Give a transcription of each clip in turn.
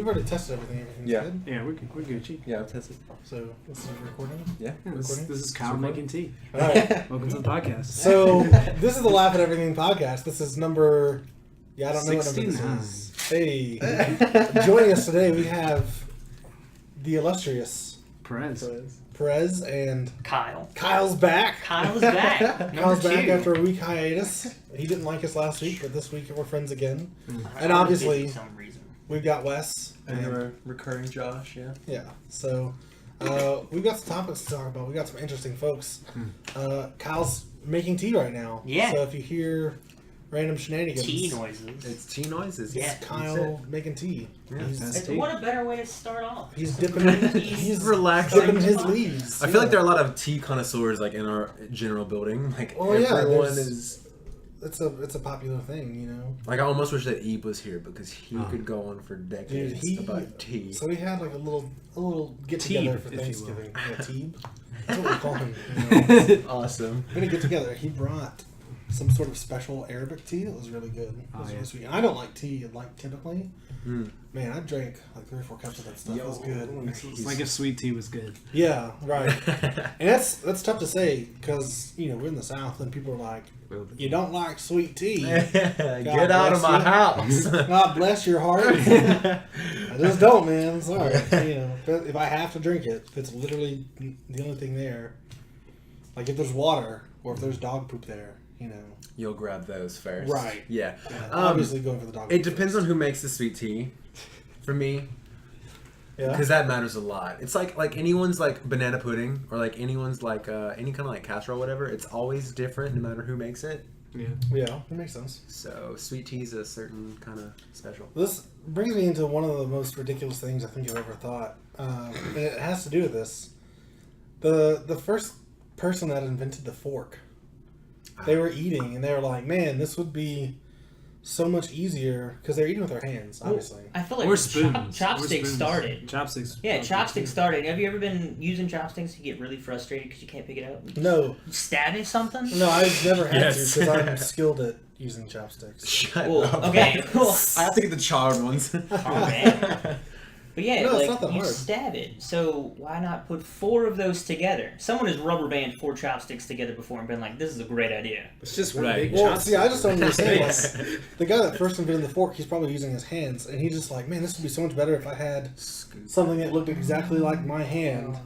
We've already tested everything. Everything's good. Yeah, we're Gucci. Yeah, I've tested. So, this is recording? Yeah. This is Kyle making tea. All right. Welcome to the podcast. So, this is the Laugh at Everything podcast. This is number... Yeah, I don't know what number this 69. is. Hey. Joining us today, we have the illustrious Perez and... Kyle. Kyle's back. Kyle's back. Kyle's back two. after a week hiatus. He didn't like us last week, but this week we're friends again. I And was obviously, busy for some reason. we've got Wes. And you're recurring Josh, yeah. Yeah, so we've got some topics to talk about. We've got some interesting folks. Kyle's making tea right now. Yeah. So if you hear random shenanigans, Tea noises. It's tea noises. Yeah. it's Kyle making tea. Yeah, He's, that's And what a better way to start off. he's dipping. He's relaxing. dipping his leaves. I feel like there are a lot of tea connoisseurs like in our general building. Like Oh, yeah, everyone there's- is. It's a popular thing, you know. Like I almost wish that Ebe was here because he could go on for decades Dude, about tea. So we had like a little get together Teeb, for if you will. Thanksgiving. Yeah, Teeb. That's what we call him. You know. Awesome. We're gonna get together. He brought some sort of special Arabic tea that was really good. It was really sweet. I don't like tea like typically. Man, I drank like 3 or 4 cups of that stuff. It was good. It's like if sweet tea was good. Yeah, right. And that's tough to say because you know we're in the South and people are like, you don't like sweet tea. Get out of my house. God bless your heart. I just don't, man. Sorry. You know, if I have to drink it, if it's literally the only thing there, like if there's water or if there's dog poop there, you know. You'll grab those first. Right. Yeah. Obviously going for the dog It poop depends first. on who makes the sweet tea. For me, Yeah. because that matters a lot. It's like anyone's like banana pudding or like anyone's like any kind of like casserole, whatever. It's always different no matter who makes it. Yeah. Yeah, that makes sense. So sweet tea's a certain kind of special. This brings me into one of the most ridiculous things I think I've ever thought. And it has to do with this. The first person that invented the fork, they were eating and they were like, man, this would be so much easier because they're eating with their hands, obviously. I feel like Or spoons. chopsticks Or spoons. started. Chopsticks. Yeah, chopsticks started. Have you ever been using chopsticks to get really frustrated because you can't pick it up? No, Stabbing something? no, I've never had Yes. to because I'm skilled at using chopsticks. Shut Well, up. okay, cool. I have to get the charred ones. Oh, man. But yeah, No, it's like not that you hard. stab it. So why not put 4 of those together? Someone has rubber banded 4 chopsticks together before and been like, "This is a great idea." It's just one Right. big Well, chopstick. see, I just don't understand. Like, the guy that first invented the fork, he's probably using his hands, and he's just like, man, this would be so much better if I had something that looked exactly like my hand,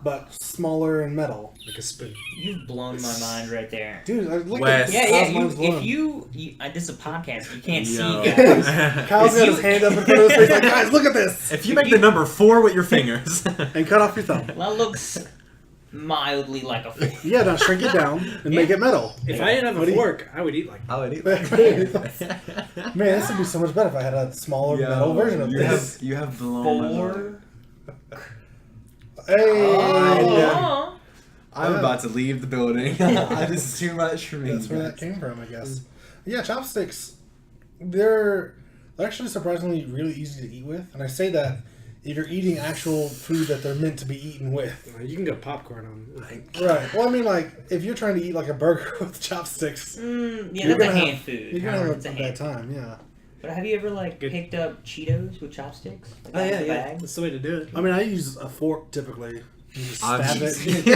but smaller and metal. Like a spoon. You've blown my mind right there. Dude, I look Wes. at Yeah, Kyle's yeah. mind's blown. If you this is a podcast. You can't Yo. see, guys. Kyle's if got you- his hand up in front of his face like, guys, look at this! If you make the number 4 with your fingers. And cut off your thumb. That looks mildly like a fork. Yeah, now shrink it down and make it metal. If I didn't have What do a you- fork, I would eat like I would eat Man, that. this would be so much better if I had a smaller metal version of you this. You have blown my mind. 4. Hey! Oh. I'm Yeah. about to leave the building. This is too much for me. That's where that came from, I guess. Yeah, chopsticks, they're actually surprisingly really easy to eat with. And I say that if you're eating actual food that they're meant to be eaten with. you can go popcorn on. Right. Well, I mean, like, if you're trying to eat like a burger with chopsticks, Yeah, you're that's a gonna hand have- food. you're going to It's have a a hand bad time, yeah. But have you ever like Good. picked up Cheetos with chopsticks? Like, Oh out of yeah, the yeah. bag? That's the way to do it. I mean, I use a fork typically. You just stab Obviously. it.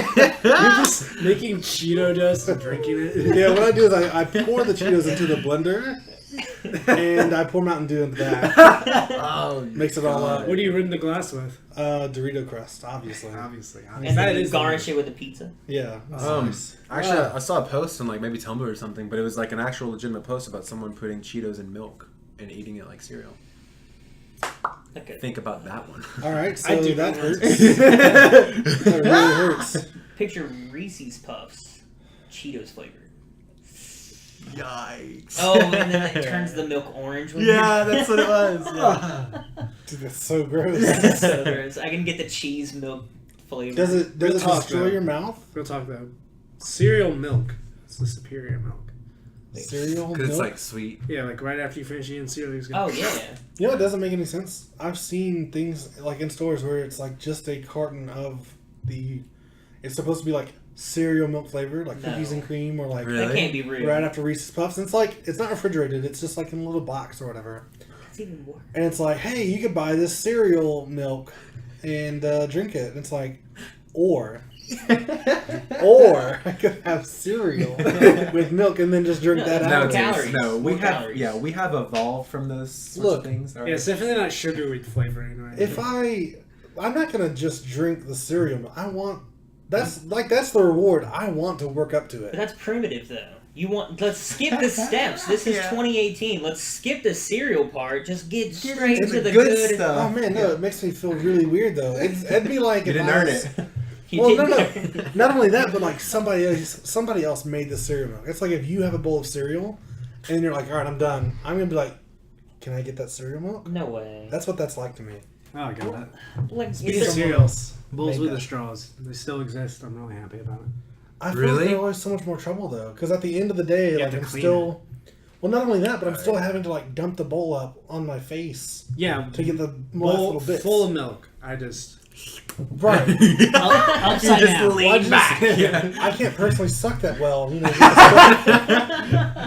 You're just making Cheeto dust and drinking it. Yeah, what I do is I pour the Cheetos into the blender and I pour Mountain Dew into that. Oh, Mix it all up. What do you rid the glass with? Dorito crust, obviously. Obviously. And then you garnish it with a pizza. Yeah. Actually, I saw a post on like maybe Tumblr or something, but it was like an actual legitimate post about someone putting Cheetos in milk and eating it like cereal. Okay. Think about that one. All right, so I do that that. hurts. That really hurts. Picture Reese's Puffs, Cheetos flavored. Yikes. Oh, and then it turns the milk orange. When Yeah, that's what it was. Yeah. Dude, that's so gross. That's so gross. I can get the cheese milk flavor. Does it We'll talk destroy about your it. mouth? We'll talk about cereal milk. It's the superior milk. Cereal milk? Because it's like sweet. Yeah, like right after you finish eating cereal, it's gonna... Oh yeah. You know, it doesn't make any sense. I've seen things like in stores where it's like just a carton of the. It's supposed to be like cereal milk flavored, like No. cookies and cream, or like Really? That can't be real. right after Reese's Puffs. And it's like it's not refrigerated. It's just like in a little box or whatever. That's even worse. and it's like, hey, you could buy this cereal milk and drink it. And it's like, or I could have cereal with milk and then just drink No, that it's out. more calories. No, we More have calories. we have evolved from those sorts Look, of things. Yeah, it's definitely not sugar with flavoring. Right? If I'm not gonna just drink the cereal milk. I want that's the reward. I want to work up to But it. that's primitive, though. Let's skip the steps. This is 2018. Let's skip the cereal part. Just get straight into to the the good good. stuff. Oh man, no, it makes me feel really weird though. It'd be like you if didn't I earn was- it. You Well, no, didn't- no. Not only that, but like somebody else made the cereal milk. It's like if you have a bowl of cereal, and you're like, all right, I'm done. I'm gonna be like, can I get that cereal milk? No way. That's what that's like to me. Oh, I got that. Like, Speaking is of there- cereals, bowls Make with that. the straws. They still exist. I'm really happy about it. I feel Really? like they're always so much more trouble though, because at the end of the day, You like have to I'm clean still. Well, not only that, but I'm still Right. having to like dump the bowl up on my face Yeah, to get the last bowl little bits. full of milk. I just Right. upside down. Well, I just- I can't personally suck that well, you know.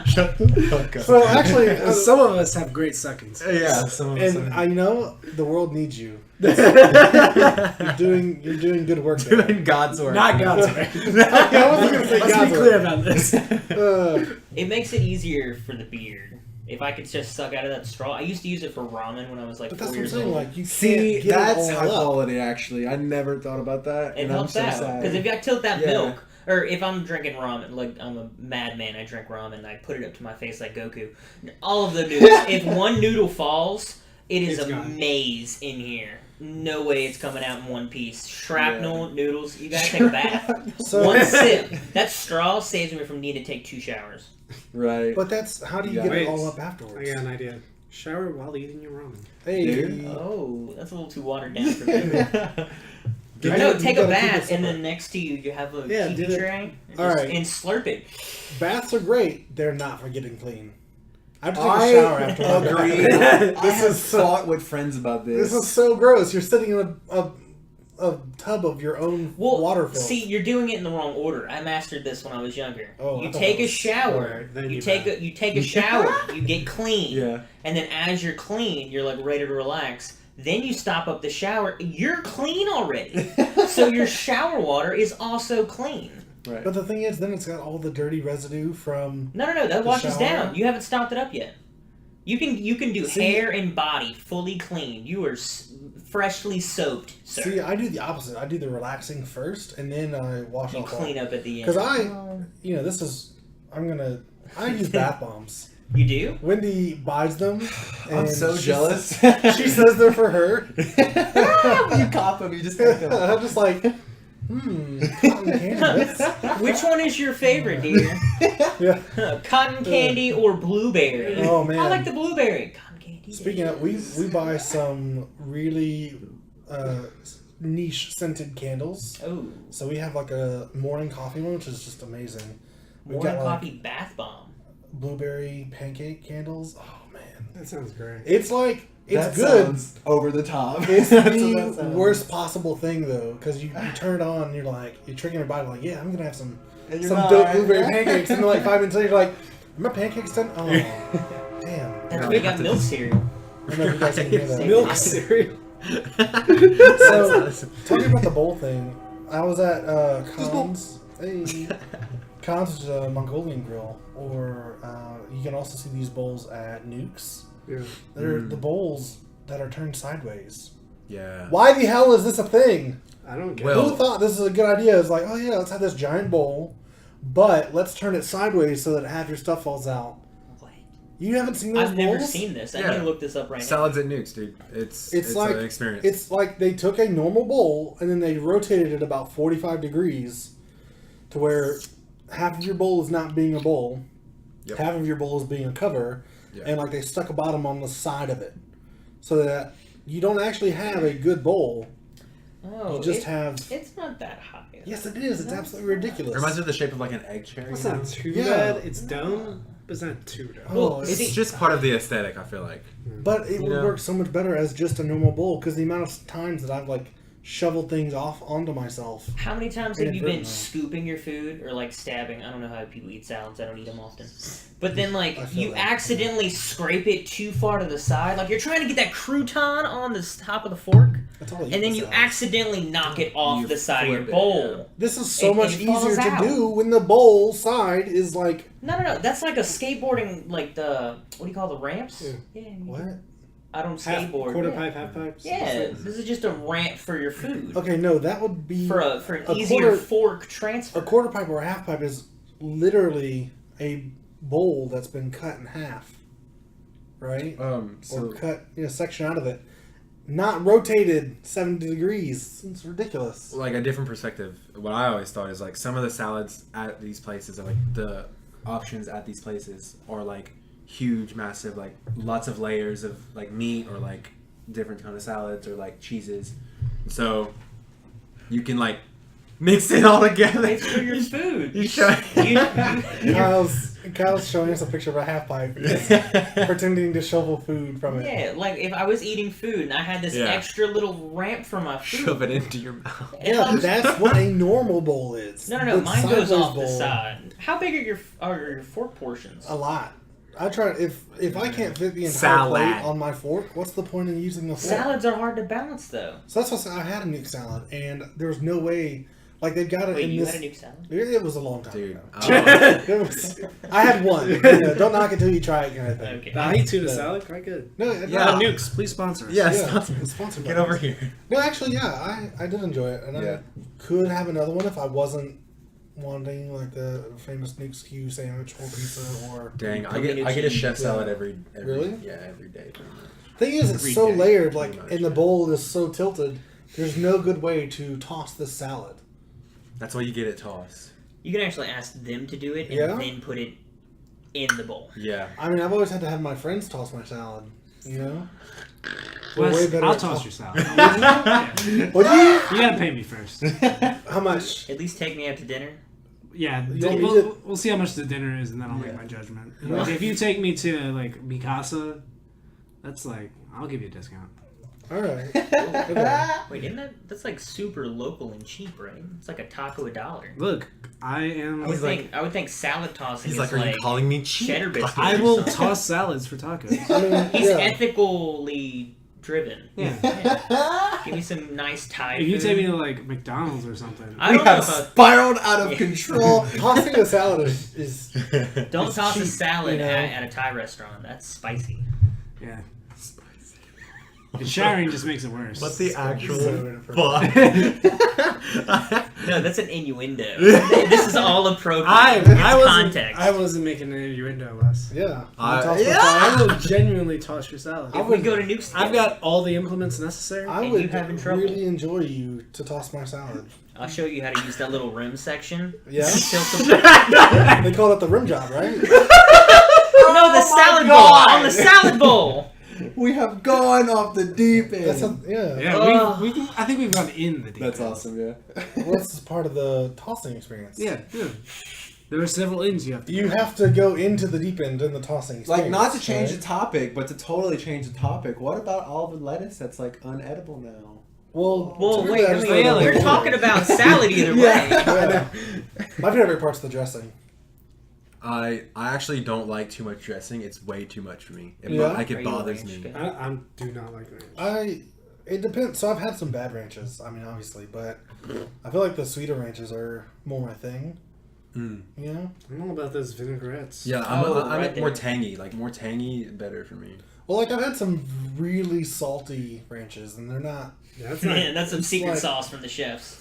Shut the fuck up. So actually, Some of us have great suckings. yeah, some of us and are I know the world needs you. You're doing good work there. doing God's work. Not God's way. I wasn't gonna say Let's God's be clear work. about this. It makes it easier for the beard. If I could just suck out of that straw. I used to use it for ramen when I was like But 4 that's what I'm years saying. old. Like you See, can't get that's it high all up. quality. Actually, I never thought about that. It and helps I'm so out sad. because if I tilt that Yeah. milk, or if I'm drinking ramen, like I'm a madman, I drink ramen and I put it up to my face like Goku. All of the noodles. If one noodle falls, it is It's a gone. maze in here. No way it's coming out in one piece. Shrapnel noodles. You gotta take a bath. So, One sip. That straw saves me from needing to take 2 showers. Right. but that's how do you Yeah. get Wait, it all up I afterwards? got an idea. Shower while eating your ramen. Hey, Dude. Oh, that's a little too watered down for me. You I know, gotta- take you a gotta keep bath, it and then separate. next to you, you have a Yeah, TV do it. tray, and, All right. and slurp it. baths are great. They're not for getting clean. I have to take I a shower after my bath. agree. This I have is so, fought with friends about this. this is so gross. You're sitting in a tub of your own Well, water filth. see, you're doing it in the wrong order. I mastered this when I was younger. Oh, I you thought take that a was- shower, then you you take bath. a shower, you get clean, Yeah. and then as you're clean, you're like ready to relax. Then you stop up the shower. You're clean already, so your shower water is also clean. Right. But the thing is, then it's got all the dirty residue from. No, that The washes shower? down. You haven't stopped it up yet. You can do See- hair and body fully clean. You are freshly soaped, sir. See, I do the opposite. I do the relaxing first, and then I wash You off. clean up at the end. Because I use bath bombs. You do? Wendy buys them. I'm and so she jealous. says- She says they're for her. You cop them. You just take them. I'm just like, cotton candy. that's- Which one is your favorite, dear? Yeah. Cotton candy or blueberry? Oh, man. I like the blueberry. Cotton candy. Speaking of, we buy some really niche scented candles. Oh, So we have like a morning coffee one, which is just amazing. We've morning got like coffee bath bomb. blueberry pancake candles. Oh man, That sounds great. it's like it's That good. sounds over the top. It's That's what that the sounds. worst possible thing though, because you turn it on and you're like, you're tricking your body like, yeah, I'm gonna have some And you're dope not. blueberry pancakes, and then like 5 minutes later you're like, are my pancakes done? Oh, damn. That's No, why you you have got to milk just- cereal. I don't know if you guys can hear that. Milk cereal. So, talking about the bowl thing, I was at Khan's. Hey, Khan's is a Mongolian grill, or you can also see these bowls at Nukes. Yeah. They're the bowls that are turned sideways. Yeah. Why the hell is this a thing? I don't get Well- Who thought this is a good idea? It's like, oh yeah, let's have this giant bowl, but let's turn it sideways so that half your stuff falls out. What? You haven't seen those I've bowls? never seen this. I Yeah. need to look this up right Salads at Nukes, dude. It's like an experience. It's like they took a normal bowl and then they rotated it about 45 degrees to where half of your bowl is not being a bowl, Yep. half of your bowl is being a cover, Yeah. and like they stuck a bottom on the side of it, so that you don't actually have a good bowl. now. Oh, You just have. it's not that high. Yes, it is. It's absolutely ridiculous. It reminds me of the shape of like an egg cherry. It's you know? not too Yeah. bad. It's dumb, but it's not too dumb. Oh, Well, it's, It's just part of the aesthetic. I feel like. but it You would know? work so much better as just a normal bowl because the amount of times that I've like shoveled things off onto myself. How many times have you been Inadvertently. scooping your food or like stabbing? I don't know how people eat salads. I don't eat them often. But then like I feel you that. accidentally scrape it too far to the side. Like you're trying to get that crouton on the top of the fork, That's all I eat and then with you salads. accidentally knock it off You the side of your flip it, bowl. yeah. This is so and much it falls easier to out. do when the bowl side is like No. That's like a skateboarding, like the what do you call the ramps? Yeah. Yeah. what? I don't Half, skateboard. quarter yeah. pipe, half pipe. Yeah, this is just a ramp for your food. Okay, no, that would be For an a easier quarter- fork transfer. a quarter pipe or a half pipe is literally a bowl that's been cut in half, right? Or So cut a section out of it, not rotated 70 degrees. It's ridiculous. like a different perspective. What I always thought is like some of the salads at these places are like the options at these places are like huge, massive, like lots of layers of like meat or like different kind of salads or like cheeses. So you can like mix it all together. It's for your food. You show- Kyle's showing us a picture of a half pipe, pretending to shovel food from it. Yeah, like if I was eating food and I had this Yeah. extra little ramp for my food. Shove it into your mouth. and Yeah, I'm- that's what a normal bowl is. No. The Mine goes sideways off the bowl, side. How big are your fork portions? A lot. I try if I can't fit the entire Salad. plate on my fork, what's the point in using the fork? Salads are hard to balance, though. So that's what I had a nuke salad, and there was no way. Like they've got it Wait, in you this. had a nuke salad? It was a long time Dude. ago. Oh. It was, I had one. You know, don't knock it till you try it, kind of thing. Okay. I eat tuna Yeah. salad, quite good. No, Yeah. Nukes, please sponsor us. Yeah, yeah, sponsor. it's sponsored by Get over us. here. No, actually, yeah, I did enjoy it, and Yeah. I could have another one if I wasn't wanting like the famous Nuke skew sandwich or pizza or. Dang, I Cooking get a cheese. chef salad every Really? Yeah, every day. Pretty much. Thing is, it's Every so day, layered. Like, pretty much, and the yeah. bowl is so tilted. There's no good way to toss this salad. That's why you get it tossed. You can actually ask them to do it and Yeah? then put it in the bowl. Yeah. I mean, I've always had to have my friends toss my salad. You know. We're Wes, way better I'll at toss toss- your salad. Would you? You gotta pay me first. How much? At least take me out to dinner. Yeah, You want me we'll see how much the dinner is, and then I'll make Yeah. my judgment. Yeah. Like, if you take me to like Mikasa, that's like I'll give you a discount. All right. Okay. Wait, that's like super local and cheap, right? It's like a taco $1. Look, I am. I would think salad tossing He's is like, are you calling me cheap? cheddar biscuits. I will toss salads for tacos. I mean, He's yeah. ethically driven. Yeah. Give me some nice Thai If you food. take me to like McDonald's or something, I We don't know have if spiraled out of Yeah. control. Tossing a salad is don't it's toss a cheap, salad you know? at a Thai restaurant. That's spicy. yeah. And sharing just makes it worse. What's the actual so inappropriate. fuck? No, that's an innuendo. This is all appropriate. I It's wasn't context. I wasn't making an innuendo, Wes. Yeah. I- Toss my yeah. salad. I will genuinely toss your salad. if we go to Nuke's, I've got all the implements necessary. I And would you having trouble? really enjoy you to toss my salad. I'll show you how to use that little rim section. Yeah. Tilt the- They call that the rim job, right? no, the salad bowl God. on the salad bowl. We have gone off the deep end. That's a, yeah. Yeah, Ugh. I think we've gone in the deep That's end. awesome, yeah. Well, this is part of the tossing experience. Yeah. There are several ends you have to You go. have to go into the deep end in the tossing experience. Like, not to change right? the topic, but to totally change the topic. What about all the lettuce that's, like, unedible now? Well, Well, to me, wait, I I just mean, thought we're it was talking weird. about salad either way. Yeah. My favorite part's the dressing. I actually don't like too much dressing. It's way too much for me. Yeah? Like, Are it you a bothers ranch me. guy? I do not like ranch. It depends. So I've had some bad ranches. I mean, obviously, but I feel like the sweeter ranches are more my thing. Mm. You know? I'm all about those vinaigrettes. Yeah, I'm right like more there. tangy. Like, more tangy, better for me. Well, like I've had some really salty ranches, and they're not. Yeah, that's not. Yeah, that's some secret like- sauce from the chefs.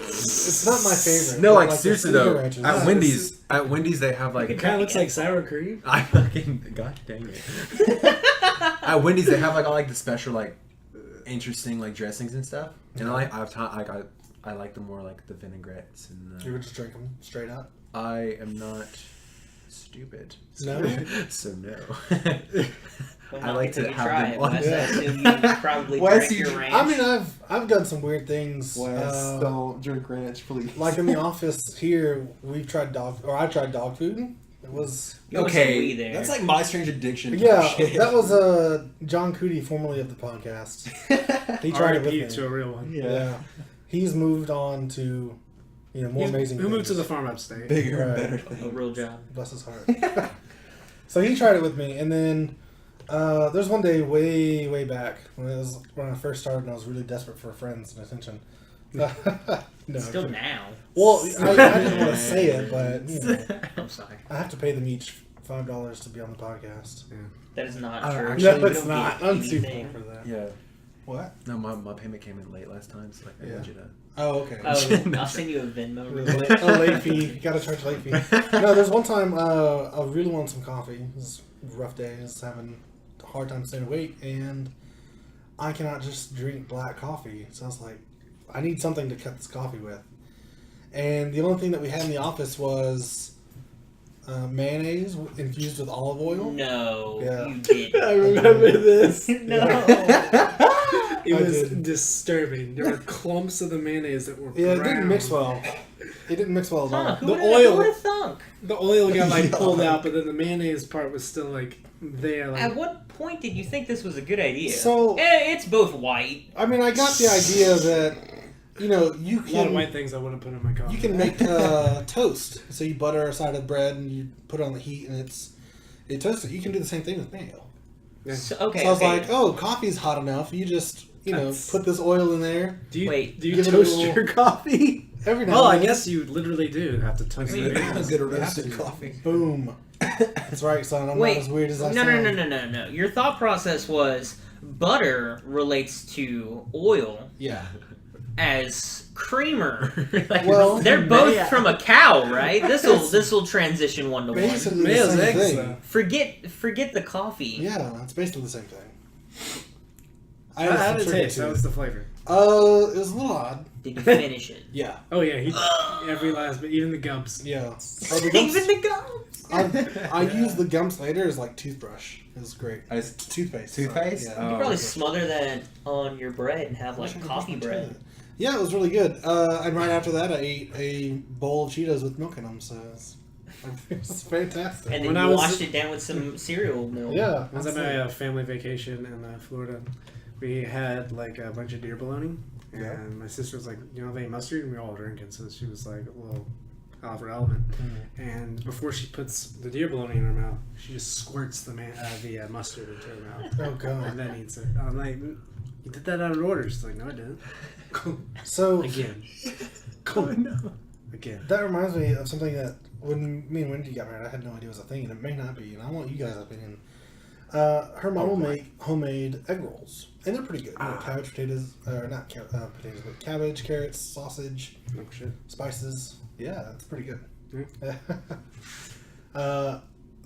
It's not my favorite. No, but, like, the seriously, sweeter though. ranches- At Wendy's, they have, like... It kind of looks like sour cream. I fucking... God dang it. At Wendy's, they have, like, all, like, the special, like, interesting, like, dressings and stuff. And I like the more, like, the vinaigrettes and You would just drink them straight up. I am not stupid. No? So no. Don't I knock like it till to you have try them it, on. Wes. I assume you probably Wes, drank you- your ranch. I mean, I've done some weird things. don't drink ranch, please. Like in the office here, I tried dog food, It was. You almost said we there. That's like My Strange Addiction. Yeah, shit. that was John Cootie, formerly of the podcast. He tried it with RIP me. to a real one. Yeah. He's moved on to, more amazing Who moved to things. the farm upstate? bigger and Right. better a things. real job. Bless his heart. So he tried it with me, and then there's one day way back when I first started, and I was really desperate for friends and attention. No, Still I'm kidding. now. Well, I didn't want to say it, but I'm sorry. I have to pay them each $5 to be on the podcast. That is not Oh, true. actually, No, You it's don't not. get I'm too anything. poor for that. Yeah. What? No, my payment came in late last time, so I Yeah. need you to. Oh, okay. Oh, I'll send you a Venmo. A late fee. You gotta charge late fee. No, there's one time I really wanted some coffee. It was a rough day. I was having a hard time staying awake, and I cannot just drink black coffee. So I was like, I need something to cut this coffee with. And the only thing that we had in the office was mayonnaise infused with olive oil. No, Yeah. you did. I remember this. No. It I was did. disturbing. There were clumps of the mayonnaise that were Yeah, it didn't brown. mix well. It didn't mix well at all. Huh, who The would oil- have thunk? The oil got like Yeah. pulled out, but then the mayonnaise part was still like there. Like, At what point did you think this was a good idea? So- it's both white. I mean, I got the idea that you a lot of can white things I wouldn't put in my coffee. you can make toast. So you butter a side of bread and you put it on the heat and it toasts it. You can do the same thing with mayo. Yeah. So, okay. So I was okay. like, oh, coffee's hot enough. You just That's- put this oil in there Do you Wait, do you give it a toast little- your coffee? every now. Well, I and then. guess you literally do have to toast I mean, the Good, mayonnaise. good Yes, roasted dude. coffee. Boom. That's right, son. I'm Wait, not as weird as I no, sound. no. Your thought process was butter relates to oil Yeah. as creamer. Well, They're both from a cow, right? This will transition one to one. Basically the Mayo's same eggs, thing. though. Forget the coffee. Yeah, it's basically the same thing. How added did some it sugar taste? to How it. was the flavor? It was a little odd. Did you finish it? Yeah. Oh yeah, every last bit, even the gums. Yeah. Oh, the gums, Even the gums. I use the gums later as like toothbrush. It was great. As Toothpaste. Toothpaste? Sorry. Oh. You could probably okay. smother that on your bread and have I wish like I could coffee brush my bread. teeth. Yeah, it was really good. And right after that, I ate a bowl of Cheetos with milk in them. So it was fantastic. And then When you I was- washed it down with some cereal milk. Yeah. I was at my family vacation in Florida. We had like a bunch of deer bologna, and Yeah. my sister was like, "You know, they mustard," and we were all drinking. So she was like, a little out of her element. And before she puts the deer bologna in her mouth, she just squirts the mustard into her mouth, Oh and god. then eats it. I'm like, "You did that out of order." She's like, "No, I didn't." So Again, again. that reminds me of something that when me and Wendy got married, I had no idea was a thing, and it may not be. And I want you guys' opinion. Her mom will make homemade egg rolls, and they're pretty good. You know, cabbage, potatoes, or not potatoes, but cabbage, carrots, sausage, Oh shit. spices. Yeah, it's pretty good.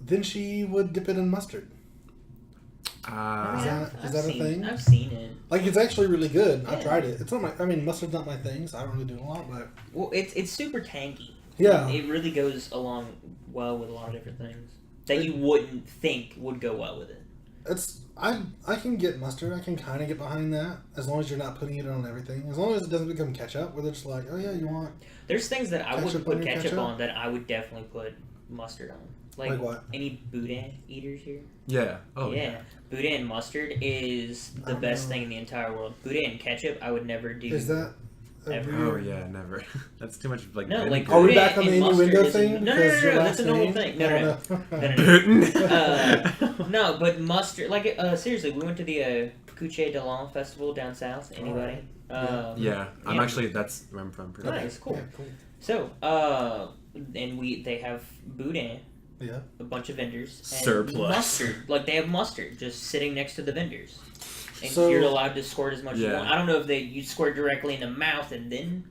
Then she would dip it in mustard. Ah. Is that a thing? I've seen it. Like, it's actually really good. I've Yeah. tried it. It's not my. I mean, mustard's not my thing, so I don't really do it a lot. But Well, it's super tangy. yeah, It really goes along well with a lot of different things that you wouldn't think would go well with it. it's I can get mustard. I can kind of get behind that as long as you're not putting it on everything. As long as it doesn't become ketchup, where they're just like, oh yeah, you want There's things that I Ketchup wouldn't on put your ketchup ketchup? on that I would definitely put mustard on. Like what? Any boudin eaters here? Yeah. Oh yeah. Boudin mustard is the I best know. thing in the entire world. Boudin ketchup, I would never do. Is that? a Ever. Oh weird- yeah, never. That's too much like. No, like vinegar. Are we Boudin back on the and mustard innuendo is a- thing? No, Because your that's a last normal name? thing. I No, don't know. Putin. No, but mustard. Like seriously, we went to the Couche de Lan festival down south. Anybody? Yeah, I'm Yeah. actually that's where I'm from. Pretty Nice, cool. Yeah, cool. So, and they have boudin, Yeah. a bunch of vendors, and Surplus. mustard. Like they have mustard just sitting next to the vendors, and So- you're allowed to squirt as much as you Yeah. want. I don't know if you squirt directly in the mouth and then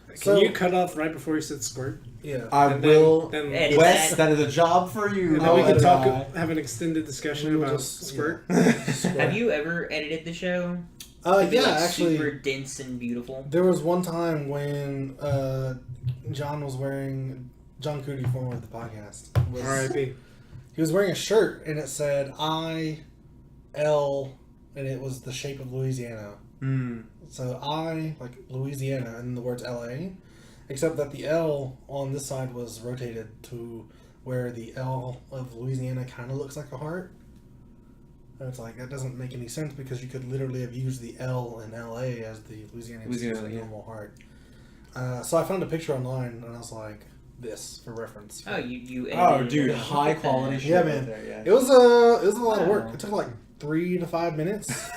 Can So- you cut off right before you said squirt? Yeah. I And then- will. Then, Edit Wes, that. that is a job for you. and then I'll we can edit talk, that. have an extended discussion We will about just- squirt. Have you ever edited the show? It'd be, Yeah, like, actually, super dense and beautiful. there was one time when John was wearing John Cootie, formerly of the podcast. Was, R.I.P. He was wearing a shirt and it said I-L, and it was the shape of Louisiana. Mm. So I, like Louisiana, and the words LA, except that the L on this side was rotated to where the L of Louisiana kind of looks like a heart. And it's like, that doesn't make any sense because you could literally have used the L in LA as the Louisiana normal heart. So I found a picture online and I was like, this for reference. Oh, you. Oh, edited dude, it. high quality shit. Yeah, right man. there, yeah. It was a lot of work. It took like 3 to 5 minutes.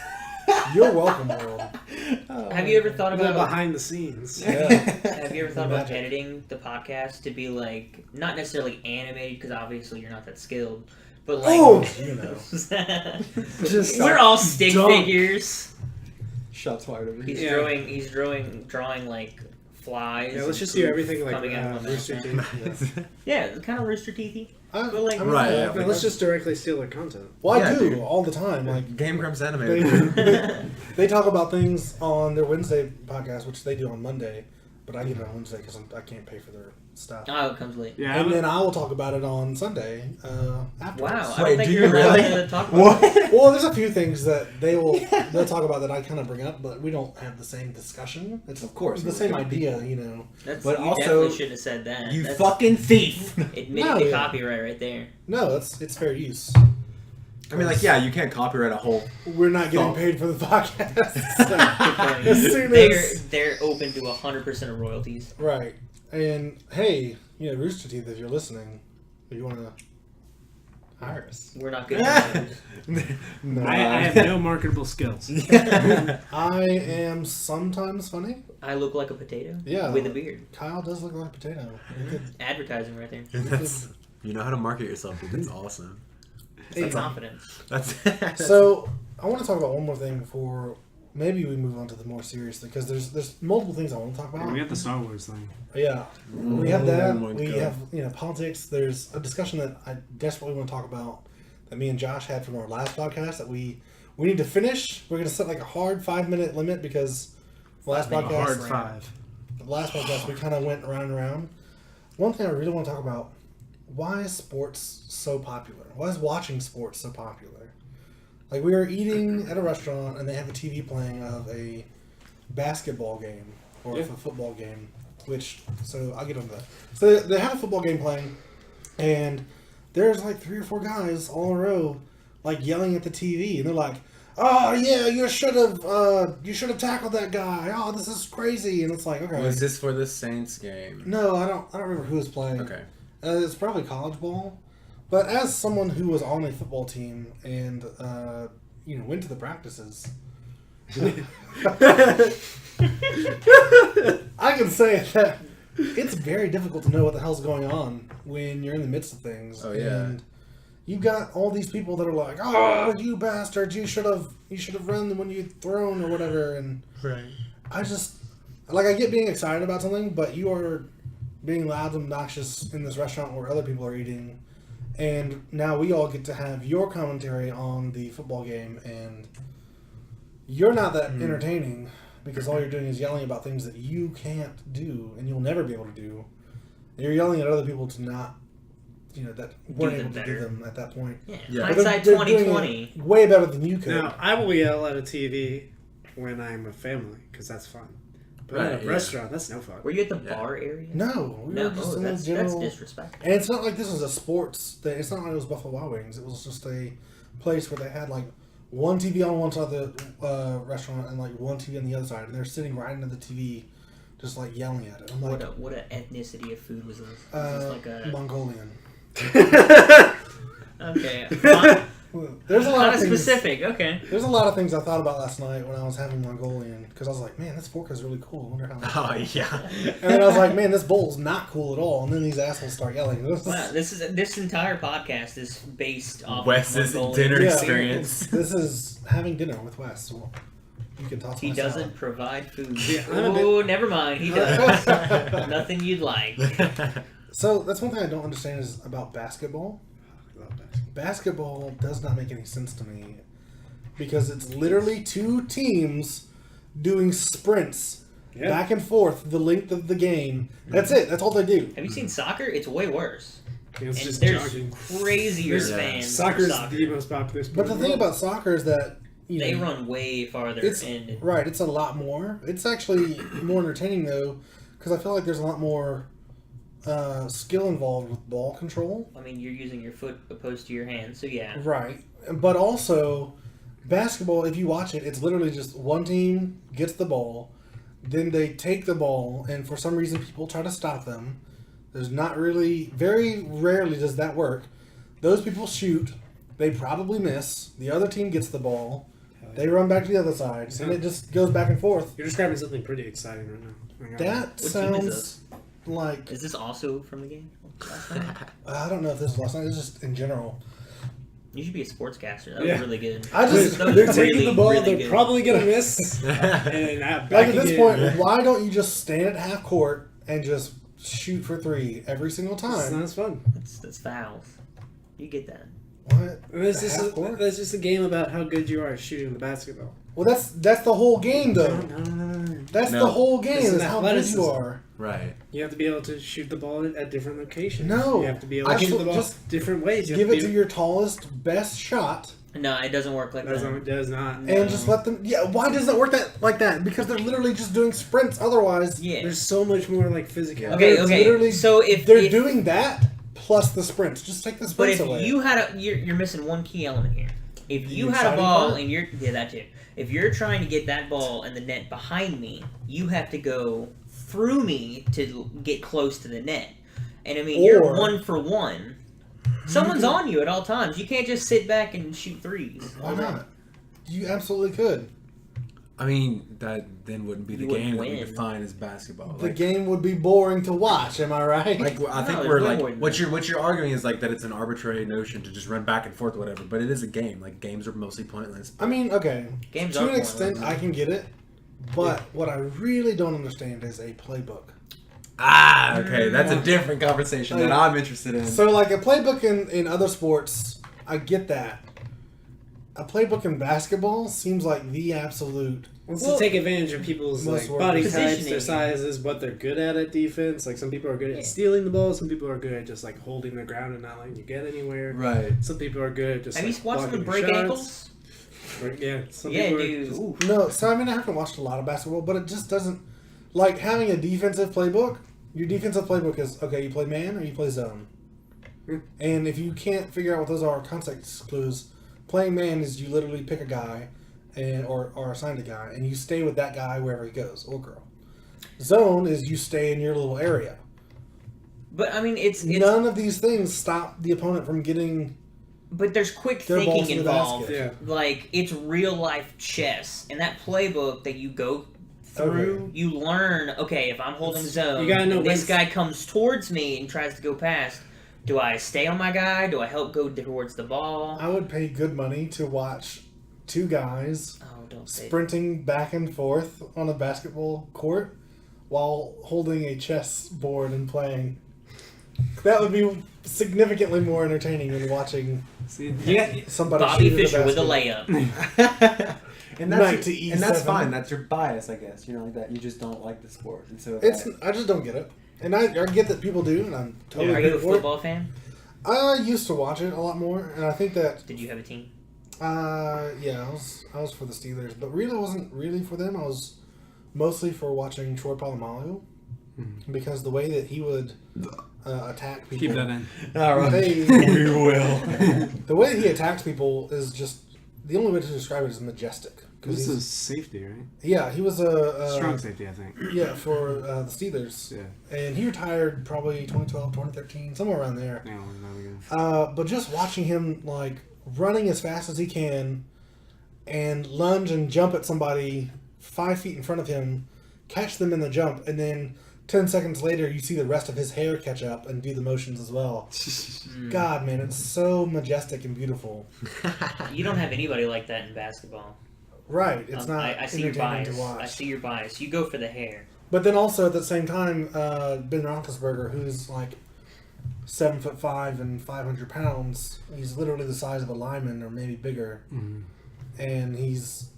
You're welcome, world. Have you ever thought A little about? behind the scenes. Yeah. Have you ever thought about Magic. editing the podcast to be like not necessarily animated because obviously you're not that skilled, but like Oh, you know. Just we're all stick dumb. figures. Shots fired over He's here. Yeah. drawing like flies. Yeah, let's and just do poop everything like coming out of my Rooster mouth. Teeth. Yeah, kind of Rooster Teethy. I, But, like- Right, yeah. No, let's just directly steal their content. Well, I Yeah, do dude. all the time. Like Game Grumps they, animated. they talk about things on their Wednesday podcast, which they do on Monday, but I get it on Wednesday because I can't pay for their stuff. Oh, it comes late. Yeah, And then I will talk about it on Sunday afterwards. Wow, I Wait, don't think do you're you allowed really? to talk about it. Well, there's a few things that they'll talk about that I kind of bring up, but we don't have the same discussion. It's Of course, the we're same different idea, you know. That's, But you also, definitely shouldn't have said that. You That's fucking thief! admitting No, to yeah. copyright right there. No, it's fair use. I mean, like, yeah, you can't copyright a whole. We're not getting Oh. paid for the podcast. So, as soon They're as they're open to 100% of royalties. right, and hey, you know, Rooster Teeth, if you're listening, if you want to hire us. We're not good at No, I have no marketable skills. I am sometimes funny. I look like a potato Yeah. with a beard. Kyle does look like a potato. We could- Advertising right there. That's, you know how to market yourself, dude. That's awesome. It's confidence. That's So I want to talk about one more thing before maybe we move on to the more serious thing because there's multiple things I want to talk about. We got the Star Wars thing. Yeah, we have that. Oh my We God. have politics. There's a discussion that I desperately want to talk about that me and Josh had from our last podcast that we need to finish. We're gonna set like a hard 5-minute limit because last A hard podcast, 5. the last podcast we kind of went around and around. One thing I really want to talk about: why is sports so popular? Why is watching sports so popular? Like we were eating at a restaurant and they have a TV playing of a basketball game or Yeah. a football game. So I'll get on that. So they have a football game playing, and there's like 3 or 4 guys all in a row, like yelling at the TV, and they're like, "Oh yeah, you should have tackled that guy. Oh, this is crazy." And it's like, okay, Was this for the Saints game? no, I don't remember who was playing. Okay. It's probably college ball, but as someone who was on a football team and went to the practices. I can say that it's very difficult to know what the hell's going on when you're in the midst of things. Oh, yeah. And you've got all these people that are like, "Oh, you bastards! You should have run when you'd thrown or whatever." And Right. I just I get being excited about something, but you are being loud and obnoxious in this restaurant where other people are eating, and now we all get to have your commentary on the football game, and you're not that entertaining because all you're doing is yelling about things that you can't do and you'll never be able to do. You're yelling at other people to not, that weren't them able to do better. them at that point. Yeah. Yeah. But Hindsight they're doing 2020. it way better than you could. Now, I will yell at a TV when I'm with family because that's fun. But Right, at a yeah. restaurant, that's no fun. Were you at the Yeah. bar area? No, we No, were just in the that's general. disrespectful. And it's not like this was a sports thing. It's not like it was Buffalo Wild Wings. It was just a place where they had like one TV on one side of the restaurant and like one TV on the other side, and they're sitting right into the TV, just like yelling at it. I'm like, What a ethnicity of food was this? Was this like a Mongolian. okay? Kind There's a lot of of things. specific. Okay. There's a lot of things I thought about last night when I was having Mongolian because I was like, man, this fork is really cool. I wonder how. Oh yeah. And then I was like, man, this bowl's not cool at all. And then these assholes start yelling. Wow, this entire podcast is based off Wes's of Mongolian dinner Yeah. experience. This is having dinner with Wes. So you can toss He my doesn't salad. provide food. Yeah, I'm a bit- Oh, never mind. He does. Nothing you'd like. So that's one thing I don't understand is about basketball. I love basketball. Basketball does not make any sense to me because it's literally 2 teams doing sprints Yeah. back and forth the length of the game. That's it. That's all they do. Have you seen soccer? It's way worse. It's And just there's jogging. crazier Yeah. fans. Soccer for is soccer. the most popular sport. But the in thing world. about soccer is that They run way farther It's and right. It's a lot more. It's actually more entertaining though, because I feel like there's a lot more skill involved with ball control. I mean, you're using your foot opposed to your hand, so yeah. Right. But also, basketball, if you watch it, it's literally just one team gets the ball, then they take the ball, and for some reason people try to stop them. There's not really, very rarely does that work. Those people shoot, they probably miss, the other team gets the ball, they run back to the other side, and it just goes back and forth. You're describing something pretty exciting right now. That team is sounds this? like, Is this also from the game? Last night? I don't know if this is last night, it's just in general. You should be a sportscaster. That Yeah. was really good. I just, That was They're taking really, the ball, really they're good. probably going to miss. And like back at this again. point, why don't you just stand at half court and just shoot for three every single It's time? not as fun. That's fouls. You get that. What? That's just, Half court? that's just a game about how good you are at shooting the basketball. Well, that's the whole game, though. No. That's No. the whole game. This is Is how good athleticism. you are. Right. You have to be able to shoot the ball at different locations. No. You have to be able I to shoot can the ball just different ways. You Give have it to to your tallest, best shot, No, it doesn't work like Does that. not, does not. and just let them. Yeah, why does it work that like that? Because they're literally just doing sprints. Otherwise, Yeah. There's so much more like physicality. Okay, It's okay. literally- So if they're if, doing that plus the sprints. Just take the but sprints if away. you had you're missing one key element here. If you had a exciting ball part? and you're that too. If you're trying to get that ball in the net behind me, you have to go through me to get close to the net. And I mean, you're Or- 1-for-1. Someone's on you at all times. You can't just sit back and shoot threes. Why not? You absolutely could. I mean, that then wouldn't be the You wouldn't game that we win. define as basketball. The Like, game would be boring to watch. Am I right? like I think No, we're there's like no way what to- you're arguing is like that it's an arbitrary notion to just run back and forth or whatever. But it is a game. Like games are mostly pointless. I mean, okay. Games to are an pointless. extent, I can get it. But what I really don't understand is a playbook. Ah, okay, that's a different conversation that I'm interested in. So, like a playbook in other sports, I get that. A playbook in basketball seems like the absolute. It's Well, to take advantage of people's most like work. body types, Positioning. their sizes, what they're good at defense. Like some people are good Yeah. at stealing the ball, some people are good at just like holding the ground and not letting you get anywhere. right. Some people are good at just Have like you watched them blocking break shots. ankles? Yeah, some Yeah, people are dude. just- Ooh. No, so I mean, I haven't watched a lot of basketball, but it just doesn't. Like having a defensive playbook, your defensive playbook is okay, you play man or you play zone. Hmm. And if you can't figure out what those are, context clues, playing man is you literally pick a guy or assign a guy, and you stay with that guy wherever he goes, or girl. Zone is you stay in your little area. But I mean, it's None of these things stop the opponent from getting. but there's quick Their balls thinking in the involved. basket. Yeah. Like it's real life chess, and that playbook that you go through, you learn. Okay, if I'm holding zone, you gotta know and this when- guy comes towards me and tries to go past. Do I stay on my guy? Do I help go towards the ball? I would pay good money to watch two guys Oh, don't say. sprinting back and forth on a basketball court while holding a chess board and playing. That would be significantly more entertaining than watching See, yeah, somebody Bobby shoot Fischer at with a basket. layup. and Knight that's to and that's E7. fine. That's your bias, I guess. You know, like that. You just don't like the sport, and so It's I just don't get it, and I get that people do, and I'm totally Are you a good for it. football fan? I used to watch it a lot more, and I think that Did you have a team? yeah, I was for the Steelers, but really I wasn't really for them. I was mostly for watching Troy Polamalu because the way that he would attack people. keep that in. all right, Hey. we will. The way he attacks people is just the only way to describe it is majestic. 'Cause This he's- is safety, right? yeah, he was a Strong safety, I think. yeah for the Steelers, Yeah. and he retired probably 2012, 2013, somewhere around there. Yeah, there we go. But just watching him like running as fast as he can, and lunge and jump at somebody 5 feet in front of him, catch them in the jump, and then 10 seconds later you see the rest of his hair catch up and do the motions as well. God, man, it's so majestic and beautiful. You don't have anybody like that in basketball. Right, it's not I see your entertaining bias. to watch. I see your bias. You go for the hair. But then also at the same time, Ben Roethlisberger, who's like 7'5" and 500 pounds, he's literally the size of a lineman or maybe bigger, and he's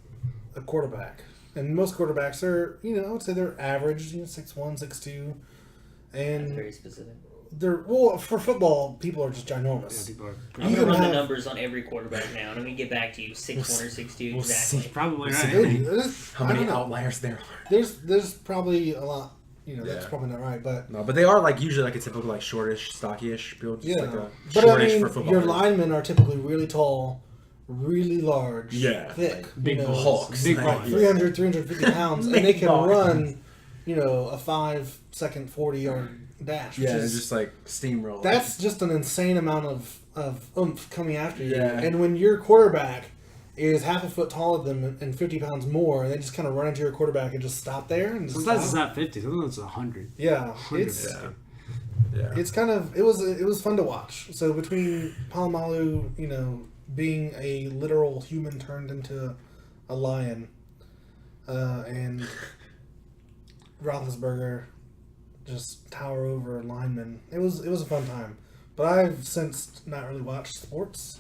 a quarterback. And most quarterbacks are, I would say they're average, 6'1", 6'2", That's and very specific. they're for football. People are just Yeah, ginormous. people are I'm You gonna can run the have- numbers on every quarterback now, and let me get back to you. 6'1" or 6'2", exactly. probably Dude, right. there's- How I many don't know. outliers there are? There's probably a lot. that's Yeah. probably not right. But No, but they are like usually like a typical like shortish, stockish build. Just yeah, like a but I shortish mean, for football. your linemen are typically really tall, really large, Yeah. thick, Big you know, Hulks. Big Like, boys. 300, 350 pounds, and they Big can boys. run, a 5-second 40-yard dash. Yeah, which it's is, just like steamroll. that's just an insane amount of oomph coming after you. Yeah. And when your quarterback is half a foot taller than them and 50 pounds more, and they just kind of run into your quarterback and just stop there. And just Sometimes it's stop. not 50. Sometimes it's 100. Yeah, 100. it's yeah. it's kind of it was fun to watch. So between Palomalu, being a literal human turned into a lion, and Roethlisberger just tower over linemen, it was a fun time. But I've since not really watched sports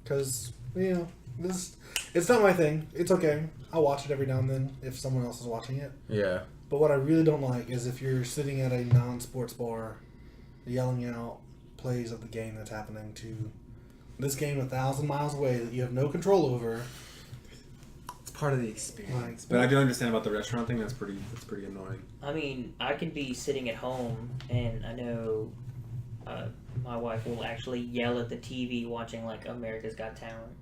because this it's not my thing. It's okay. I'll watch it every now and then if someone else is watching it. Yeah. But what I really don't like is if you're sitting at a non-sports bar yelling out plays of the game that's happening to this game 1,000 miles away that you have no control over. It's part of the experience. Like, But I do understand about the restaurant thing. That's pretty annoying. I mean, I can be sitting at home, and I know my wife will actually yell at the TV watching, like, America's Got Talent.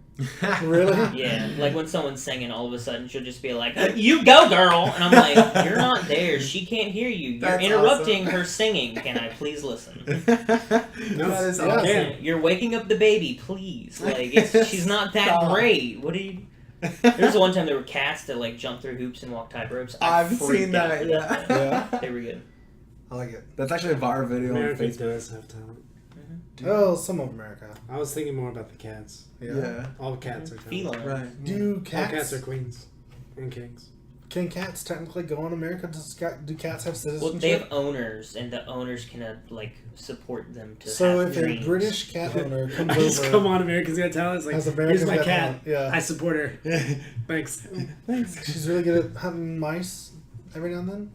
Really? Yeah, like when someone's singing, all of a sudden she'll just be like, "You go, girl!" And I'm like, "You're not there. She can't hear you. You're That's interrupting awesome. her singing. Can I please listen?" That is Yeah. awesome. Yeah. You're waking up the baby, please. Like, she's not that Stop. great. What do you... There was one time there were cats that, like, jumped through hoops and walked tight ropes. I've freaked seen out that, for yeah. thing. Yeah. They were good. I like it. That's actually a viral video America on Facebook. does have talent. Oh, some of America. I was thinking more about the cats. Yeah. All cats are talented. Feline. Right. Do All cats, cats are queens and kings. can cats technically go in America? Do cats have Well, citizenship? they have owners, and the owners can, like, support them to So have if dreams. a British cat owner comes I just over, come on, America's Got Talent. It's like, has here's America's my Got cat. Talent, yeah. I support her. Thanks. She's really good at hunting mice every now and then.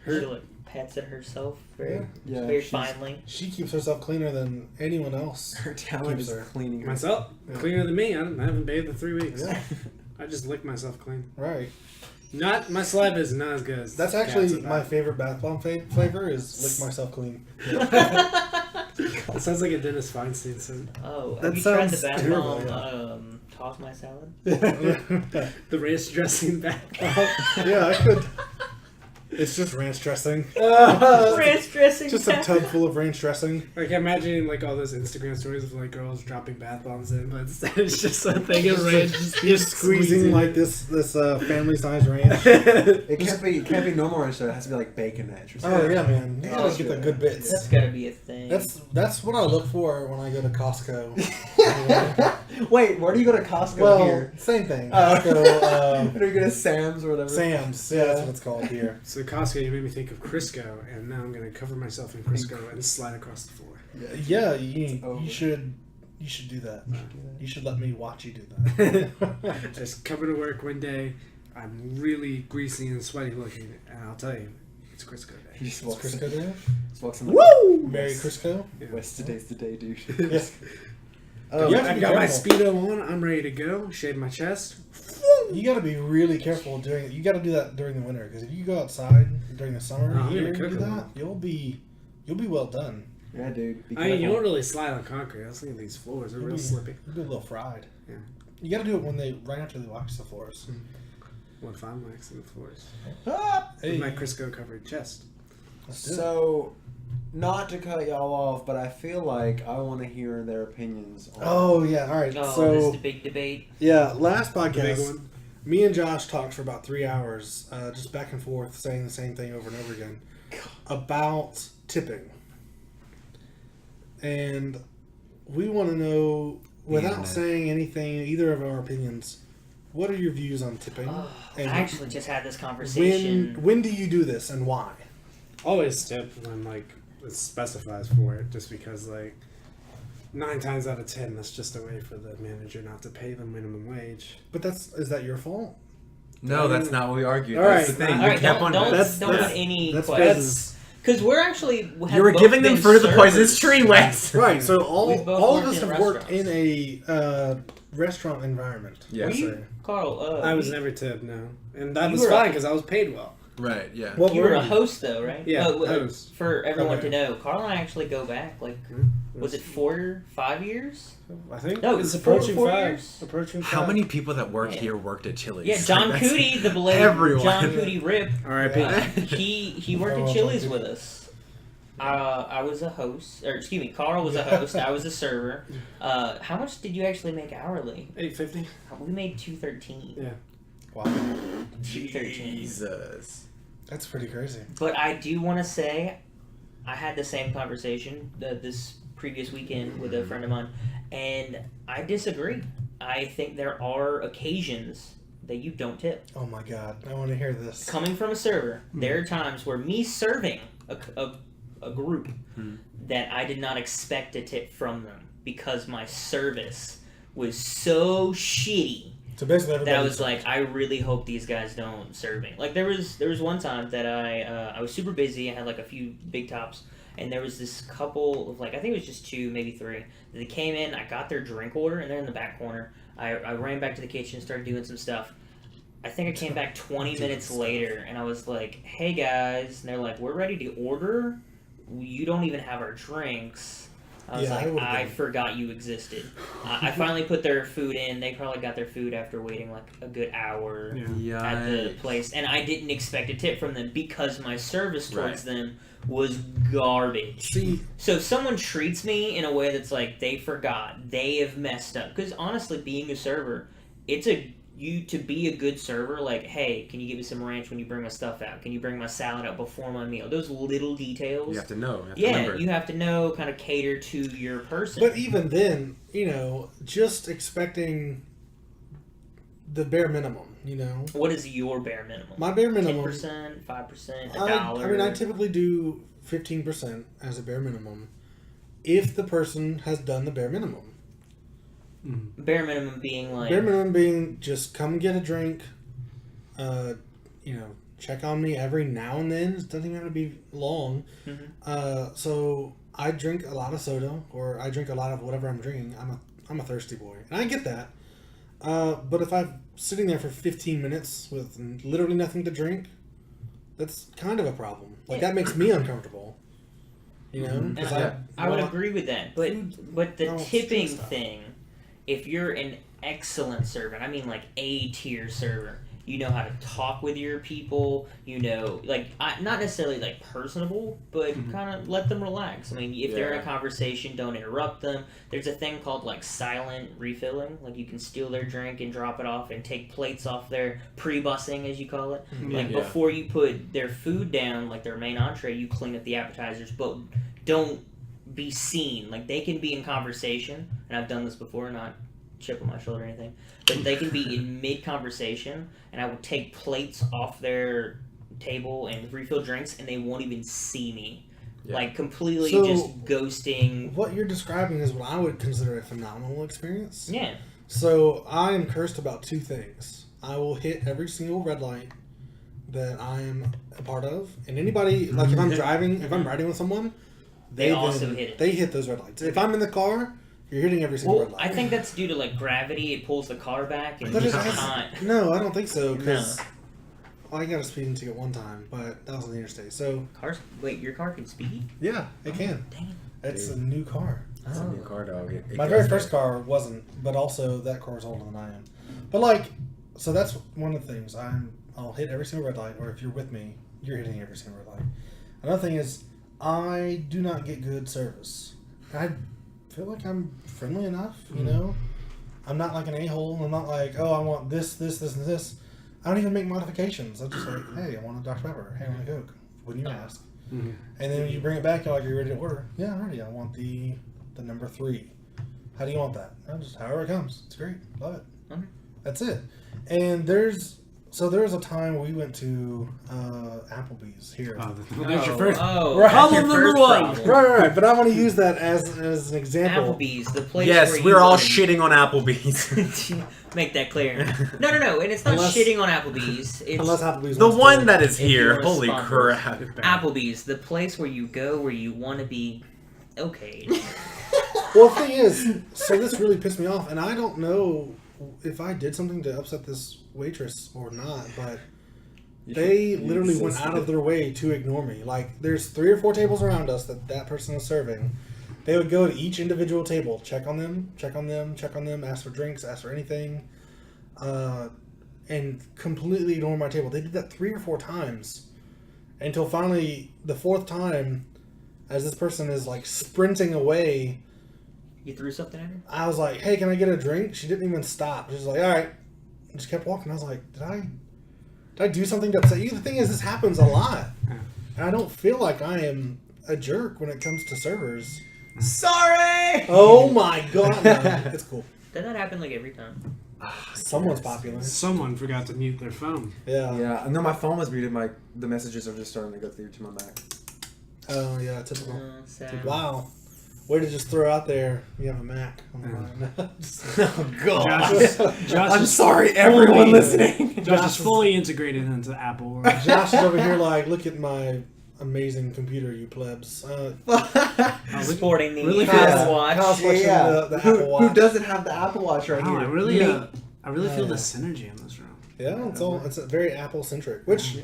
She, like, pets it herself very, Yeah, very she's- finely. She keeps herself cleaner than anyone else. Her talent Keeps is her. cleaning her. Myself? Yeah. Cleaner than me. I haven't bathed in 3 weeks. Yeah. I just lick myself clean. Right. Not my saliva is not as good as That's cats actually about my it. favorite bath bomb flavor is lick myself clean. It sounds like a Dennis Feinstein song. Oh, That have you tried the sounds bath terrible, bomb, toss my salad? The ranch dressing back. Yeah, I could. It's just ranch dressing. Ranch dressing. Just a tub full of ranch dressing. Like imagining like all those Instagram stories of like girls dropping bath bombs in, but instead it's just a thing of ranch. Just squeezing like this family size ranch. It can't be normal ranch though. It has to be like bacon ranch or something. Oh yeah, man. You gotta Oh, get the shit. good bits. That's gotta be a thing. That's what I look for when I go to Costco. Wait, where do you go to Costco Well, here? same thing. Oh. Costco, Where do you go to Sam's or whatever? Sam's. Yeah, that's what it's called here. So Costco, you made me think of Crisco, and now I'm gonna cover myself in Crisco and slide across the floor. Yeah, over. you should do that. You should let me watch you do that. Just coming to work one day, I'm really greasy and sweaty looking, and I'll tell you, it's Crisco He day. just What's walks Crisco in. Day? Just walks in like, Woo! Merry Crisco. Yeah. West today's the day, dude. Yeah. Oh, You have to I've be got my careful. Speedo on, I'm ready to go, shave my chest. You got to be really careful doing it. You got to do that during the winter because if you go outside during the summer Oh, I'm here gonna and cook do a that, lot. you'll be well done. Yeah, dude. Be I mean, you careful. don't really slide on concrete. I was thinking these floors are You'll real be, slippy. You'll be a little fried. Yeah. You got to do it when right after they wax the floors. What if I'm waxing the floors? Ah! With Hey, my Crisco covered chest. let's do it. So, not to cut y'all off, but I feel like I want to hear their opinions on Oh yeah, all right. Oh, this is So the big debate. yeah, last The big podcast, one. me and Josh talked for about 3 hours, just back and forth, saying the same thing over and over again about tipping, and we want to know, without internet. saying anything, either of our opinions, what are your views on tipping? Oh, I And actually just had this conversation. when do you do this and why? Always tip when like it specifies for it, just because like 9 times out of 10, that's just a way for the manager not to pay the minimum wage. But is that your fault? No, that's not what we argued. All That's right. the thing. All We right, kept don't on. don't, That's- don't that's- put any that's questions. Because we're actually You were giving them fruit of the poisonous tree, Wes. Right. So We've both all of worked us in have worked in restaurants. a restaurant environment. Yeah. let's You- say. Carl, I was never tipped, no, and that You was were fine up- because I was paid well. Right. Yeah. What You were a you? host, though, right? Yeah, Oh, host. For everyone Okay. to know, Carl and I actually go back, like, was it 5 years? I think No, it's it's approaching four 5. years. Approaching 5. How many people that work Yeah. here worked at Chili's? Yeah, John That's Cootie, the beloved everyone. John Cootie Rip, R.I.P. Yeah. he worked Oh, at John Chili's Cootie. with us. I was a host, or excuse me, Carl was a host. I was a server. How much did you actually make hourly? $8.50. We made $213. Yeah. Wow, $213. Jesus. that's pretty crazy. But I do want to say, I had the same conversation this previous weekend with a friend of mine, and I disagree. I think there are occasions that you don't tip. Oh my god, I want to hear this. Coming from a server, there are times where me serving a group that I did not expect a tip from them because my service was so shitty So basically, everybody. that I was like, I really hope these guys don't serve me. Like there was one time that I was super busy. I had like a few big tops, and there was this couple of like I think it was just 2, maybe 3. They came in. I got their drink order, and they're in the back corner. I ran back to the kitchen, started doing some stuff. I think I came back 20 minutes later, and I was like, "Hey guys," and they're like, "We're ready to order. You don't even have our drinks." I was Yeah, I like, would've I been- forgot you existed. I finally put their food in. They probably got their food after waiting like a good hour Yeah. at the Yikes. place, and I didn't expect a tip from them because my service towards Right. them was garbage. See, So if someone treats me in a way that's like they forgot, they have messed up. Because honestly, being a server, it's to be a good server. Like, hey, can you give me some ranch when you bring my stuff out? Can you bring my salad out before my meal? Those little details. You have to know. You have to Yeah, remember. you have to know, kind of cater to your person. but even then, just expecting the bare minimum, What is your bare minimum? My bare minimum. 10%, 5%, $1. I mean, I typically do 15% as a bare minimum if the person has done the bare minimum. Bare minimum being like Bare minimum being just come get a drink, check on me every now and then. It doesn't even have to be long. Mhm. So I drink a lot of soda, or I drink a lot of whatever I'm drinking. I'm a thirsty boy, and I get that. But if I'm sitting there for 15 minutes with literally nothing to drink, that's kind of a problem. Like Yeah. that makes me uncomfortable. And Because I would agree with that, but the no, tipping it's stuff. thing, if you're an excellent server, I mean like A tier server, you know how to talk with your people, not necessarily like personable, but kind of let them relax. I mean, if they're in a Yeah. conversation, don't interrupt them. There's a thing called like silent refilling, like you can steal their drink and drop it off and take plates off their pre-bussing, as you call it. Like Yeah. before you put their food down, like their main entree, you clean up the appetizers, but don't be seen. Like they can be in conversation, and I've done this before, not chip on my shoulder or anything, but they can be in mid conversation, and I will take plates off their table and refill drinks, and they won't even see me. Yeah. Like completely So- just ghosting. what you're describing is what I would consider a phenomenal experience. Yeah. So I am cursed about 2 things. I will hit every single red light that I am a part of, and anybody like if I'm driving, if I'm riding with someone, They also hit it. They hit those red lights. If I'm in the car, you're hitting every single Well, red light. I think that's due to like gravity. It pulls the car back, and But it's it has- not. No, I don't think so. Because I got a speeding ticket one time, but that was on the interstate. So Cars. Wait, your car can speed? yeah, it can. Dang. It's Dude. a new car. That's a new car, dog. It My goes very there. first car wasn't, but also that car was older than I am. But like, so that's one of the things. I'll hit every single red light, or if you're with me, you're hitting every single red light. Another thing is, I do not get good service. I feel like I'm friendly enough, you know. I'm not like an a-hole. I'm not like, oh, I want this, this, this, and this. I don't even make modifications. I'm just like, hey, I want a Dr. Pepper. Hey, I want a Coke. Wouldn't you ask? Mhm. And then you bring it back, you're like, are you ready to order? Yeah, I'm ready. I want the number 3. How do you want that? Just however it comes. It's great. Love it. Okay. That's it. And there was a time we went to Applebee's here. That's your first. Oh, Right. that's your Problem number first one. problem. Right. But I want to use that as an example. Applebee's, the place Yes, where we're you all would- shitting on Applebee's. Make that clear. No, and it's not Unless- shitting on Applebe's. It's Unless Applebee's the wants to- one that is If here. you're a Holy sponsor. crap. Applebee's, the place where you go where you want to be. Okay. Well, the thing is, so this really pissed me off, and I don't know if I did something to upset this waitress or not, but They literally went out of their way to ignore me. Like, there's 3 or 4 tables around us that person was serving. They would go to each individual table, check on them, ask for drinks, ask for anything, and completely ignore my table. They did that 3 or 4 times until finally the 4th time, as this person is like sprinting away, You threw something at her? I was like, "Hey, can I get a drink?" She didn't even stop. She was like, "All right," and just kept walking. I was like, "Did I do something to upset you?" The thing is, this happens a lot, and I don't feel like I am a jerk when it comes to servers. Sorry. Oh my god, no, it's cool. Does that happen like every time? Someone's popular. Someone forgot to mute their phone. Yeah. Yeah, no, my phone was muted. The messages are just starting to go through to my Mac. Oh yeah, typical. Sad. Wow. Way to just throw out there. You have a Mac. On the line. Oh god. Josh I'm is sorry, everyone fully- listening. Josh is fully integrated into Apple. Josh is over here like, "Look at my amazing computer, you plebs." Sporting the Really Apple fast. Watch. Kyle's flexing the Apple Watch. Who doesn't have the Apple Watch right Wow, here? I really, Me. I really feel the synergy in this room. Yeah, it's very Apple centric, which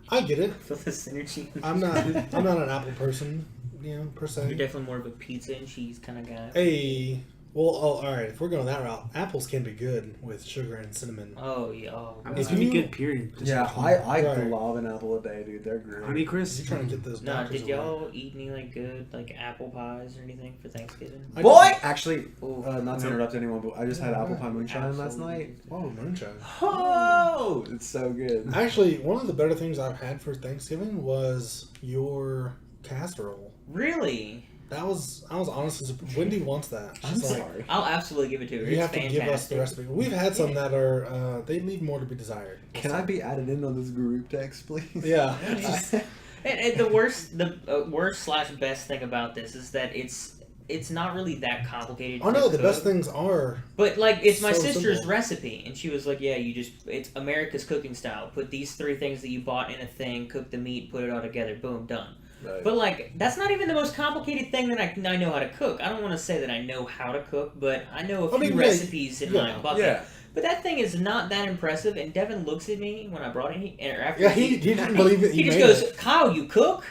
I get it. Feel the synergy. I'm not an Apple person, per You're se. definitely more of a pizza and cheese kind of guy. Hey, well, all right. If we're going that route, apples can be good with sugar and cinnamon. Oh yeah. Oh, It's If gonna be you- good, period. Just Yeah, like- I Right. love an apple a day, dude. They're great. Honey Chris? You're trying to get those. no, doctors did away. y'all eat any like good like apple pies or anything for Thanksgiving? I Boy! Actually, Ooh. not to interrupt anyone, but I just had Yeah, apple pie moonshine last Absolutely. night. Oh, moonshine. Oh, it's so good. Actually, one of the better things I've had for Thanksgiving was your casserole. Really? I was honestly surprised. Wendy wants that. I'm She's like, sorry. I'll absolutely give it to her. you It's have to fantastic. give us the recipe. We've had some that are they leave more to be desired. Can I be added in on this group text, please? Yeah. And the worst slash best thing about this is that it's not really that complicated. Oh to no, the cook. best things are. But like it's my So sister's simple. recipe, and she was like, "Yeah, it's America's cooking style. Put these 3 things that you bought in a thing, cook the meat, put it all together, boom, done." Right. But like that's not even the most complicated thing that I know how to cook. I don't want to say that I know how to cook, but I know a few yeah, recipes in my bucket. Yeah. But that thing is not that impressive. And Devin looks at me when I brought it, or after Yeah, he didn't believe it. he just made goes, it. "Kyle, you cook?"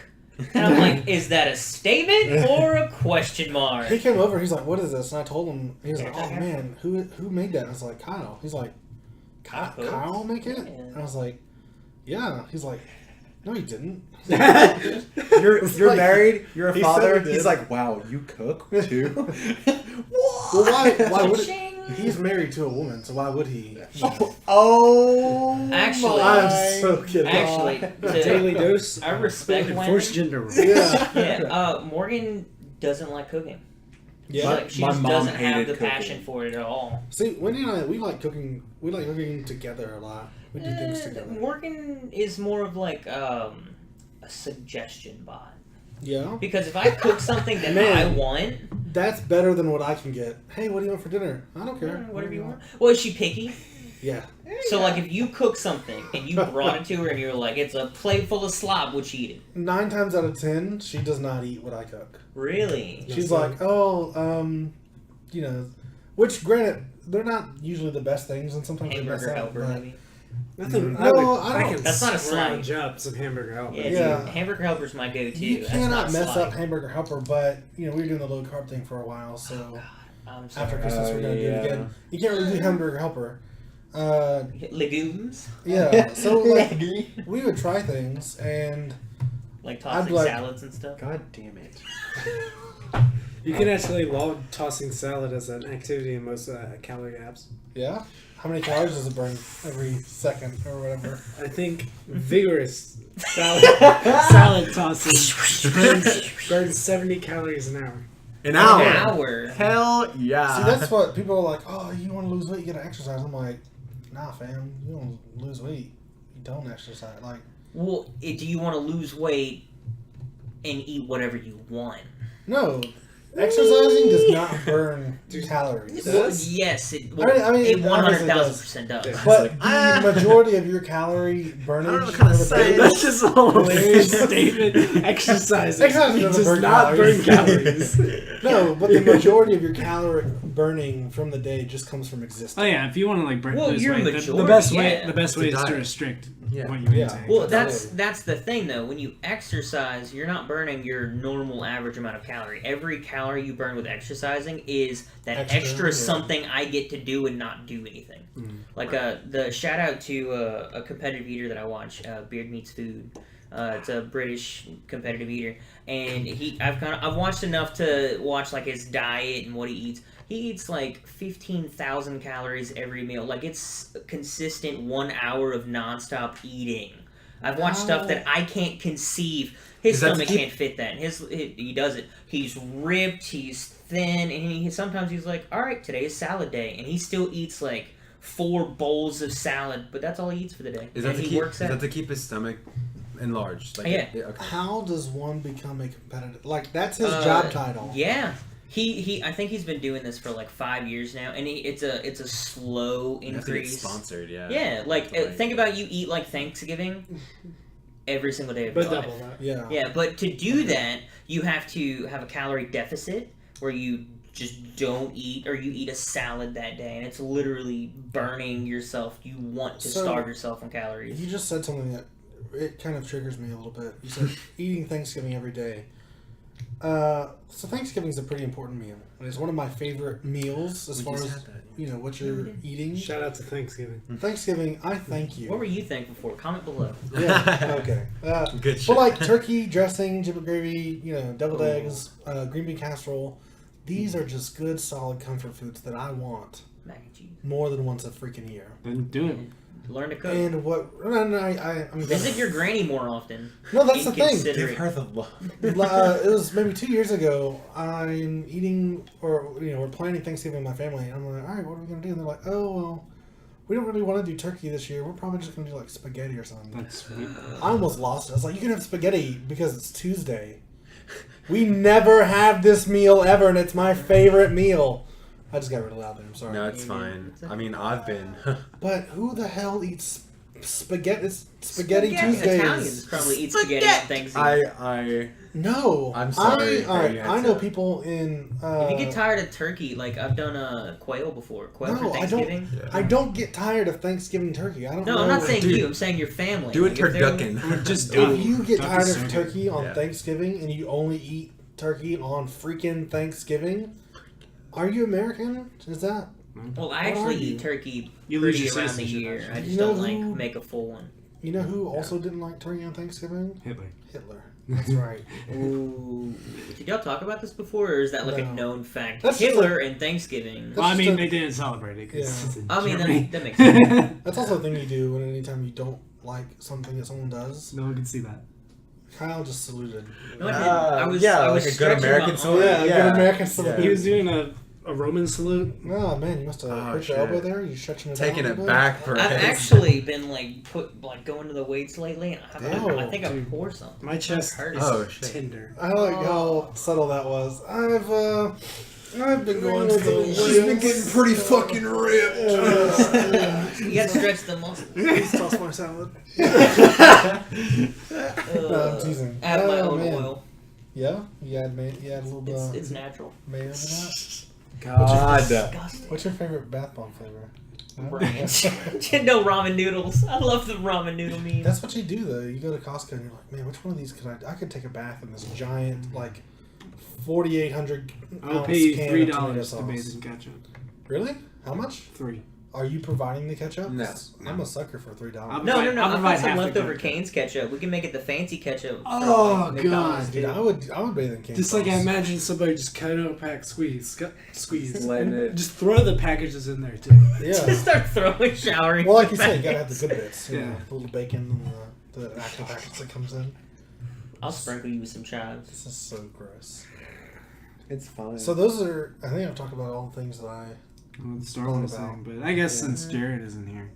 And I'm like, "Is that a statement or a question mark?" He came over. He's like, "What is this?" And I told him. He was Yeah, like, "Oh check it man, who made that?" I was like, "Kyle." He's like, "Kyle make it?" Yeah. And I was like, "Yeah." He's like, "No, he didn't." You're like- married. You're a he said father. he did. He's like, wow, you cook too. Well, why would Cha-ching. he's married to a woman, so why would he? Oh, Actually- I'm so kidding. Actually, to- Daily dose. I respect Enforced women. gender role. Yeah. Yeah, Morgan doesn't like cooking. Yeah. She My just mom doesn't have hated the cooking. passion for it at all. See, Wendy and I, we like cooking. We like cooking together a lot. We do things together. Morgan is more of like a suggestion bot. Yeah, Because if I cook something that Man. I want, that's better than what I can get. Hey, what do you want for dinner? I don't care. whatever you want. Well, is she picky? Yeah. So like, if you cook something and you brought it to her and you're like, it's a plate full of slop, would she eat it? 9 times out of 10, she does not eat what I cook. Really? She's like, which granted, they're not usually the best things, and sometimes they mess Hamburger up. helper, But maybe. Nothing. No, I I don't- can That's not a scrounge slight. up some hamburger helper. Yeah, Yeah. dude, hamburger helper's my go-to. you That's cannot not mess slight. up hamburger helper. But we were doing the low carb thing for a while, so I'm sorry. after Christmas we're gonna do it yeah. again. You can't really do hamburger helper. Legumes, Yeah, so like we would try things, and like I'd tossing like- salads and stuff. God damn it. You can actually log tossing salad as an activity in most calorie apps. yeah, how many calories does it burn every second or whatever? I think vigorous salad tossing burns 70 calories an hour. An An hour. hour. Hell yeah. See, that's what people are like. Oh, you want to lose weight? You gotta exercise. I'm like, nah, fam. You don't lose weight. You don't exercise. Like, Well, do you want to lose weight and eat whatever you want? no, exercising does not burn calories. Well, yes, it, I mean, it it obviously 100,000% does. Yeah. But the majority of your calorie burning. I don't know what kind of say That's just a hilarious Please. statement. Exercising. Exercising doesn't does burn not burn calories. calories. No, but the majority of your calorie burning from the day just comes from existing. Oh yeah, if you want to like burn Well, lose your weight, the majority, best way yeah. the best It's a way is to diet. restrict Yeah. what you Yeah. intake. Well, Totally. that's the thing though. When you exercise, you're not burning your normal average amount of calorie. Every calorie you burn with exercising is that extra yeah. something I get to do and not do anything. Like the shout out to a competitive eater that I watch, Beard Meats Food. It's a British competitive eater, and I've watched enough to watch like his diet and what he eats. He eats like 15,000 calories every meal. Like it's consistent 1 hour of nonstop eating. I've watched stuff that I can't conceive. His Is that to stomach keep- can't fit that. He does it. He's ripped. He's thin, and sometimes he's like, all right, today is salad day, and he still eats like 4 bowls of salad, but that's all he eats for the day. Is that, and to he keep, works is out. that to keep his stomach enlarged? Like, Yeah. Okay. How does one become a competitive? Like that's his Uh, job title. Yeah. He I think he's been doing this for like 5 years now, and it's a slow You have to get increase. sponsored, yeah. Yeah, like think about you eat like Thanksgiving every single day of But your life. double that. Yeah. Yeah, but to do that, you have to have a calorie deficit where you just don't eat, or you eat a salad that day, and it's literally burning yourself. You want to So- starve yourself on calories. You just said something that it kind of triggers me a little bit. You said eating Thanksgiving every day. So Thanksgiving is a pretty important meal. It's one of my favorite meals as We far just as had that. you know what you're eating. Shout out to Thanksgiving. Thanksgiving, I thank What you. were you thankful for? Comment below. Yeah. Okay. Good shit. But like turkey dressing, giblet gravy, deviled Ooh. eggs, green bean casserole. These are just good, solid comfort foods that I want Mac and cheese. more than once a freaking year. Then do it. Learn to cook. And what? I'm Visit your granny more often. No, that's the thing. Inconsiderate. Give her the love. It was maybe 2 years ago. I'm eating, or we're planning Thanksgiving with my family. And I'm like, all right, what are we gonna do? And they're like, oh well, we don't really want to do turkey this year. We're probably just gonna do like spaghetti or something. That's sweet. I almost lost it. I was like, you can have spaghetti because it's Tuesday. We never have this meal ever, and it's my favorite meal. I just got really loud there. I'm sorry. No, it's Yeah, fine. yeah. I mean, I've been. But who the hell eats spaghetti? It's spaghetti Tuesdays. Italians probably eat spaghetti on Thanksgiving. I No, I'm sorry All that right, you had I know to- people in. If you get tired of turkey, like I've done quail before. Quail No, for I don't- Thanksgiving. I don't get tired of Thanksgiving turkey. I don't. No, know. I'm not saying Dude, you. I'm saying your family. do a Like, if they're- turducken. Just If you get duck tired is of so turkey on Yeah. Thanksgiving and you only eat turkey on freaking Thanksgiving, are you American? Is that? Well, I What actually are you? eat turkey You lose pretty your around the citizenship, year. actually. I just You know don't like who- make a full one. You know who also didn't like turkey on Thanksgiving? Hitler. Hitler. That's right. Ooh. Did y'all talk about this before, or is that like a No. known fact? That's just Hitler and Thanksgiving. That's Well, I just mean, a- they didn't celebrate it. 'Cause Yeah. it's in I mean, Germany. that makes sense. That's also a thing you do when anytime you don't like something that someone does. No one can see that. Kyle just saluted. No, I didn't. I was, yeah, I was like a good stretching my American arm. salute. Yeah, Yeah. good American salute. He was doing a Roman salute. Oh man, you must have Oh, hurt shit. your elbow there. You stretching it Taking out a it little back for I've it. actually been going to the weights lately, and I think I dude. tore something. My chest Hurt is it. Oh, shit. tender. bit? I like how subtle that was. I've been going to the She's been getting pretty fucking ripped. You gotta stretch the muscles. Please toss my salad. I'm teasing. Add my Oh, own man. oil. Yeah, you add a little bit. It's natural. Mayo to that. God. Disgusting. What's your favorite bath bomb flavor? Huh? No ramen noodles. I love the ramen noodle meme. That's what you do though. You go to Costco and you're like, man, which one of these could I could take a bath in this giant like 4,800 I'll ounce pay you can $3 of tomato to bathe sauce. in ketchup. Really? How much? 3. Are you providing the ketchup? No. I'm a sucker for $3. I'm- No. I'll I've got provide some half the leftover ketchup. Cane's ketchup. We can make it the fancy ketchup. Oh, from, McDonald's, God. Dude, too. I would bathe in cane Just like I sauce. imagine somebody just cut out a pack, squeeze, Letting it- just throw the packages in there too. Just Yeah. start throwing showering. Well, like you said, you gotta have the good bits. You Yeah. know, the little bacon and the actual package that comes in. I'll sprinkle you with some chives. This is so gross. It's fine. So those are. I think I've talked about all the things that I. Well, the Star Wars About. thing, but I guess Yeah. since Jared isn't here,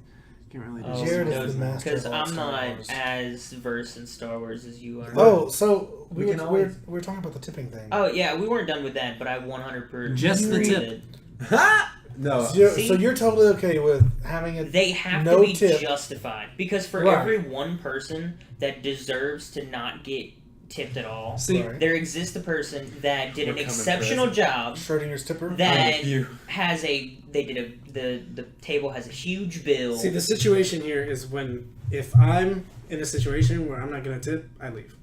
can't really do Oh, Jared something. is the master Because of all I'm Star not Wars. as versed in Star Wars as you are. Oh, so We we can were, always- we're talking about the tipping thing. Oh yeah, we weren't done with that, but I 100% Just the agree tip. that No. So you're totally okay with having it. They have No to be tip. justified because for Right. every one person that deserves to not get tipped at all, See, Right. there exists a person that did We're an coming exceptional for job. Schrodinger's tipper. That You. has a they did a the table has a huge bill. see, the situation here is when if I'm in a situation where I'm not gonna tip, I leave.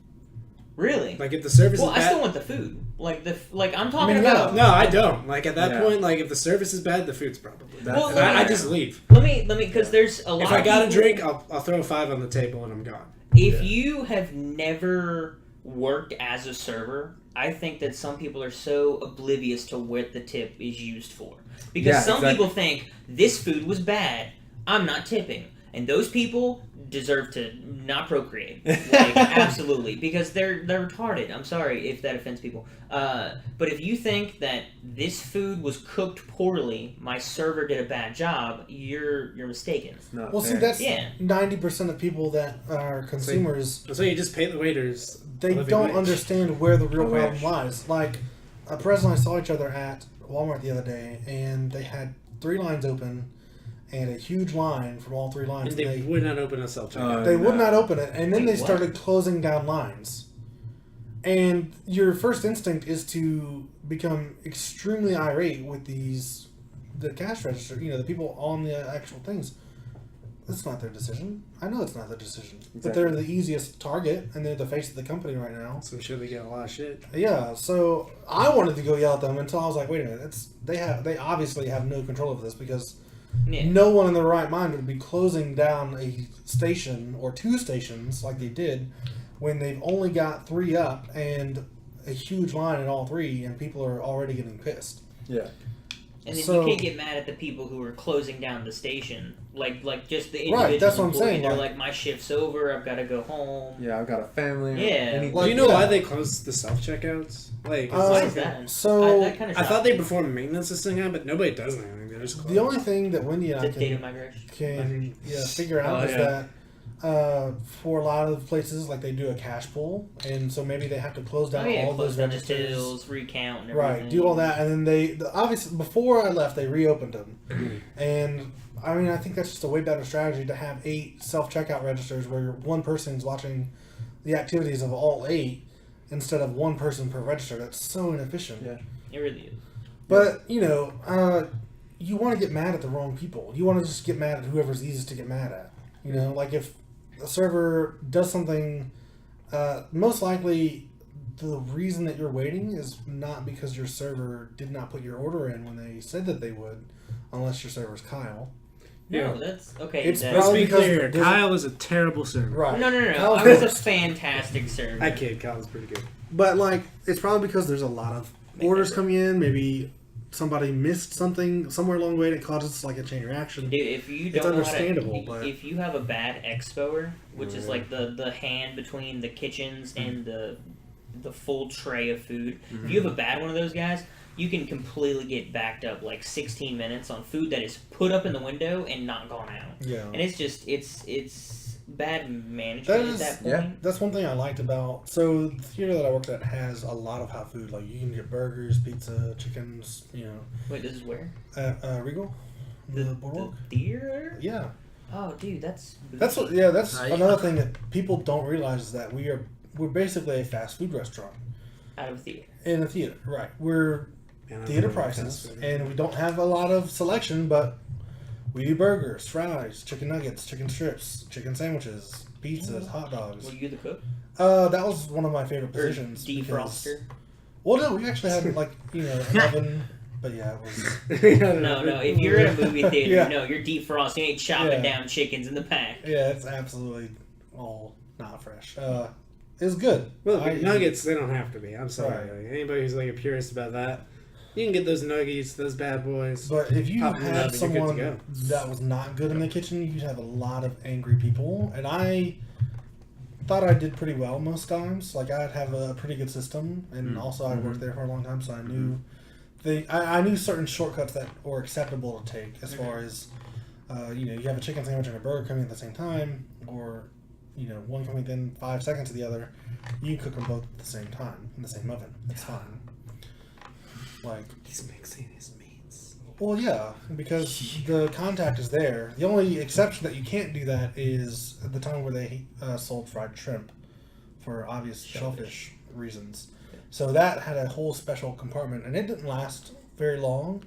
Really? Like if the service Well, is I bad. still want the food. Like I'm talking I mean, about. No, I don't. Like at that Yeah. point, like if the service is bad, the food's probably bad. Well, And let I me- just leave. Let me, because there's a lot. If I of got a people- drink, I'll throw a 5 on the table and I'm gone. If you have never worked as a server, I think that some people are so oblivious to what the tip is used for. Because Yeah, some exactly. people think this food was bad, I'm not tipping. And those people deserve to not procreate. Like, absolutely. Because they're retarded. I'm sorry if that offends people. But if you think that this food was cooked poorly, my server did a bad job, you're mistaken. It's not Well, see, fair. that's Yeah. 90% of people that are consumers. So you just pay the waiters. They living don't wage. understand where the real I problem wish. lies. Like, Perez and I saw each other at Walmart the other day, and they had 3 lines open, and a huge line from all 3 lines. And they would not open a self checkout. They would No. not open it, and then Wait, they what? started closing down lines. And your first instinct is to become extremely irate with the cash register. You know, the people on the actual things. It's not their decision. I know it's not their decision, but they're the easiest target, and they're the face of the company right now. So I'm sure they get a lot of shit. Yeah, so I wanted to go yell at them until I was like, wait a minute, they obviously have no control over this because Yeah. no one in their right mind would be closing down a station or 2 stations like they did when they've only got 3 up and a huge line in all 3 and people are already getting pissed. Yeah. And then So- you can't get mad at the people who are closing down the station, like just the Right, individual that's what I'm employee. saying, They're like- like, my shift's over. I've got to go home. Yeah, I've got a family. Yeah. Any- Like, Do you know yeah. why they closed the self checkouts? Like, Why Uh, is that? so- that kind of I thought they performed maintenance this thing out, but nobody does anything. They're just closed. The only thing that Wendy and I data can, migration. figure out Oh, is yeah. that for a lot of places, like they do a cash pull, and so maybe they have to close down Oh yeah, all close those down the registers. tills, recount, and everything. Right, do all that, and then obviously before I left, they reopened them, and I mean I think that's just a way better strategy to have 8 self checkout registers where one person's watching the activities of all 8 instead of one person per register. That's so inefficient. Yeah. It really is. But you know, you want to get mad at the wrong people. You want to just get mad at whoever's easiest to get mad at. You know, like if a server does something, most likely the reason that you're waiting is not because your server did not put your order in when they said that they would, unless your server's Kyle. Yeah. No, that's okay. It's that- Let's probably be because clear. it doesn't- Kyle is a terrible server. Right. no. Kyle's I was a good. fantastic server. I kid. Kyle's pretty good. But like, it's probably because there's a lot of orders coming in. Maybe somebody missed something somewhere along the way that causes like a chain reaction. Dude, if you It's don't know how understandable, to, but- if you have a bad expoer, which is like the hand between the kitchens and the full tray of food, if you have a bad one of those guys, you can completely get backed up like 16 minutes on food that is put up in the window and not gone out. Yeah. And it's just it's bad management That at is- that yeah. point. That's one thing I liked about. So the theater that I worked at has a lot of hot food. Like you can get burgers, pizza, chickens. You know, Wait, this is where at Regal, the the boardwalk. theater. Yeah, Oh, dude, that's that's what. Yeah, that's I- another thing that people don't realize is that we're basically a fast food restaurant out of theater. in a theater. Right, we're Man, I theater love prices, fast food. and we don't have a lot of selection, but we do burgers, fries, chicken nuggets, chicken strips, chicken sandwiches, pizzas, hot dogs. Were you the cook That was one of my favorite or positions. because- defroster? Well, no, we actually had like an oven, but yeah, it was. No. If you're at a movie theater, Yeah. no, you're defrosting. You ain't chopping Yeah. down chickens in the pack. Yeah, it's absolutely all not fresh. It's good. Well, I- nuggets, they don't have to be. I'm sorry. Right. Like, anybody who's like a purist about that, you can get those nuggets, those bad boys. But if you Pop them had up and you're good to someone go. that was not good in the kitchen, you'd have a lot of angry people. And I thought I did pretty well most times. Like I'd have a pretty good system, and also I worked there for a long time, so I knew I knew certain shortcuts that were acceptable to take as far as you have a chicken sandwich and a burger coming at the same time, or one coming within 5 seconds of the other. You cook them both at the same time in the same oven. It's fine. Like. He's mixing his meats. Well, yeah, because the contact is there. The only exception that you can't do that is at the time where they sold fried shrimp for obvious shellfish reasons. So that had a whole special compartment, and it didn't last very long.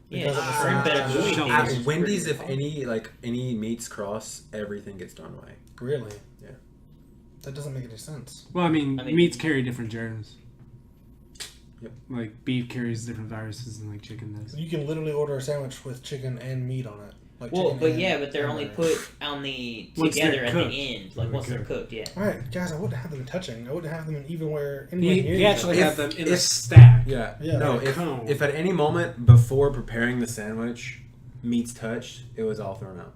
Yeah, because of the Ah, same better time. movie Sure. theaters At is Wendy's, pretty if any any meats cross, everything gets thrown away. Really? Yeah. That doesn't make any sense. Well, I mean, I mean- meats carry different germs. Yep. Like beef carries different viruses than like chicken does. You can literally order a sandwich with chicken and meat on it. Like Well, chicken but and yeah, but they're only hamburger. put on the Once they're together at cooked. the end, like When once they're they're cooked. Yeah. All right, guys, I wouldn't have them touching. I wouldn't have them even where anywhere You, near you each actually other. have them in a stack. Yeah. Yeah. No, Like a cone. if at any moment before preparing the sandwich, meats touched, it was all thrown out,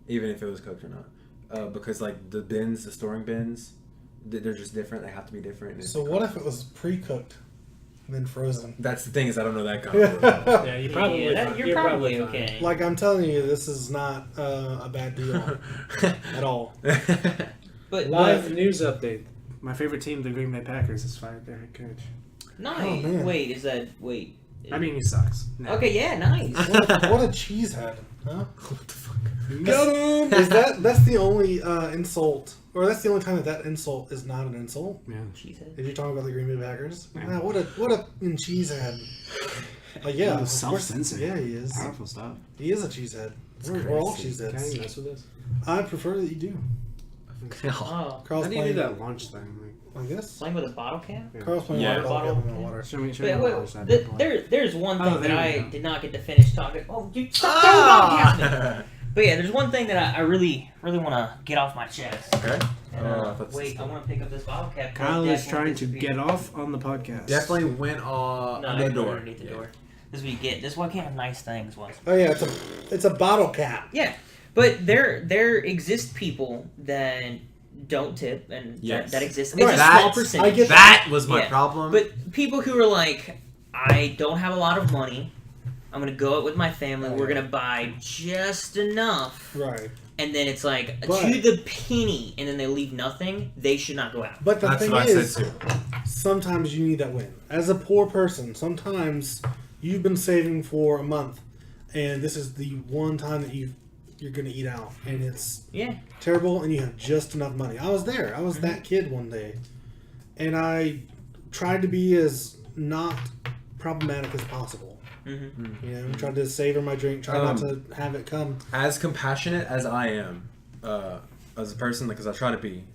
even if it was cooked or not. Because like the bins, the storing bins, they're just different. They have to be different. and So it's what cooked. if it was pre-cooked, then frozen? That's the thing is I don't know that guy. Yeah, you probably. Yeah, fine. you're probably fine. okay. Like I'm telling you, this is not a bad deal at all. But Live news update. My favorite team, the Green Bay Packers, has fired their head coach. nice. Oh, man. Wait, is that wait? I mean, he sucks. No. Okay, yeah, nice. What a cheesehead, huh? What the fuck? Got him! Is that's the only insult, or that's the only time that insult is not an insult? Yeah. Cheesehead. If you're talking about the Green Bay Packers, Yeah. what a cheesehead. Like yeah, He was of course- self-censored. Yeah, he is. Powerful stuff. He is a cheesehead. We're all Can I cheeseheads. mess with this? I prefer that you do. Oh, Carl's How do you do playing that launch thing? like this. playing with a bottle cap. Carl's playing Yeah. water Bottle. bottle in the water. Show me But how to wait, launch that. there's one thing Oh, that there I we go. did not get to finish talking. Oh, you stop throwing bottle caps at me. But yeah, there's one thing that I really want to get off my chest. Okay. And, Let's- I want to pick up this bottle cap. Kyle That is trying to disappeared. get off on the podcast. Definitely went No, under the door. underneath the door. This is what you get. This is why I can't have nice things. Was. Oh yeah, it's a bottle cap. Yeah, but there exist people that don't tip, and Yes. that exists. Right. It's a That- small I percentage. get That was my Yeah. problem. But people who are like, I don't have a lot of money. I'm gonna go out with my family. We're gonna buy just enough, Right. and then it's like But- to the penny, and then they leave nothing. They should not go out. But the That's thing what is, I said too. sometimes you need that win. As a poor person, sometimes you've been saving for a month, and this is the one time that you're gonna eat out, and it's Yeah, terrible, and you have just enough money. I was there. I was that kid one day, and I tried to be as not problematic as possible. mm-hmm. You know, tried to savor my drink, try not to have it come. As compassionate as I am, as a person, because I try to be,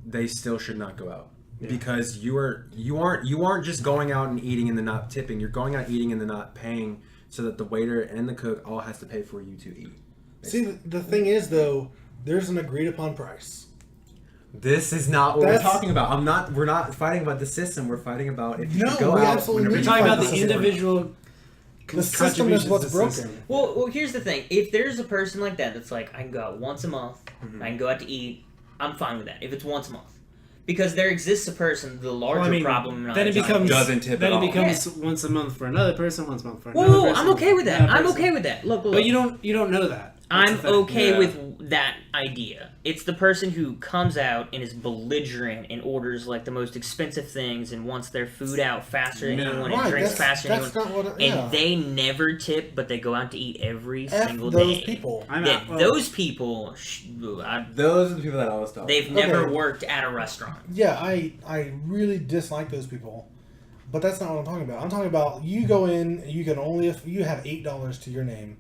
they still should not go out because you aren't just going out and eating and then not tipping. You're going out eating and then not paying, so that the waiter and the cook all has to pay for you to eat. See, the thing is though, there's an agreed upon price. This is not what That's- we're talking about. We're not fighting about the system. We're fighting about if you No, should go we out. absolutely whenever need We're to you talking fight about the the system. individual. The system is what's broken. Well, here's the thing. If there's a person like that that's like, I can go out once a month, Mhm. I can go out to eat, I'm fine with that. If it's once a month. Because there exists a person, the larger problem. in our Then it time becomes Doesn't tip Then at it all. becomes once a month for another person, once a month for Whoa, another whoa, person. I'm okay with that. another I'm person. okay with that. Look. But you don't know that. That's I'm the thing. okay Yeah. with that idea. It's the person who comes out and is belligerent and orders like the most expensive things and wants their food out faster than No. anyone and Right, drinks that's faster than anyone. not what. And they never tip, but they go out to eat every F single those day. people. I'm Yeah, out. Well, those people, Those are the people that I always talk. they've Okay. never worked at a restaurant. Yeah, I really dislike those people, but that's not what I'm talking about. I'm talking about you go in, you can only you have $8 to your name,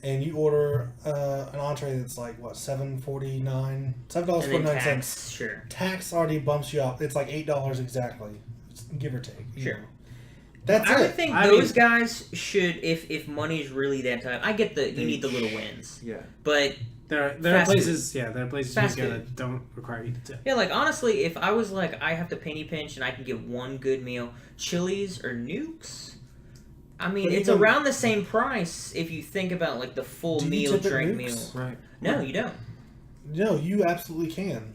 and you order an entree that's like what $7.49, And then $7.49. tax, sure. Tax already bumps you up. It's like $8 exactly, give or take. you Sure. know. That's I would it. think I those mean- guys should, if money's really that time. I get that you need the little wins, Yeah. but there are fast places. Yeah, there are places you Fast go food. that don't require you to tip. yeah, like honestly, if I was like I have to penny pinch and I can get one good meal, Chili's or Nukes. I mean, But it's even- around the same price if you think about like the full Do you meal, tip at drink Nukes? meal. Right. No, you don't. No, you absolutely can.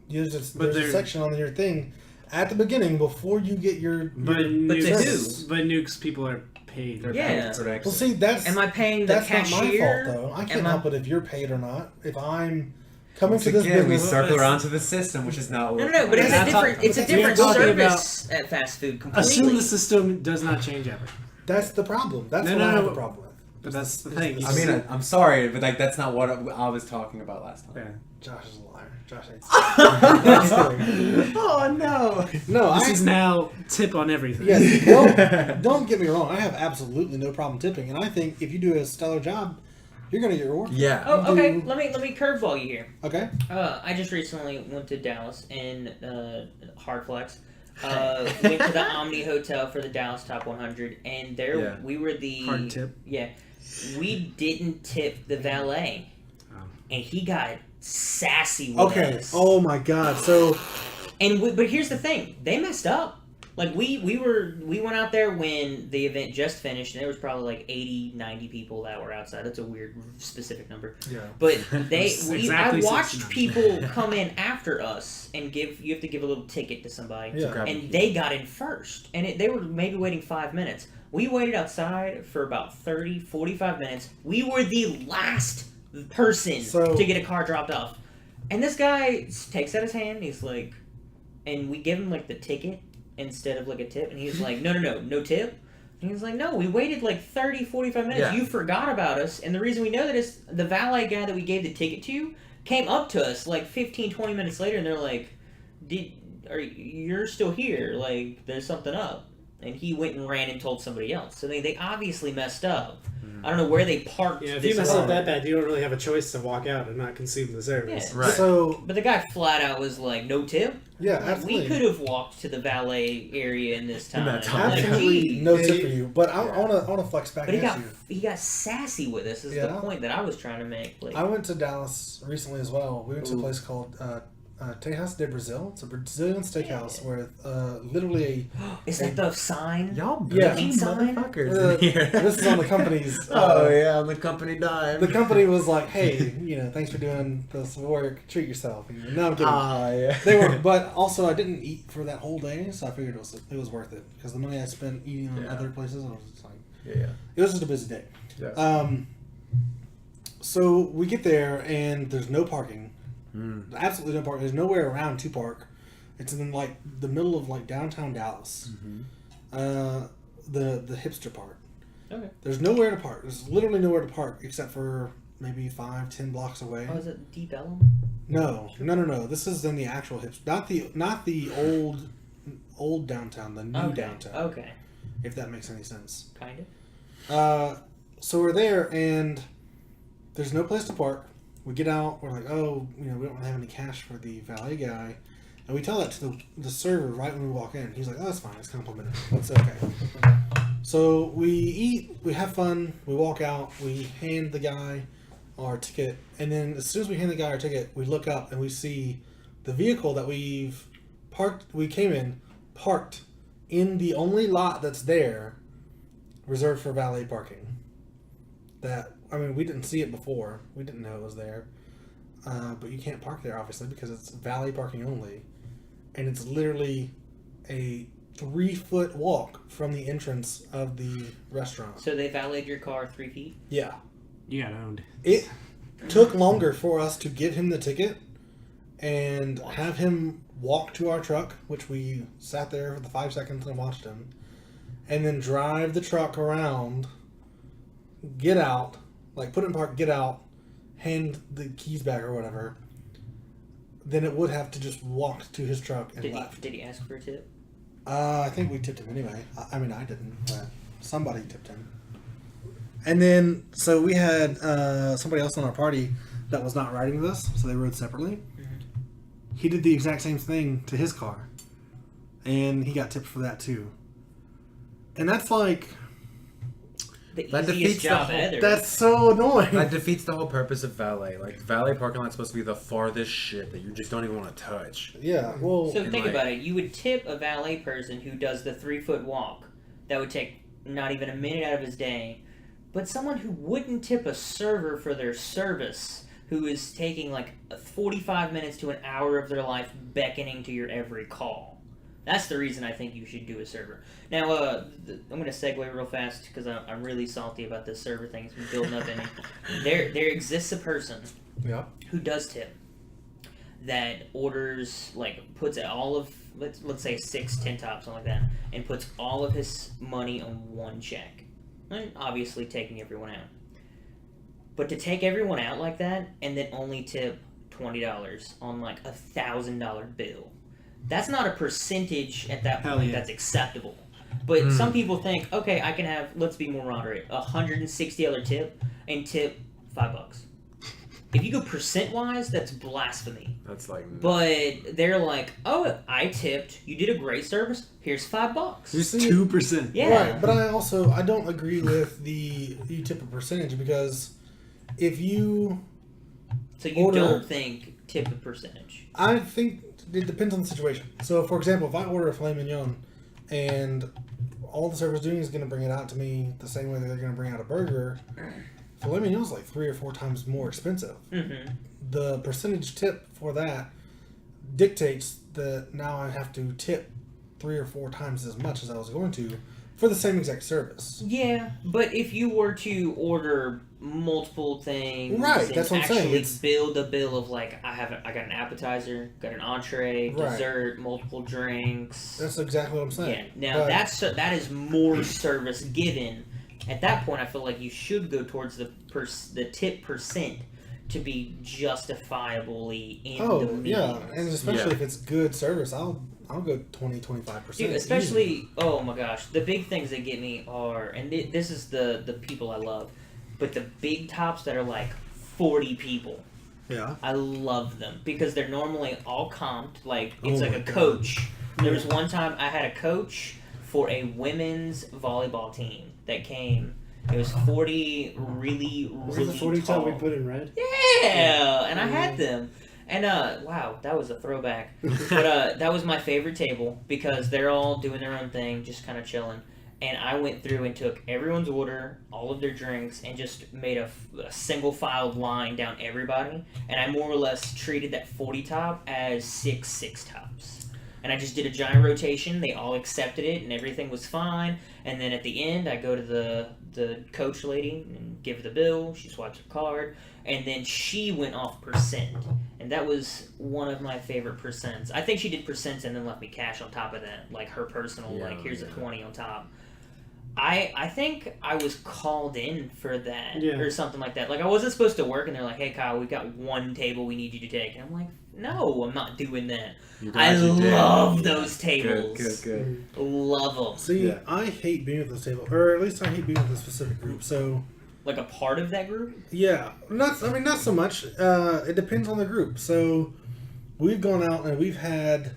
There's But a there- section on your thing at the beginning before you get your. But But nukes, to but nukes people are paid. They're Yeah. paid for extra. Well, see, that's Am I paying the that's not my cashier? fault though. I can't Am I- help it if you're paid or not. If I'm coming Once to this again, we business, circle around to the system, which is not what. No, no, no. But it's a That's different. not- It's a that's different not talking service at fast food completely. Assume the system does not change ever. that's the problem. That's No, what no, I have no. a problem with. But that's the thing. I mean, I'm sorry, but like that's not what I was talking about last time. yeah. Josh is a liar. Josh hates Oh no! No, This is now tip on everything. yes, don't get me wrong. I have absolutely no problem tipping, and I think if you do a stellar job, you're gonna get rewarded. Yeah. Oh, okay. Let me curveball you here. Okay. I just recently went to Dallas and hard flex. Went to the Omni Hotel for the Dallas Top 100, and there Yeah. we were the Hard tip. Yeah, we didn't tip the valet, Oh. and he got sassy with Okay. us. Oh my God. So But here's the thing: they messed up. Like we went out there when the event just finished, and there was probably like 80, 90 people that were outside. That's a weird specific number. yeah. But Exactly I 69. watched people come in after us and you have to give a little ticket to somebody. Yeah. Grab And it. they got in first. And they were maybe waiting 5 minutes. We waited outside for about 30, 45 minutes. We were the last person to get a car dropped off. And this guy takes out his hand. He's like, and we give him like the ticket instead of like a tip. And he's like, no tip. And he's like, no, we waited like 30, 45 minutes. Yeah. You forgot about us. And the reason we know that is the valet guy that we gave the ticket to came up to us like 15, 20 minutes later. And they're like, you're still here. Like, there's something up. And he went and ran and told somebody else. So they obviously messed up. I don't know where they parked. Yeah, if this you mess car. up that bad, you don't really have a choice to walk out and not consume the service. Yeah. Right. So But the guy flat out was like, no tip. yeah, Like, absolutely. we could have walked to the valet area in this time. that time. Like, Absolutely no tip for you. But I Yeah. want to flex back But at you. he got sassy with us. Is the Yeah. point that I was trying to make. Like, I went to Dallas recently as well. We went to a Ooh. place called Tejas de Brazil. It's a Brazilian steakhouse where literally is that the sign? Y'all Yeah. bougie motherfuckers Uh, in here. this is on the company's. Oh yeah, on the company dime. The company was like, "Hey, thanks for doing this work. Treat yourself." No, I'm kidding. Ah yeah. They were, but also I didn't eat for that whole day, so I figured it was worth it because the money I spent eating on Yeah. other places, I was just like, Yeah. it was just a busy day. Yeah. So we get there and there's no parking. Mm. Absolutely no parking. There's nowhere around to park. It's in like the middle of like downtown Dallas. Mm-hmm. The hipster part. Okay. There's nowhere to park. There's literally nowhere to park except for maybe 5-10 blocks away. Oh, is it Deep Ellum? No. This is in the actual hipster, not the old downtown, the new downtown. Okay. If that makes any sense. Kind of. So we're there and there's no place to park. We get out. We're like, oh, we don't have any cash for the valet guy, and we tell that to the server right when we walk in. He's like, oh, that's fine. It's complimentary. It's okay. So we eat. We have fun. We walk out. We hand the guy our ticket, and then as soon as we hand the guy our ticket, we look up and we see the vehicle that we've parked. We came in parked in the only lot that's there, reserved for valet parking. We didn't see it before. We didn't know it was there. But you can't park there, obviously, because it's valet parking only. And it's literally a 3-foot walk from the entrance of the restaurant. So they valeted your car 3 feet? Yeah. You got owned. It took longer for us to give him the ticket and have him walk to our truck, which we sat there for the 5 seconds and watched him, and then drive the truck around, get out, like put it in park, get out, hand the keys back or whatever, then it would have to just walk to his truck and left. Did he ask for a tip? I think we tipped him anyway. I didn't, but somebody tipped him. And then, so we had somebody else on our party that was not riding with us, so they rode separately. Mm-hmm. He did the exact same thing to his car, and he got tipped for that too. And that's like, The That defeats easiest the job whole- ever. that's so annoying. That defeats the whole purpose of valet. Like valet parking lot's supposed to be the farthest shit that you just don't even want to touch. Yeah, well, So And think like- about it. You would tip a valet person who does the 3-foot walk. That would take not even a minute out of his day. But someone who wouldn't tip a server for their service, who is taking like 45 minutes to an hour of their life beckoning to your every call. That's the reason I think you should do a server. Now, I'm going to segue real fast because I'm really salty about this server thing. It's been building up in me. There exists a person yeah. who does tip that orders, like, puts all of, let's say 6-10 tops, something like that, and puts all of his money on one check. And obviously taking everyone out. But to take everyone out like that and then only tip $20 on like $1,000 bill, that's not a percentage at that Hell point yeah. that's acceptable. But some people think, okay, I can have, let's be more moderate, $160 tip and tip $5. If you go percent wise, that's blasphemy. That's like. But they're like, oh, I tipped. You did a great service. Here's $5. Just 2%. Yeah. Right, but I don't agree with the you tip a percentage, because if you So you order- don't think tip a percentage? I think it depends on the situation. So, for example, if I order a filet mignon and all the server's doing is going to bring it out to me the same way that they're going to bring out a burger, filet mignon is like 3 or 4 times more expensive. Mm-hmm. The percentage tip for that dictates that now I have to tip 3 or 4 times as much as I was going to for the same exact service. Yeah, but if you were to order multiple things, Right, and that's what I'm saying, actually it's- build a bill of like I got an appetizer, got an entree, Right. dessert, multiple drinks. That's exactly what I'm Yeah. saying. Now But- that is more service given. At that point, I feel like you should go towards the tip percent to be justifiably in the Oh, meetings. yeah, and especially Yeah. if it's good service, I'll go 20-25%. Dude, especially, oh my gosh, the big things that get me are, and this is the people I love, but the big tops that are like 40 people, Yeah. I love them because they're normally all comped, like Oh it's like my a God. coach. There was one time I had a coach for a women's volleyball team that came. It was 40 really, Was really it the 40 tall. top we put in red? Yeah, and I had them. And wow, that was a throwback. But that was my favorite table because they're all doing their own thing, just kind of chilling. And I went through and took everyone's order, all of their drinks, and just made a single filed line down everybody. And I more or less treated that 40 top as 6 tops. And I just did a giant rotation. They all accepted it, and everything was fine. And then at the end, I go to the coach lady and give her the bill. She swipes her card, and then she went off percent. And that was one of my favorite percents. I think she did percents and then left me cash on top of that, like her personal, Yeah, like here's a yeah. 20 on top. I think I was called in for that Yeah. or something like that. Like I wasn't supposed to work, and they're like, "Hey Kyle, we've got one table we need you to take," and I'm like, "No, I'm not doing that." You I guys did. love those Good, tables. good. Love them. See, Yeah. I hate being at this table, or at least I hate being with a specific group. So, Like a part of that group. yeah, not so much. It depends on the group. So, we've gone out and we've had,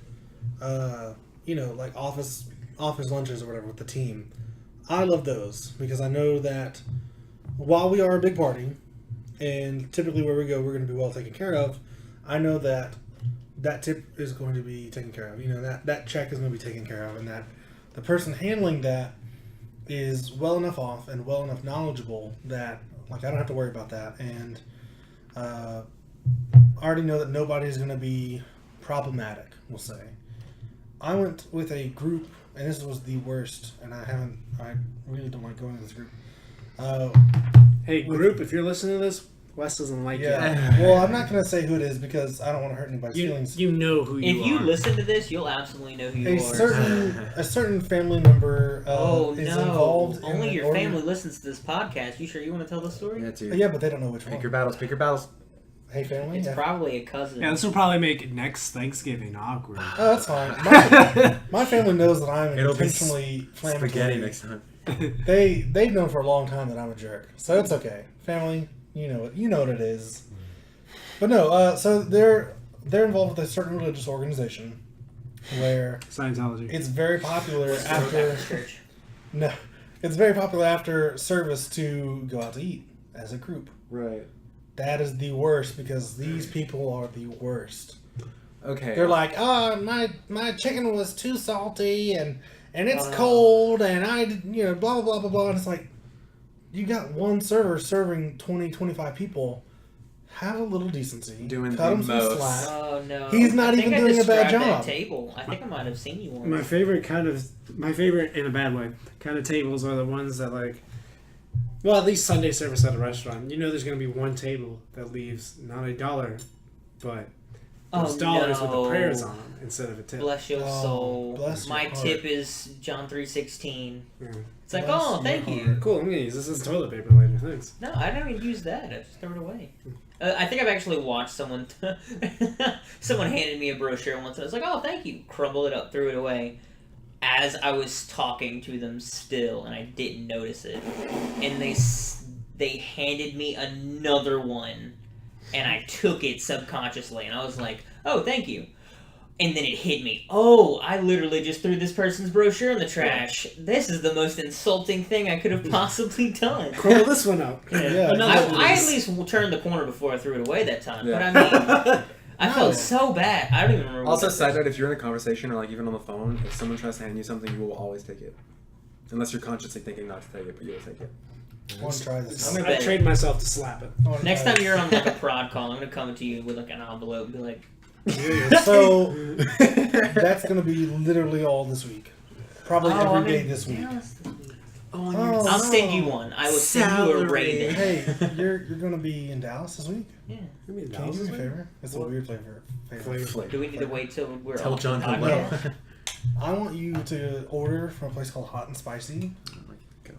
like office lunches or whatever with the team. I love those because I know that while we are a big party, and typically where we go, we're going to be well taken care of. I know that tip is going to be taken care of. You know, that check is going to be taken care of, and that the person handling that is well enough off and well enough knowledgeable that like I don't have to worry about that. And I already know that nobody's going to be problematic, we'll say. I went with a group, and this was the worst, and I really don't like going to this group. Hey, group, if you're listening to this, Wes doesn't like Yeah. Well, I'm not going to say who it is because I don't want to hurt anybody's you. feelings. You know who you If are. you listen to this, you'll absolutely know who you A are. certain family member Oh is no! involved. Only in your an family listens to this podcast. You sure you want to tell the story? Yeah, too. Yeah, but they don't know which Pick one. your battles. Pick your battles. Hey, family. It's Yeah. probably a cousin. Yeah, this will probably make next Thanksgiving awkward. Oh, that's fine. My family knows that I'm It'll be intentionally inflammatory. Spaghetti next time. They've known for a long time that I'm a jerk, so it's okay. Family, you know what it is. But no, so they're involved with a certain religious organization where Scientology. it's very popular after Baptist church. no, it's very popular after service to go out to eat as a group. Right. That is the worst because these people are the worst. Okay. They're like, my chicken was too salty and it's cold and blah, blah, blah, blah, blah. And it's like, you got one server serving 20, 25 people. Have a little decency. Doing Cut the him some most. slack. Oh no! He's not I think even I doing a bad described job. That table. I think I might have seen you once. My favorite in a bad way, kind of tables are the ones that like, well, at least Sunday service at a restaurant. You know there's going to be one table that leaves not $1, but those Oh, dollars with the no. prayers on them instead of a tip. Bless your Oh, soul. bless your My heart. tip is John 3:16. Yeah. It's like, Bless oh, your thank you. heart. Cool, I'm gonna use this as toilet paper later. Thanks. No, I don't even use that. I just throw it away. I think I've actually watched someone. Someone handed me a brochure once, and I was like, "Oh, thank you." Crumble it up, threw it away. As I was talking to them still, and I didn't notice it, and they handed me another one, and I took it subconsciously, and I was like, "Oh, thank you." And then it hit me. Oh, I literally just threw this person's brochure in the trash. This is the most insulting thing I could have possibly done. Crumble this one up. Yeah. Another I at piece. least turned the corner before I threw it away that time. Yeah. But I mean, I No. felt so bad. I don't even remember. Also, what I side said. note: if you're in a conversation or like even on the phone, if someone tries to hand you something, you will always take it, unless you're consciously thinking not to take it, but you will take it. I want to try this. I'm I trained myself to slap it. I wanna Next try time this. you're on like a prod call, I'm gonna come to you with like an envelope and be like, So that's gonna be literally all this week. Probably "Oh, every day I'm this week. Oh, Oh, I'll send you no. one. I will send you a Salary. rating." Hey, you're gonna be in Dallas this week? Yeah. You mean Can you do me a Dallas? favor? It's a What? weird favor. Do we need to wait till we're Tell off John the hello. podcast? I want you to order from a place called Hot and Spicy.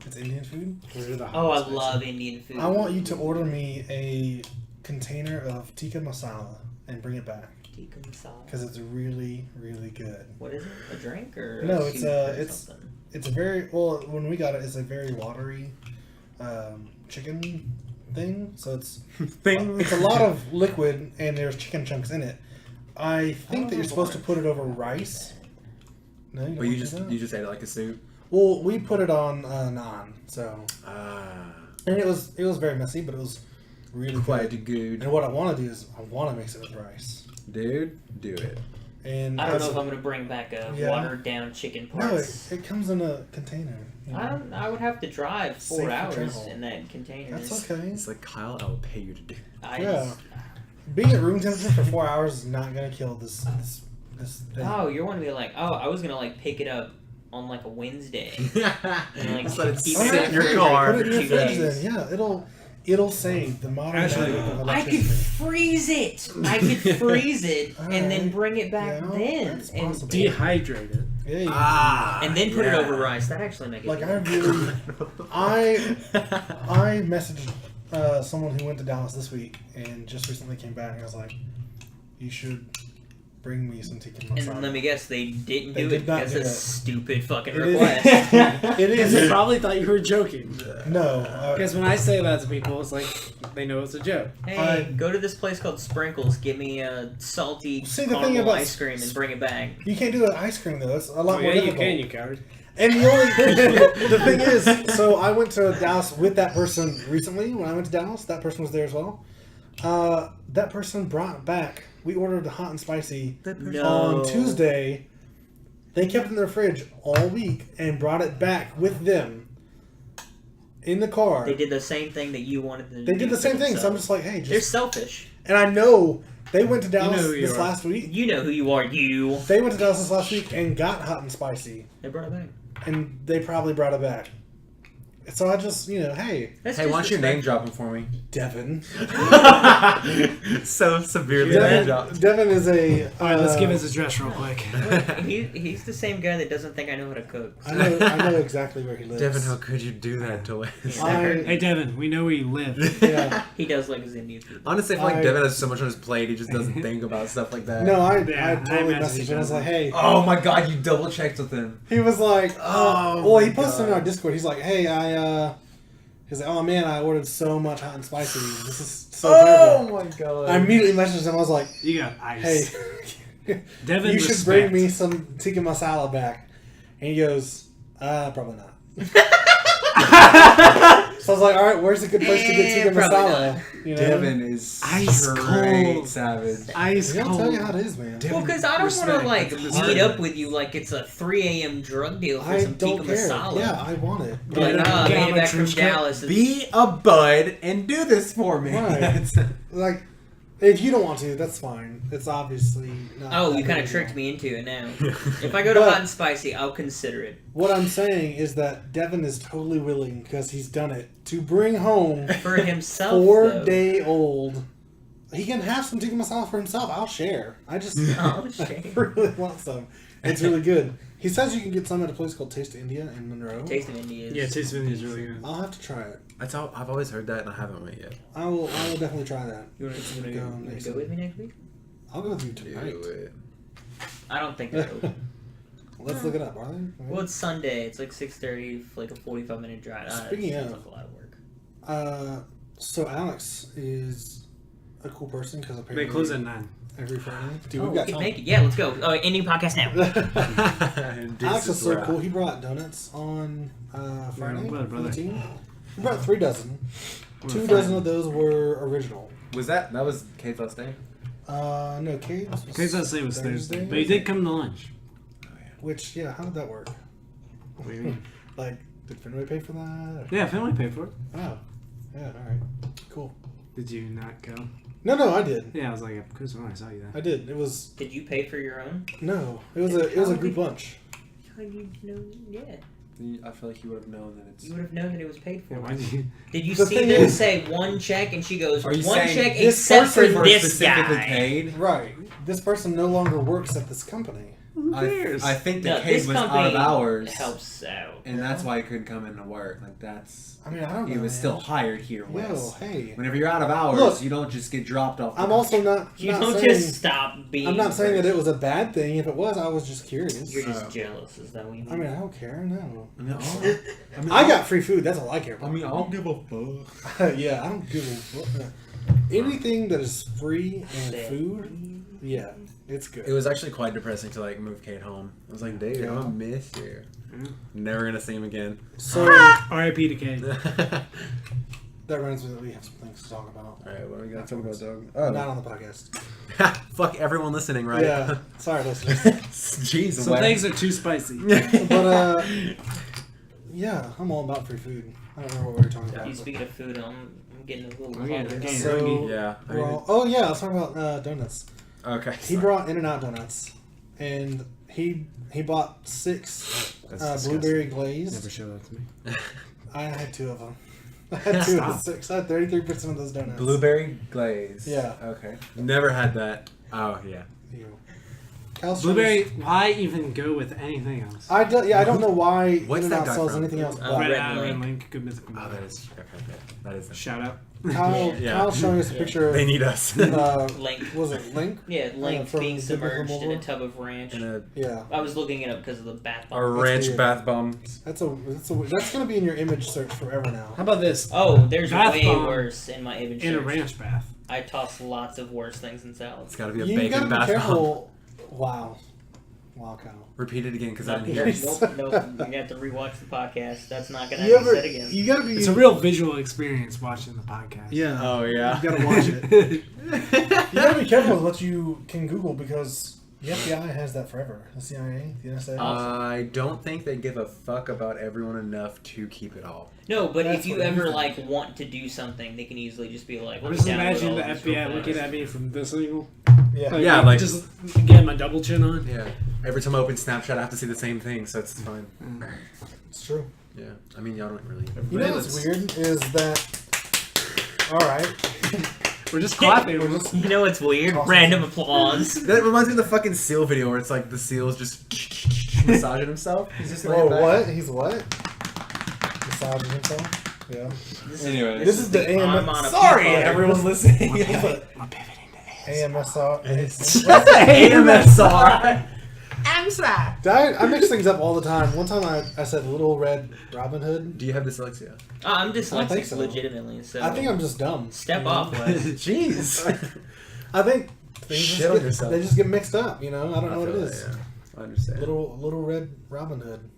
It's Indian food. Those are the Oh, I hottest love Indian food. I want you to order me a container of tikka masala and bring it back Tikka masala. because it's really, really good. What is it? A drink or No, a it's, soup or it's- something? It's a very well. When we got it, it's a very watery chicken thing. So it's It's a lot of liquid and there's chicken chunks in it. I think that you're supposed to put it over rice. No, you don't But you wanna do just that? you just ate it like a soup. Well, we put it on naan, so Ah, and it was very messy, but it was really quite good. good, And what I want to do is I want to mix it with rice. dude. Do it. And I don't know as if a- I'm gonna bring back a Yeah. watered down chicken no, parts. it comes in a container. you know? I would have to drive Safe 4 for hours travel. in that container. That's okay. It's like Kyle, I will pay you to do. I Yeah. just- Being at room temperature for 4 hours is not gonna kill this thing. oh, you're one to be like, oh, I was gonna like pick it up on like a Wednesday. like, Just let it keep sit it in your in car. Put it in your for 2 fridge days. then. Yeah, it'll save the modern Actually, day of I could electricity. freeze it. I could freeze it and then Alright. bring it back Yeah, then, that's and possible. Dehydrate it. Yeah, you- Ah, and then put it yeah. over rice. That actually make it. Like I good. really, I messaged someone who went to Dallas this week and just recently came back and I was like, you should bring me some tikka masala. And let me guess, they didn't They do did it not because do of a it. stupid fucking It is- request. It Because they is probably thought you were joking. no. Because when I say that to people, it's like they know it's a joke. Hey, I- go to this place called Sprinkles. Give me a salty See, the thing caramel about ice cream and bring it back. You can't do it with ice cream though. It's a lot Oh, more yeah, you difficult. can, you coward. And the only the thing is, so I went to Dallas with that person recently. When I went to Dallas, that person was there as well. That person brought back. We ordered the hot and spicy No. on Tuesday. They kept it in their fridge all week and brought it back with them in the car. They did the same thing that you wanted them to They do did the for same thing. So I'm themselves. just like, hey, They're just. selfish. And I know they went to Dallas know who you this are. last week. You know who you are, you. They went to Dallas this last week and got hot and spicy, They brought it back. and they probably brought it back. So I just, hey, That's Hey, why don't you disrespectful. name drop him for me? Devin. So severely name dropped. Devin is a. Alright, let's give his address real quick. He's the same guy that doesn't think I know how to cook. I know exactly where he lives. Devin, how could you do that to us? I- Hey, Devin, we know where you live. Yeah. He does like his Indian food. Honestly, I feel like I- Devin has so much on his plate, he just doesn't think about stuff like that. No, I Yeah, I totally imagine messaged he him. I was like, hey. Oh my god, you double checked with him. He was like, Oh well, he my posted in God. our Discord. He's like, hey, he's like, oh man, I ordered so much hot and spicy. This is so terrible. my god. I immediately messaged him. I was like, You got ice. hey, Devin, you should respect. bring me some tikka masala back. And he goes, probably not. So I was like, all right, where's a good place to get tikka Probably masala? You know? Devin is Ice straight cold. savage. Ice He'll cold. tell you how it is, man. Well, because I don't want Respect. to like That's meet hard. up with you like it's a 3 a.m. drug deal for I some don't tikka care. masala. Yeah, I want it. You're like, Get ah, out made of it my back from trench coat. Dallas. Be a bud and do this for me. Right. Like, if you don't want to, that's fine. It's obviously not. Oh, that you kind big of a tricked deal. me into it now. If I go to But- hot and spicy, I'll consider it. What I'm saying is that Devin is totally willing, because he's done it, to bring home For himself, though. 4-day-old He can have some tikka masala for himself. I'll share. I just Oh, shame. really want some. It's really good. He says you can get some at a place called Taste of India in Monroe. Taste of India. Yeah, Taste of India is really good. I'll have to try it. I've always heard that and I haven't went yet. I will definitely try that. You want to Go go, next go week. with me next week? I'll go with you tonight. Do it. I don't think they're open. Let's look it up, are they? Well, it's Sunday. It's like 6:30, like a 45-minute drive. Speaking That sounds of- like a lot of work. So Alex is a cool person because apparently They close at 9. every Friday. Dude, Oh, we've we got can time. make it. Yeah, let's go. Oh, ending podcast now. Alex is so cool. He brought donuts on Friday Yeah, for brother. the team. He brought 3 dozen. What a 2 fun. dozen of those were original. Was that was Kate's last day? No, Cade's was Case I say was Thursday, but he did come to lunch. Which, yeah, how did that work? What do you mean? Like, did Fenway pay for that? Or- Yeah, family paid for it. Oh, yeah, all right, cool. Did you not go? No, I did. Yeah, I was like, of course when I saw you then. I did. It was Did you pay for your own? no. It was a group lunch. How did you know? Yeah, I feel like you would have known that it's. you would have known that it was paid for. Yeah, why did you? Did you The see thing them is- say one check and she goes, Are you one saying check this except for person Or this specifically guy? Cade? Right. This person no longer works at this company. Who cares? I think No, that Cade this was out company of hours, helps out. and that's why he couldn't come into work. Like that's. I mean, I don't know. He was man. still hired here. Yo, Wes. hey. Whenever you're out of hours, Look, you don't just get dropped off. the I'm also not. You not don't saying, just stop being. I'm not saying that person. it was a bad thing. If it was, I was just curious. You're just jealous. Is that what you mean? I mean, I don't care. No. I mean, I got free food. That's all I care about. I don't give a fuck. Yeah, I don't give a fuck. Anything that is free and food, yeah, it's good. It was actually quite depressing to like move Kate home. I was like, dude, Yeah. I'm gonna miss you. Yeah. Never gonna see him again. So R.I.P. to Kate. that reminds me that we have some things to talk about. Alright, what are we gonna talk about, dog? Not on the podcast. Fuck everyone listening, right? Yeah, sorry, listeners. Jeez, Some Wes. things are too spicy. But yeah, I'm all about free food. I don't know what we were talking You about. speaking of food, I'm getting a little Oh, yeah, hungry. okay. So Yeah. I we're mean, all, oh yeah, let's talk about donuts. okay. He brought In-N-Out donuts, and he bought 6 That's disgusting. blueberry glaze. Never show that to me. I had 2 of them. I had 2 of the Stop. 6. I had 33% of those donuts. Blueberry glaze. Yeah. Okay. Never had that. Oh yeah. Ew. Cal's Blueberry, why even go with anything else? I don't know why What's In-N-Out that guy sells from? anything else Red but Red Link. Island Link, good mythical. Oh, that is okay. Yeah, that is. Shout out. Kyle, Yeah. Kyle's showing us a picture They of need us. Link. was it Link? Yeah, Link from being Biblical submerged in a Mobile? tub of ranch. In a Yeah. I was looking it up because of the bath bomb. a ranch weird. bath bomb. That's gonna be in your image search forever now. How about this? Oh, there's Bath way bomb worse in my image In a search. ranch bath. I toss lots of worse things in salads. It's got to be a You bacon gotta be bath bomb. careful. Wow, Kyle. Repeat it again because I didn't hear Yes. it. Nope, nope. You have to rewatch the podcast. That's not gonna You be ever? said again. You gotta be. It's a real visual experience watching the podcast. Yeah. Oh yeah. You gotta watch it. You gotta be careful with what you can Google because the FBI has that forever. The CIA, the NSA. I don't think they give a fuck about everyone enough to keep it all. No, but That's if you what you ever think. like want to do something, they can easily just be like, I'm "Let just me download imagining all the this real FBI looking fast." at me from this angle. yeah. Yeah, like- just getting my double chin on. Yeah. Every time I open Snapchat, I have to see the same thing, so it's fine. It's true. Yeah. I mean, y'all don't really. You know what's weird is that. All right. We're just clapping. We're We're just- You know what's weird? Awesome. Random applause. That reminds me of the fucking seal video where it's like the seal's just massaging himself. He's just Whoa, laying back. what? He's what? Massaging himself? Yeah. Anyway, This is the I'm AMS. on a sorry, peanut butter. everyone's listening. I'm pivoting to AMSR. AMSR. I mix things up all the time. One time I said Little Red Robin Hood. Do you have dyslexia? I'm I think dyslexic so. legitimately, so I think I'm just dumb. step you know? off, Wes. Jeez. I think things Shit just on get, yourself. they just get mixed up, you know? I don't know what it feel is. that, yeah. I understand. Little Red Robin Hood.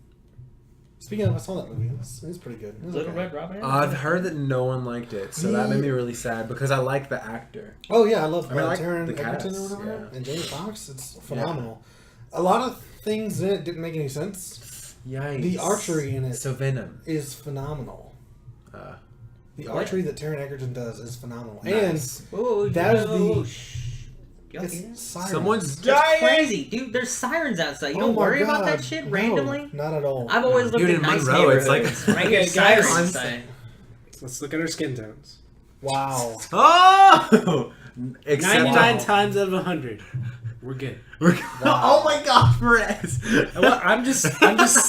Speaking of, I saw that movie. It's pretty good. It was Little okay. Red Robin. I've heard that no one liked it, so that made me really sad because I like the actor. Oh yeah, I love I mean, I like Taron the Egerton cast, or whatever, yeah. and Jamie Foxx. It's phenomenal. A lot of things in it didn't make any sense. Yikes. The archery in it So Venom. is phenomenal. The What? archery that Taron Egerton does is phenomenal, Nice. Whoa, that is no, the- shh. Y'all and hear that? it's sirens. Someone's That's dying. crazy, dude. There's sirens outside. You Oh don't my worry about God. that shit No, randomly. not at all. I've always lived Dude, in in nice Monroe, it's like- neighborhoods. right? Okay, There's guys. sirens outside. Let's look at our skin tones. Wow. Oh! Except 99 times out of 100, we're good. Oh my God, Perez! Well, I'm just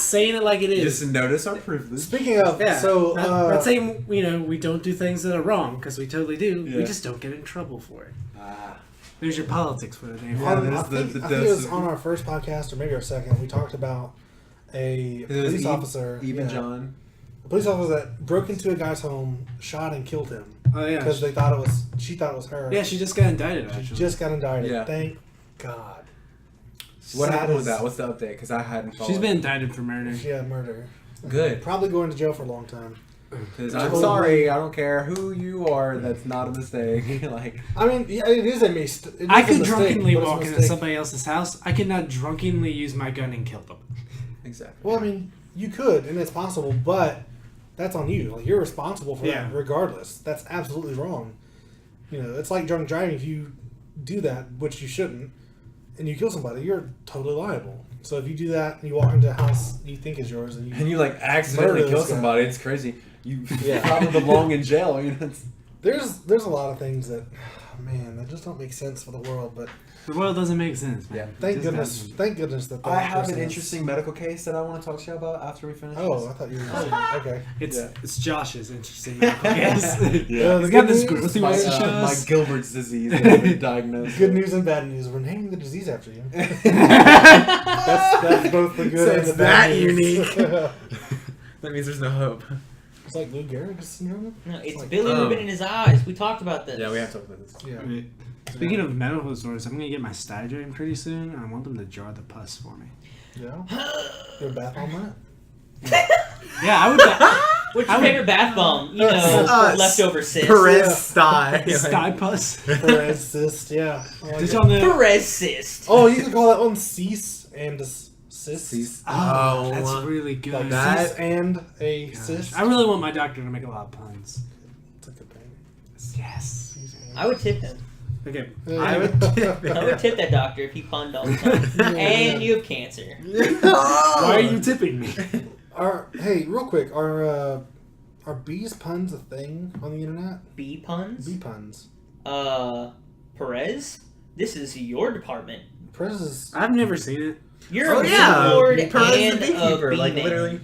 saying it like it is. Just notice our privilege. Speaking of, Yeah. so not saying we don't do things that are wrong, because we totally do. Yeah. We just don't get in trouble for it. Ah. There's your politics for the day. Yeah, I there's think, the I think it was dose. on our first podcast or maybe our second. We talked about a It was police officer, Even yeah, John. a police officer that broke into a guy's home, shot and killed him Oh yeah. because she thought it was her. Yeah, she just got indicted. She Actually, just got indicted. Yeah. Thank God. What Sad happened with as- that? What's the update? Because I hadn't followed. she's been indicted for murder. Yeah, murder. Good. Probably going to jail for a long time. Because I'm sorry, I don't care who you are. That's not a mistake. Like, I mean, yeah, it is a mistake. I could drunkenly walk into somebody else's house. I could not drunkenly use my gun and kill them. exactly. Well, I mean, you could, and it's possible, but that's on you. Like, you're responsible for Yeah. that, regardless. That's absolutely wrong. It's like drunk driving. If you do that, which you shouldn't, and you kill somebody, you're totally liable. So if you do that and you walk into a house you think is yours, and And you like accidentally Murder kill this guy. somebody. It's crazy. You Yeah. probably belong in jail. It's, there's a lot of things that, man, that just don't make sense for the world. But The world doesn't make sense, man. Yeah. thank It just goodness, doesn't. thank goodness that. I have an person is- interesting medical case that I want to talk to you about after we finish. Oh, this. I thought you were okay. It's Josh's interesting medical case. Yeah, He's the got good this news- growth he my, wants to show my us. Gilbert's disease that I've been diagnosed. Good with. news and bad news. We're naming the disease after you. That's both the good So and it's the bad that news. unique. That means there's no hope. It's like Lou Gehrig's syndrome. No, it's like- bilirubin in his eyes. We talked about this. Yeah, we have to talk about this. Yeah. Wait. Speaking of medical disorders, I'm gonna get my sty drained pretty soon, and I want them to jar the pus for me. Yeah. Your bath on that. Yeah, I would. What's your favorite bath bomb? Leftover cyst. Perez Yeah. sty. Sty pus. Perez cyst. Yeah. I like Did it. y'all know? Perez cyst. Oh, you can call that one cease and a cyst. Cease. Oh, that's really good. Like that- cease and a Gosh, cyst. I really want my doctor to make a lot of puns. It's a good thing. Yes. I would tip him. Okay. I would tip I would tip that doctor if he punned all the time. And you have cancer. Why are you tipping me? Hey, real quick, are bees puns a thing on the internet? Bee puns? Bee puns. Perez? This is your department. Perez is. I've never seen it. You're Oh a yeah, lord Perez and the beekeeper. a Like bee-man. literally.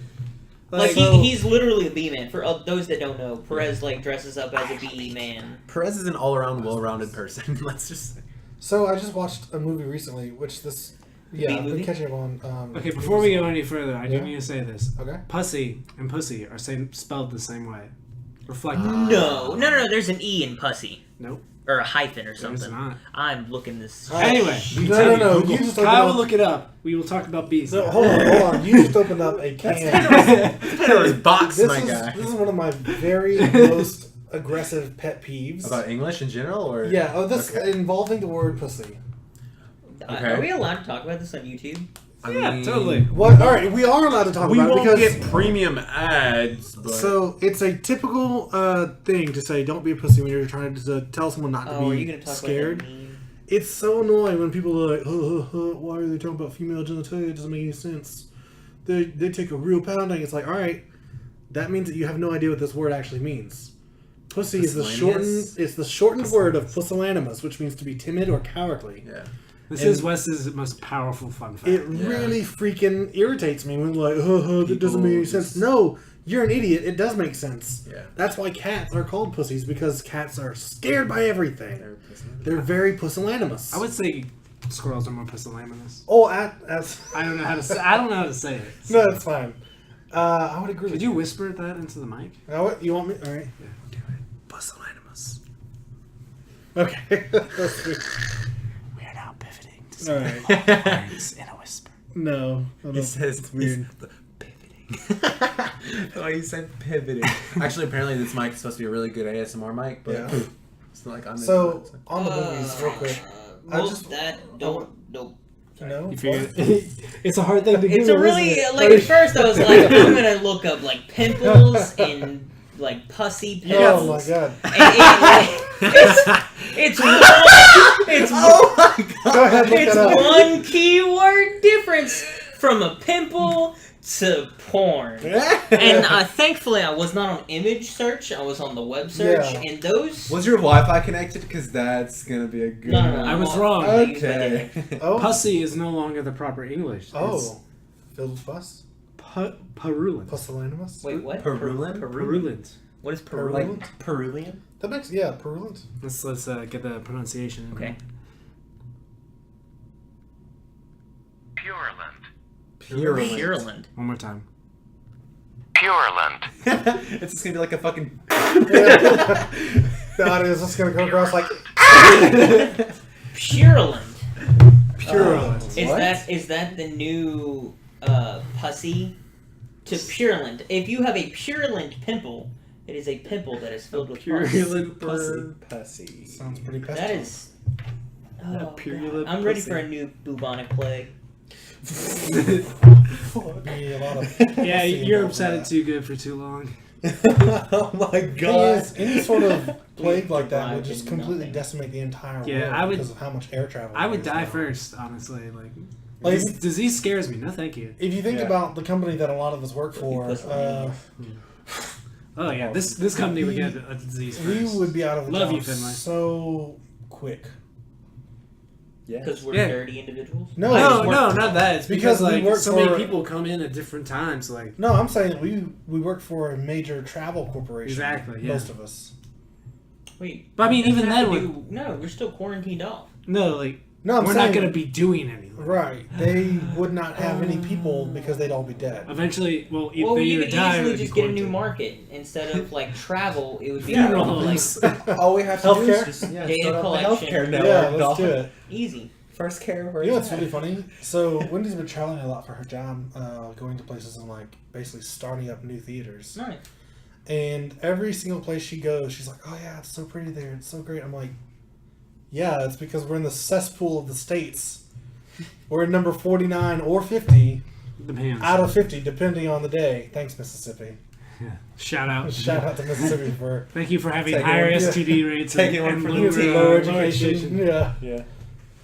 Like, so- he's literally a bee man. For those that don't know, Perez like dresses up as a bee man. Perez is an all-around, well-rounded person. Let's just say. So I just watched a movie recently, which this. Yeah, Bee I've been movie? catching up on. Okay, before we go any further, I do Yeah. need to say this. Okay. Pussy and pussy are spelled the same way. Reflected. No, there's an E in pussy. Nope. Or a hyphen or There's something. not. I'm looking this. Anyway, No. You just opened Kyle will up. look it up. We will talk about bees. No, hold on. You just opened up a can. Pandora's box, This my is guy. this is one of my very most aggressive pet peeves. About English in general, or Yeah. Oh, this Okay. involving the word pussy. Okay. Are we allowed to talk about this on YouTube? I Yeah, mean, totally. What? All right, we are allowed to talk We about it won't because get premium ads, but so it's a typical thing to say don't be a pussy when you're trying to tell someone not to Oh, are you be gonna talk scared. about that meme? It's so annoying when people are like, why are they talking about female genitalia? It doesn't make any sense. They take a real pounding. It's like, all right, that means that you have no idea what this word actually means. Pussy is the Pusillanimous? shortened word of pusillanimous, which means to be timid or cowardly. yeah. This And- is Wes's most powerful fun fact. It Yeah. really freaking irritates me when like, that doesn't make any People sense. just- No, you're an idiot. It does make sense. Yeah. That's why cats are called pussies, because cats are scared by everything. They're pissing. They're very pusillanimous. I would say squirrels are more pusillanimous. Oh, I don't know how to say. I don't know how to say it. no, that's fine. I would agree. Could with you whisper that into the mic? What you want me? All right. Yeah. Do it. Pusillanimous. Okay. That's good. We are now pivoting to All say right. words in a whisper. No. He says it's weird. pivoting. Oh, he said pivoting. Actually, apparently this mic is supposed to be a really good ASMR mic, but Yeah. it's not like I'm. So into it, on the movies, real quick. I Well, just- nope. No. You figured it's a hard thing to do. It's a really isn't it? like at first I was like I'm gonna look up like pimples and like pussy Oh my pimples. god. It's one, it's Oh my god! Go ahead. Look it's that up. one keyword difference from a pimple to porn. And thankfully, I was not on image search. I was on the web search, Yeah. and those. Was your Wi-Fi connected? Because that's gonna be a good. No. I was wrong. Okay. Oh, Pussy is no longer the proper English. oh, filled with pus, Purulent. pusillanimous. Wait, what? Purulent? Purulent. What is Purulent? purulent? Peruvian. That makes purulent. Let's get the pronunciation. In Okay. Purulent. Purulent. One more time. Purulent. It's just gonna be like a fucking. The audio is just gonna come across like Purulent. Purulent. Is that the new pussy to purulent? If you have a purulent pimple, it is a pimple that is filled with pus. Purulent pussy. Super pussy. sounds pretty pesky. That is. Oh, purulent God. I'm ready pussy. for a new bubonic plague. Be a lot of Yeah, pussy Europe's involved had in it too good for too long. Oh my that. god. Any sort of plague like that would derived just in completely nothing. decimate the entire Yeah, world I would- because of how much air travel. I would there is die now. first, honestly. Like Like- disease scares me. No, thank you. If you think Yeah. about the company that a lot of us work for, Pusillanimous. Oh yeah, this company would get a disease we first. would be out of a Love job you, Finlay. so quick. Yeah. Because we're Yeah. dirty individuals. No, No, it's no, work- not that. It's Because because, we like work so many for- people come in at different times. Like No, I'm saying we work for a major travel corporation. Exactly, yeah. Most of us. Wait. But I mean, doesn't even have then to do- no, we're still quarantined off. no, like No, I'm we're saying not gonna be doing anything. right. They would not have any people because they'd all be dead. Eventually, well, Well, they you either could die or easily they just get a new quarantined. market instead of like travel. It would be Funeral like homes. All we have to do Healthcare? is just Data start up the collection. healthcare Yeah, network. let's do dog. it. easy. First care. You know what's really funny? So Wendy's been traveling a lot for her job, going to places and like basically starting up new theaters. Nice. And every single place she goes, she's like, "Oh yeah, it's so pretty there. It's so great." I'm like, "Yeah, it's because we're in the cesspool of the states. We're at number 49 or 50 Depends. out of 50, depending on the day." Thanks, Mississippi. Yeah. Shout out. Shout out to Mississippi for Thank you for having Taking higher one- STD rates Taking one and for the lower, team. lower lower education. Yeah. Yeah.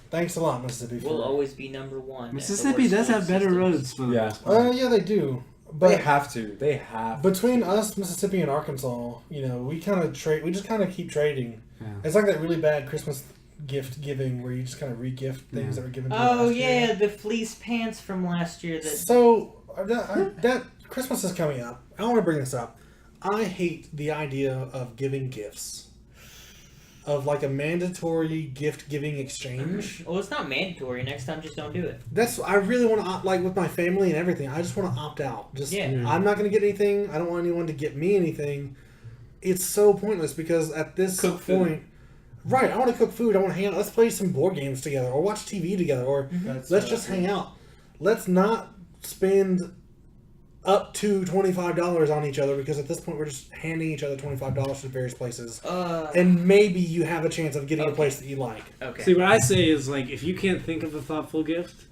Thanks a lot, Mississippi. We'll For, always be number one. at the Mississippi worst does food have better systems. roads for the Yeah. most part. yeah, they do. They But have to. They have. between us, Mississippi, and Arkansas, you know, we kind of trade. We just kind of keep trading. Yeah. It's like that really bad Christmas gift giving where you just kind of re-gift things that were given to you Oh last yeah, year. the fleece pants from last year. That So that Christmas is coming up. I want to bring this up. I hate the idea of giving gifts, of like a mandatory gift giving exchange. well, it's not mandatory. Next time, just don't do it. That's I really want to like with my family and everything. I just want to opt out. Just Yeah. I'm not going to get anything. I don't want anyone to get me anything. It's so pointless because at this Cook food. point, right? I want to cook food. I want to hang out. Let's play some board games together, or watch TV together, or let's just hang out. Let's not spend up to $25 on each other because at this point we're just handing each other $25 to various places, and maybe you have a chance of getting a Okay. place that you like. Okay. See, what I say is like, if you can't think of a thoughtful gift,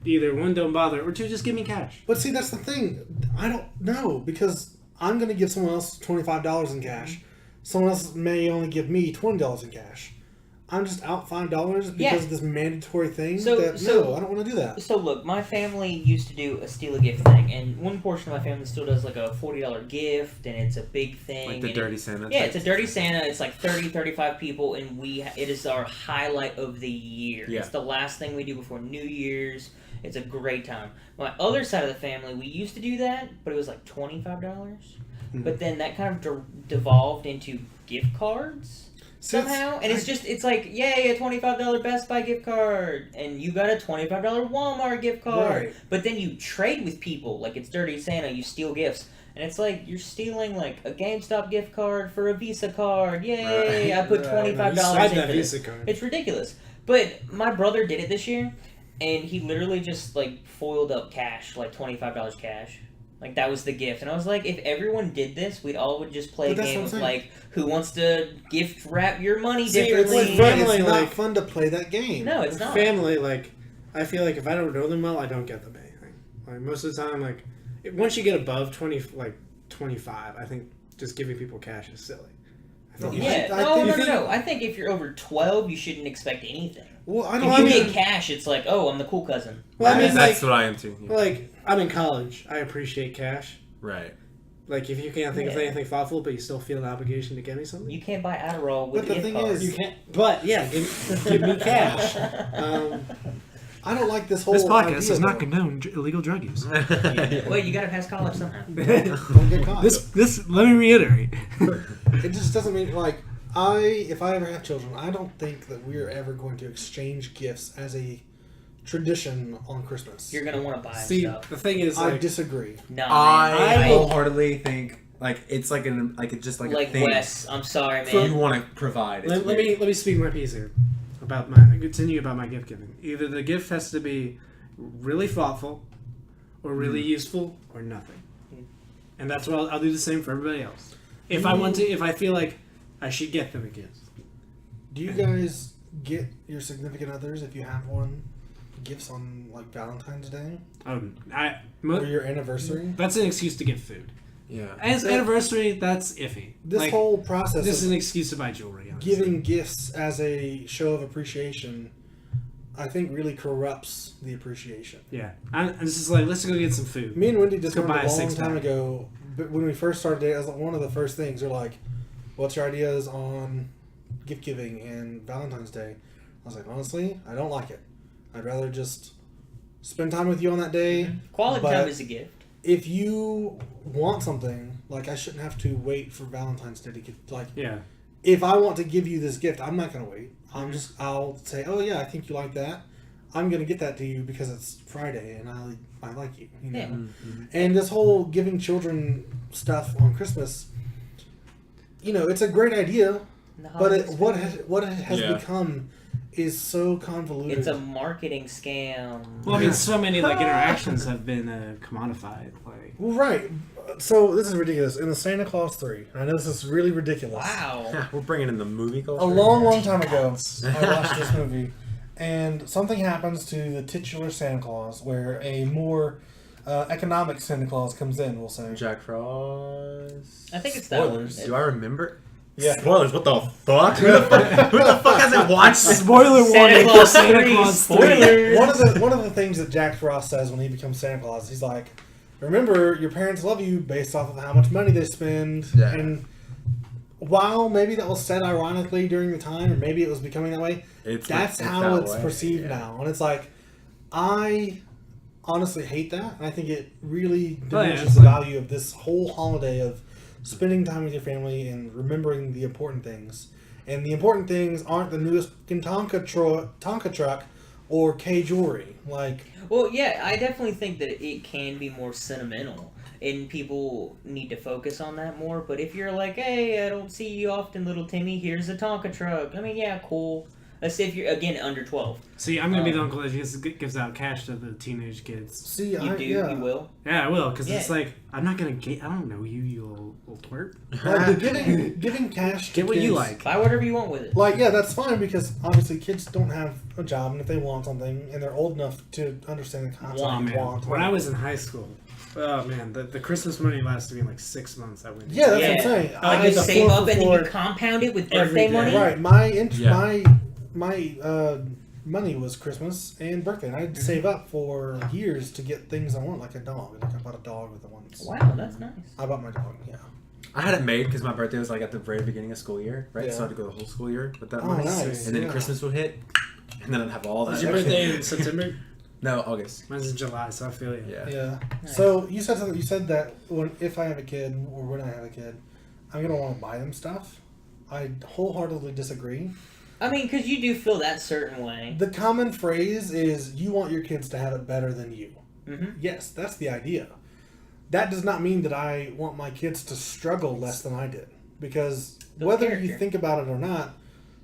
either one, don't bother, or two, just give me cash. But see, that's the thing. I don't know because I'm going to give someone else $25 in cash. Someone else may only give me $20 in cash. I'm just out $5 because Yeah. of this mandatory thing. So- No, I don't want to do that. So look, my family used to do a steal a gift thing, and one portion of my family still does like a $40 gift, and it's a big thing. Like the and Dirty Santa. Yeah, type it's a dirty Santa. It's like 30, 35 people, and it is our highlight of the year. Yeah. It's the last thing we do before New Year's. It's a great time. My other side of the family, we used to do that, but it was like $25. But then that kind of devolved into gift cards See, it's- somehow, and it's like, yay, a $25 Best Buy gift card, and you got a $25 Walmart gift card. Right. But then you trade with people, like it's Dirty Santa, you steal gifts. And it's like you're stealing like a GameStop gift card for a Visa card. Yay! Right. I put Right. $25 Swipe in that for this. Visa card. It's ridiculous. But my brother did it this year, and he literally just like foiled up cash, like $25 cash. Like that was the gift, and I was like, if everyone did this, we'd all would just play a But that's game what of I'm like, who wants to gift wrap your money See, it's differently? like But family, it's not like- fun to play that game. No, it's not. Family, like, I feel like if I don't know them well, I don't get them anything. Like most of the time, like, once you get above 25, I think just giving people cash is silly. I think No, you Yeah, should- I no. think- I think if you're over 12, you shouldn't expect anything. Well, I If don't. you mean, get cash, it's like, oh, I'm the cool cousin. Well, I mean, like, that's what I am too. Yeah. like I'm in college. I appreciate cash. Right. Like if you can't think of Yeah. anything thoughtful, but you still feel an obligation to get me something. You can't buy Adderall with But the gift thing cards. is- You can't. But yeah, give me cash. I don't like this whole. This podcast idea, does not though. condone illegal drug use. Well, you gotta pass college somehow. Don't get caught. This. Let me reiterate. It just doesn't mean like if I ever have children, I don't think that we're ever going to exchange gifts as a tradition on Christmas. You're gonna want to buy See, stuff. the thing is, I like, disagree. No, I man. I wholeheartally think like it's like an like it's just like a like thing Wes. I'm sorry, you man. want to provide. It's let weird. me speak my piece here about continue about my gift giving. Either the gift has to be really thoughtful, or really useful, or nothing. And that's what I'll do the same for everybody else. If I feel like I should get them a gift. Do you guys get your significant others, if you have one, gifts on like Valentine's Day or your anniversary? That's an excuse to get food. Yeah. As anniversary, that's iffy. This Like, whole process this is of an excuse to buy jewelry. Honestly. giving gifts as a show of appreciation, I think, really corrupts the appreciation. Yeah, and this is like, let's go get some food. Me and Wendy Let's go discovered buy a a long six-pack. time ago, but when we first started dating, it was like one of the first things. They're like, "What's your ideas on gift giving and Valentine's Day?" I was like, honestly, I don't like it. I'd rather just spend time with you on that day. Quality but time is a gift. If you want something, like, I shouldn't have to wait for Valentine's Day to get, like, Yeah, if I want to give you this gift, I'm not going to wait. I'll say, oh yeah, I think you like that. I'm going to get that to you because it's Friday and I like you, you know. Yeah. And this whole giving children stuff on Christmas, you know, it's a great idea, The but holidays what it has Yeah. become is so convoluted. It's a marketing scam. well, I mean, so many like interactions have been commodified. Like, Well, right. So this is ridiculous. In the Santa Claus 3, I know this is really ridiculous. Wow. We're bringing in the movie culture. A long time ago, I watched this movie, and something happens to the titular Santa Claus where a more economic Santa Claus comes in, we'll say. Jack Frost. I think it's that one. Spoilers. Do I remember? Yeah. Spoilers. What the fuck? Who the fuck hasn't watched? spoiler Santa warning for Claus Santa 3, Claus 3. spoilers. One of the things that Jack Frost says when he becomes Santa Claus, he's like, remember, your parents love you based off of how much money they spend. Yeah. And while maybe that was said ironically during the time, or maybe it was becoming that way, that's how that it's way, perceived yeah. now. And it's like, I honestly hate that. And I think it really Oh, yeah, diminishes it's the like- value of this whole holiday of spending time with your family and remembering the important things. And the important things aren't the newest fucking Tonka truck or K jewelry. Like, Well, yeah, I definitely think that it can be more sentimental, and people need to focus on that more. But if you're like, hey, I don't see you often, little Timmy, here's a Tonka truck. I mean, yeah, cool. Let's say if you're, again, under 12. See, I'm gonna be the uncle that gives out cash to the teenage kids. see, You I, do, yeah. you will. Yeah, I will, because Yeah. it's like I'm not gonna get. I don't know you, you little twerp. Like, giving cash to Get what you kids- like. Buy whatever you want with it. Like, yeah, that's fine because obviously kids don't have a job, and if they want something and they're old enough to understand the concept Oh, of man. want. When I was in high school, oh man, the Christmas money lasted me like 6 months. I went. Yeah, that's Yeah. what I'm saying. Like, I Like had you the save 4 up for and then 4 you compound it with Every birthday day. money. Right, my money was Christmas and birthday, and I'd save up for years to get things I want, like a dog. Like I bought a dog with it once. Wow, that's nice. I bought my dog. Yeah. I had it made because my birthday was like at the very beginning of school year, right? Yeah. So I had to go the whole school year with that Oh, money. nice. And then Yeah. Christmas would hit, and then I'd have all that. Was your extra- birthday in September? No, August. Mine's in July, so I feel you. Yeah. Yeah. Nice. So you said something. You said that if I have a kid or when I have a kid, I'm gonna want to buy them stuff. I wholeheartedly disagree. I mean, because you do feel that certain way. The common phrase is you want your kids to have it better than you. Mm-hmm. Yes, that's the idea. That does not mean that I want my kids to struggle less than I did. Because The whether you character. think about it or not,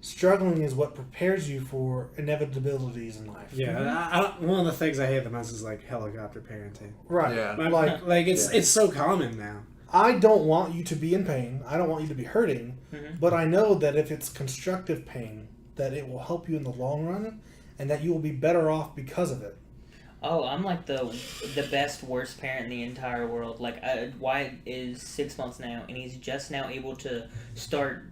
struggling is what prepares you for inevitabilities in life. Yeah, one of the things I hate the most is like helicopter parenting. Right. Yeah. Like, It's so common now. I don't want you to be in pain. I don't want you to be hurting. Mhm. But I know that if it's constructive pain, that it will help you in the long run and that you will be better off because of it. Oh, I'm like the best, worst parent in the entire world. Like, Wyatt is 6 months now, and he's just now able to start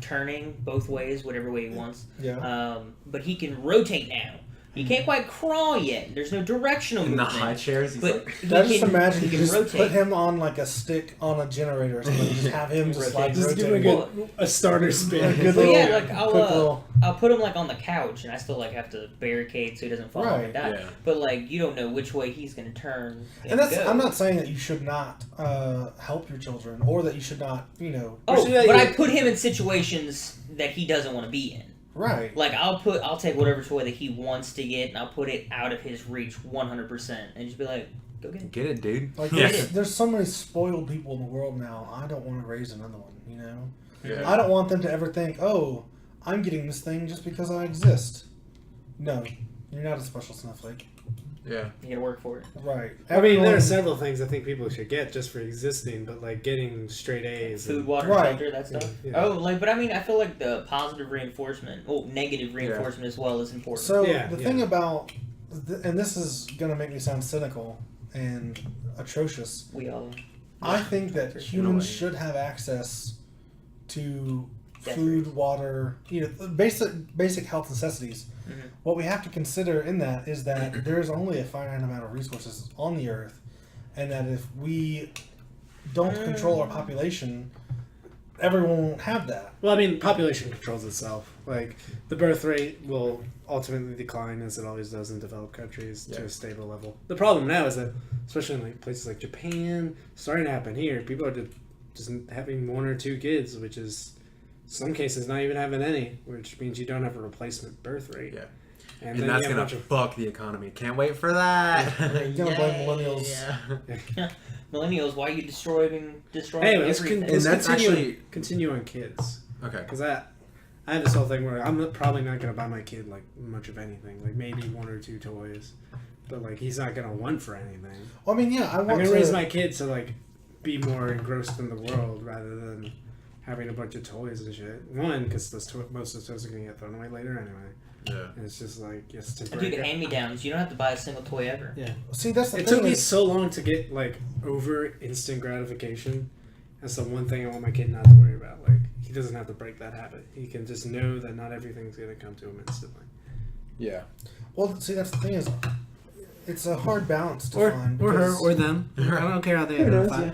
turning both ways, whatever way he wants. Yeah. But he can rotate now. He can't quite crawl yet. There's no directional In the movement. high chairs, he's But like, he I just can, imagine he you can just rotate. put him on like a stick on a generator or something. Just have him just like Just rotate. doing a starter A spin. good But little, yeah, like quick I'll little. I'll put him like on the couch, and I still like have to barricade so he doesn't fall off and die. Yeah. But like you don't know which way he's gonna turn. And that's. go. I'm not saying that you should not help your children, or that you should not, Oh, see that but you- I put him in situations that he doesn't want to be in. right. Like I'll take whatever toy that he wants to get, and I'll put it out of his reach 100%, and just be like, go get it. get it, dude. Like Yeah. there's so many spoiled people in the world now. I don't want to raise another one. Yeah. I don't want them to ever think, oh, I'm getting this thing just because I exist. No, you're not a special snowflake. Yeah. You gotta work for it. Right. I mean, there are Everyone- several things I think people should get just for existing, but like getting straight A's. Food, and- water, Right. shelter, that stuff. Yeah. Oh, but I mean, I feel like the positive reinforcement, negative reinforcement as well is important. So Yeah, the yeah. thing about, and this is gonna make me sound cynical and atrocious. we all I think that In a humans way. should have access to Definitely. food, water, basic health necessities. Mhm. What we have to consider in that is that there's only a finite amount of resources on the earth, and that if we don't control our population, everyone won't have that. Well, I mean, population controls itself. Like, the birth rate will ultimately decline as it always does in developed countries to Yeah. a stable level. The problem now is that, especially in like places like Japan, starting to happen here, people are just having one or two kids, which is some cases not even having any, which means you don't have a replacement birth rate. Yeah. And, And then that's you have gonna a bunch of fuck the economy. Can't wait for that. You're gonna blame millennials. Yeah. millennials. Why are you destroying Hey, let's, everything? And that's continue on kids. Okay. Because I have this whole thing where I'm probably not going to buy my kid, like, much of anything. Like, maybe one or two toys. But, like, he's not going to want for anything. Well, I mean, yeah, I I'm want going to to raise my kid to, like, be more engrossed in the world rather than having a bunch of toys and shit. One, because most of the toys are going to get thrown away later anyway. Yeah. And it's just, like, it's Dude, temporary. hand-me-downs. You don't have to buy a single toy ever. Yeah. See, that's the It thing. took me is- so long to get, like, over instant gratification. That's the one thing I want my kid not to worry about. Like, he doesn't have to break that habit. He can just know that not everything's going to come to him instantly. Yeah. Well, see, that's the thing is, it's a hard balance to find. Or her, because or them. I don't care how they Who knows, identify. yeah.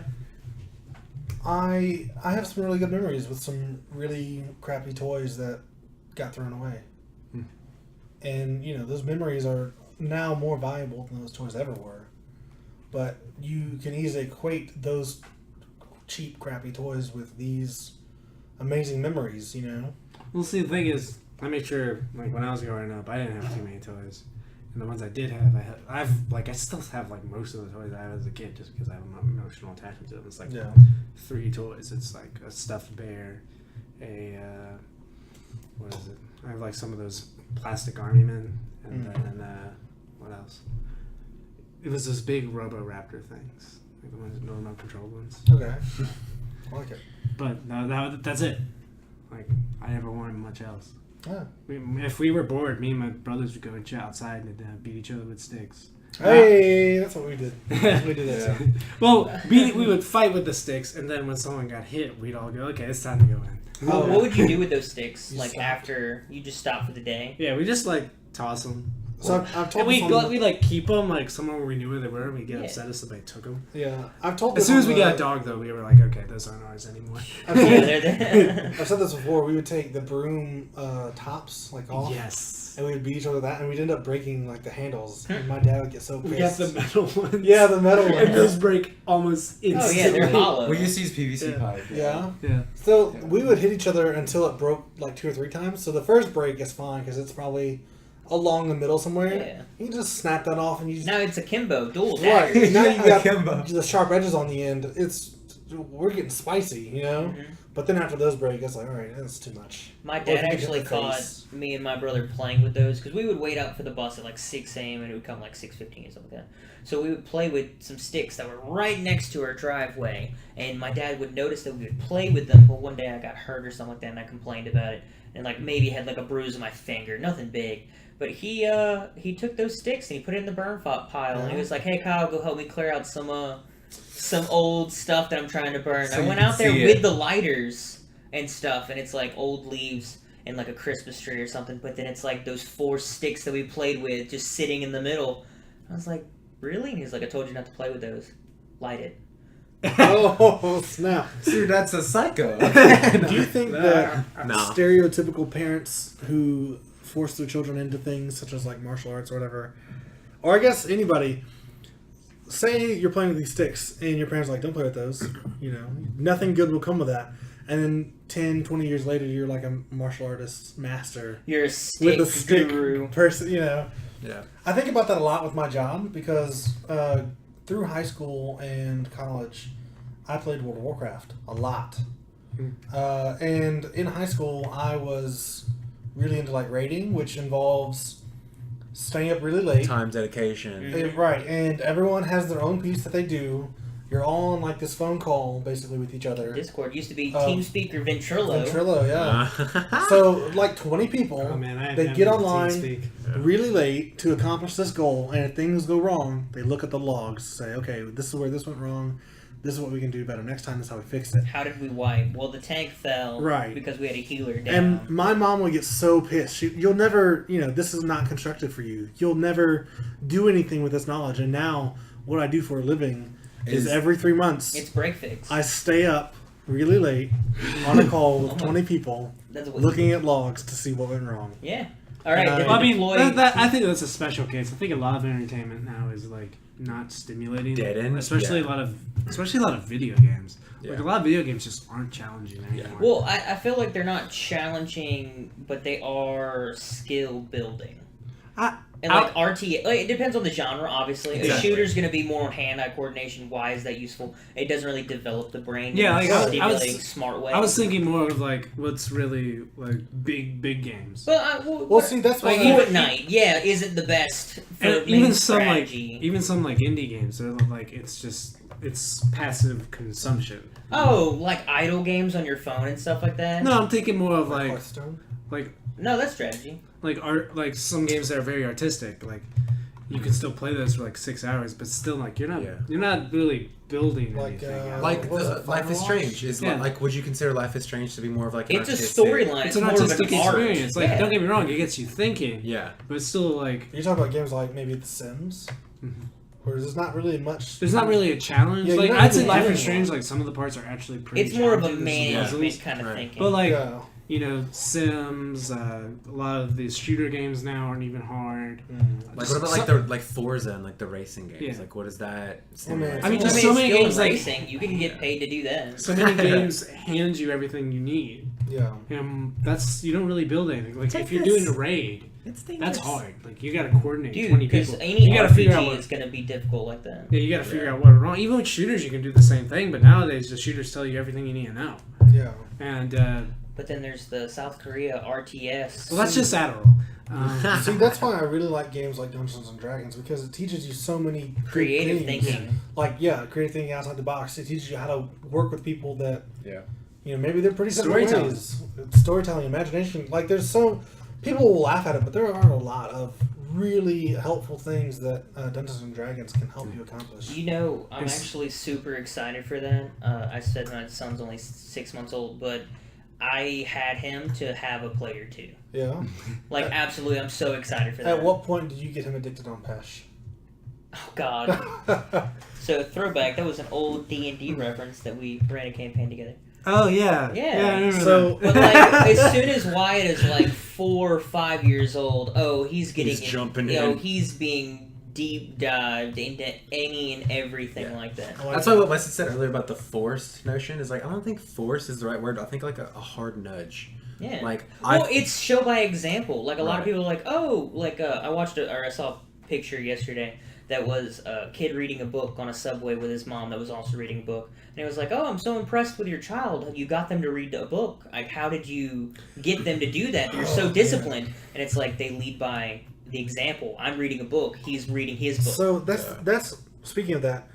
I have some really good memories with some really crappy toys that got thrown away. Hmm. And, those memories are now more valuable than those toys ever were. But you can easily equate those cheap, crappy toys with these amazing memories, Well, see, the thing is, I made sure, like, when I was growing up, I didn't have too many toys. And the ones I did have, I still have, like, most of the toys I had as a kid just because I have an emotional attachment to them. It's, like, Yeah. 3 toys. It's, like, a stuffed bear, what is it? I have, like, some of those plastic army men, and then, what else? It was those big Robo-Raptor things, like the ones, the remote-controlled ones. Okay. I like it. But no, that's it. Like, I never wanted much else. Yeah. If we were bored, me and my brothers would go and outside and beat each other with sticks. Hey, that's what we did. We did that too. Well, we would fight with the sticks, and then when someone got hit, we'd all go, okay, it's time to go in. Oh. What would you do with those sticks? You Like stop. after you just stop for the day? Yeah, we just, like, toss them. So I've told And this we like, keep them, like, somewhere where we knew where they were, and we'd get Yeah. upset if somebody took them. Yeah, I've told As this soon as on we the- got a dog, though, we were like, okay, those aren't ours anymore. I've Yeah, said, they're there. I've said this before. We would take the broom tops like off, Yes. and we would beat each other with that, and we'd end up breaking like the handles. And my dad would get so pissed. We got the metal ones. Yeah, the metal And ones. those break almost Oh instantly. yeah, they're hollow. We used to use PVC Yeah. pipe. Yeah. Yeah. So Yeah. we would hit each other until it broke like 2 or 3 times. So the first break is fine because it's probably along the middle somewhere. Yeah. You can just snap that off and you just Now it's a kimbo dual right. dagger. Now you got Akimbo. the sharp edges on the end. We're getting spicy, Mhm. But then after those break, it's like, all right, that's too much. My Or if dad you get actually the caught face. me and my brother playing with those because we would wait out for the bus at like 6 a.m. and it would come like 6:15 or something like that. So we would play with some sticks that were right next to our driveway, and my dad would notice that we would play with them. But one day I got hurt or something like that, and I complained about it, and like maybe had like a bruise on my finger, nothing big. But he took those sticks and he put it in the burn pile, and he was like, "Hey Kyle, go help me clear out some old stuff that I'm trying to burn." So I you went could out there see with it. the lighters. and stuff, and it's like old leaves and like a Christmas tree or something, but then it's like those 4 sticks that we played with just sitting in the middle. I was like, really? And he's like, I told you not to play with those. Light it. Oh, snap. Dude, that's a psycho. Do you think that No. stereotypical parents who force their children into things such as like martial arts or whatever, or I guess anybody, say you're playing with these sticks and your parents are like, don't play with those, nothing good will come of that. And then 10, 20 years later, you're like a martial artist master You're a with stick a stick guru. person, Yeah. I think about that a lot with my job because through high school and college, I played World of Warcraft a lot. And in high school, I was really into like raiding, which involves staying up really late. Time, dedication. Right, and everyone has their own piece that they do. You're all on like this phone call basically with each other. Discord used to be TeamSpeak or Ventrilo. Ventrilo, yeah. So like 20 people, Oh man, I they have get never online TeamSpeak. really late to accomplish this goal, and if things go wrong, they look at the logs, say, okay, this is where this went wrong. This is what we can do better next time. This is how we fix it. How did we wipe? Well, the tank fell Right. because we had a healer down. And my mom would get so pissed. You'll never, this is not constructive for you. You'll never do anything with this knowledge. And now, what I do for a living is every 3 months, It's break fix. I stay up really late on a call with 20 people, That's what looking at logs to see what went wrong. Yeah. All right. Uh, Did Well, I mean, deploy... I think that's a special case. I think a lot of entertainment now is like not stimulating, Dead end? especially Yeah. a lot of video games. Like Yeah. a lot of video games just aren't challenging anymore. Well, I feel like they're not challenging, but they are skill building. And like RTA, like, it depends on the genre, obviously. A Exactly. shooter's going to be more on hand-eye coordination. Why is that useful? It doesn't really develop the brain Yeah, in like, a I was- stimulating, smart way. I was thinking more of like what's really like big games. But Well, see, that's why like Eve Night, isn't the best for And main even strategy. some like indie games, they're like it's passive consumption. Oh, like idle games on your phone and stuff like that? No, I'm thinking more of like Hearthstone? No, that's strategy. art, like some games that are very artistic. Like you can still play those for like 6 hours, but still like you're not really building Like, anything. out of Like it. What was the it, Life is Firewatch? Strange is Yeah. like. Would you consider Life is Strange to be more of like an It's a artistic- storyline. It's an more of artistic art. experience. Like Yeah. don't get me wrong, it gets you thinking. Yeah. But it's still like You're talking about games like maybe The Sims? Mhm. Where there's not really much... there's not really a challenge. Yeah, like you're not I'd say really Life doing is Strange, one. like some of the parts are actually pretty. It's more of a challenging. There's some management puzzles. kind of Right. thinking. But like Yeah. Sims, a lot of these shooter games now aren't even hard. Like Just what about like some- the Forza and like the racing games? Yeah. Like what is that? man. I mean, I just mean, so many skill games in like racing, you can get paid to do that. so many games hand you everything you need. Yeah. That's you don't really build anything. Like Take if you're this. doing a raid, that's hard. Like you got to coordinate Dude, 20 because people. any You got to figure out RPG what. is going to be difficult like that. Yeah, you got to figure out what wrong. Even with shooters, you can do the same thing. But nowadays, the shooters tell you everything you need to know. Yeah. And But then there's the South Korea RTS. well, that's just Adderall. See, that's why I really like games like Dungeons and Dragons because it teaches you so many good creative things. thinking. Like, creative thinking outside the box. It teaches you how to work with people that, Yeah. maybe they're pretty separate Storytelling. ways. Storytelling, imagination. Like, there's people will laugh at it, but there are a lot of really helpful things that Dungeons and Dragons can help you accomplish. I'm actually super excited for that. I said my son's only 6 months old, but I had him to have a play or two. Yeah. Like, absolutely, I'm so excited for that. At what point did you get him addicted on Pesh? Oh, God. So, throwback, that was an old D&D reference that we ran a campaign together. oh yeah, Yeah. I remember So- But, like, as soon as Wyatt is, like, 4 or 5 years old, he's getting... He's jumping you know, in. he's being deep dived into any and everything Yeah. like that. That's why what Wesley said earlier about the forced notion is like I don't think force is the right word. I think like a hard nudge. Yeah. Like Well, it's show by example. Like a lot of Right. people are like, I saw a picture yesterday that was a kid reading a book on a subway with his mom that was also reading a book. And he was like, I'm so impressed with your child. You got them to read a book. Like, how did you get them to do that? They're so disciplined. And it's like they lead by the example. I'm reading a book. He's reading his book. So that's speaking of that.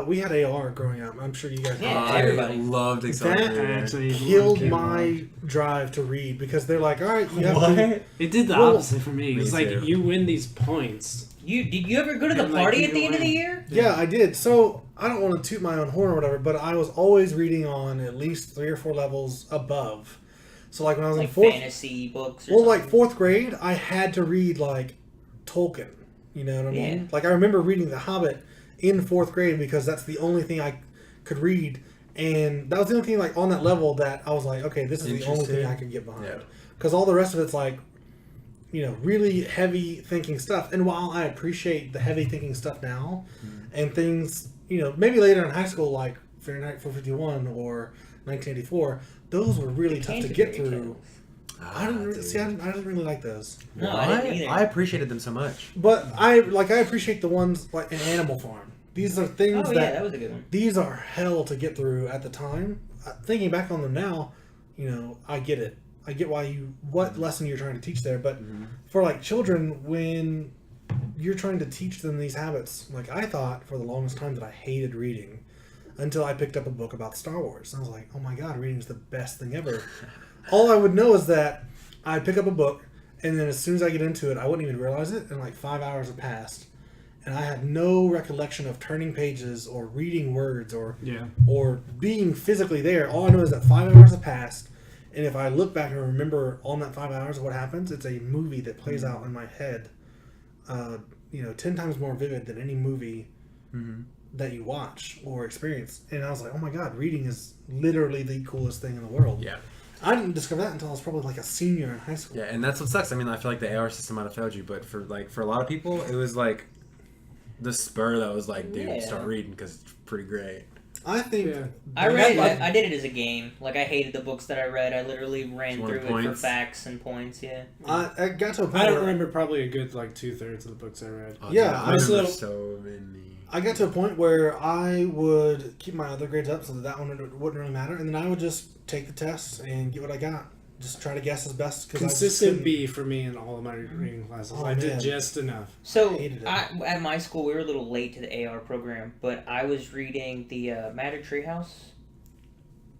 We had AR growing up. I'm sure you guys. Yeah, know. I everybody. loved that. Accelerator. Actually Killed came my on. drive to read because they're like, all right, you have to. It did the Well, opposite for me. me It's like too. you win these points. Did you ever go to the And, like, party you at the go end of the in. year? Yeah, I did. So I don't want to toot my own horn or whatever, but I was always reading on at least 3 or 4 levels above. So like when I was Like in fourth, fantasy books. Or well, like something. 4th grade, I had to read like Tolkien. You know what I mean? Yeah. Like I remember reading The Hobbit in 4th grade because that's the only thing I could read, and that was the only thing like on that level that I was like, okay, this is the only thing Interesting. I could get behind. Yeah. Because all the rest of it's like, really heavy thinking stuff. And while I appreciate the heavy thinking stuff now, and things, maybe later in high school, like Fahrenheit 451 or 1984, those were really tough to Canterbury get through. Tales. I didn't really like those. No, I didn't either. I appreciated them so much. But I appreciate the ones like in Animal Farm. These are things Oh yeah, that was a good one. these are hell to get through at the time. Thinking back on them now, I get it. I get what lesson you're trying to teach there. But for like children, when you're trying to teach them these habits, like I thought for the longest time that I hated reading until I picked up a book about Star Wars. And I was like, oh my God, reading's the best thing ever. All I would know is that I'd pick up a book, and then as soon as I get into it, I wouldn't even realize it, and like 5 hours have passed. And I had no recollection of turning pages or reading words or being physically there. All I know is that 5 hours have passed, and if I look back and remember on that 5 hours what happens, it's a movie that plays out in my head, 10 times more vivid than any movie that you watch or experience. And I was like, oh my God, reading is literally the coolest thing in the world. Yeah. I didn't discover that until I was probably like a senior in high school. Yeah, and that's what sucks. I mean, I feel like the AR system might have failed you, but for a lot of people, it was like the spur that was like, dude, Yeah. start reading because it's pretty great. I think I read it. I did it as a game. Like I hated the books that I read. I literally ran Just through wanted it for points. facts and points. Yeah. I got to a point I don't where remember probably a good like 2/3 of the books I read. Oh, Yeah, dude, I I remember still- so many. I got to a point where I would keep my other grades up so that one wouldn't really matter, and then I would just take the tests and get what I got. Just try to guess as best because Consistent B for me in all of my reading classes. Oh, I did man. just enough. So Hated it. at my school, we were a little late to the AR program, but I was reading the Magic Treehouse.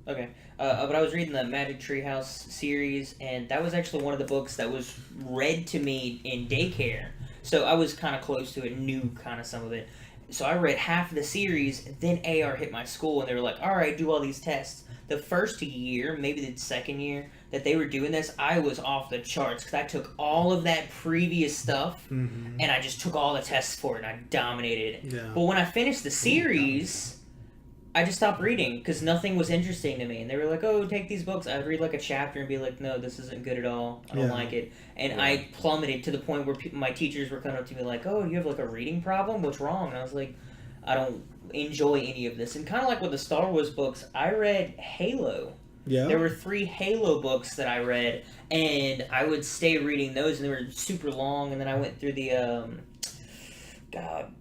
Okay, but I was reading the Magic Treehouse series, and that was actually one of the books that was read to me in daycare. So I was kind of close to it, knew kind of some of it. So I read half of the series, and then AR hit my school, and they were like, all right, do all these tests. The first year, maybe the second year that they were doing this, I was off the charts because I took all of that previous stuff and I just took all the tests for it and I dominated it. Yeah. But when I finished the series, I just stopped reading because nothing was interesting to me. And they were like, oh, take these books. I'd read like a chapter and be like, no, this isn't good at all. I don't Yeah. like it. And I plummeted to the point where my teachers were coming up to me like, oh, you have like a reading problem? What's wrong? And I was like, I don't enjoy any of this. And kind of like with the Star Wars books, I read Halo. Yeah. There were 3 Halo books that I read, and I would stay reading those, and they were super long. And then I went through the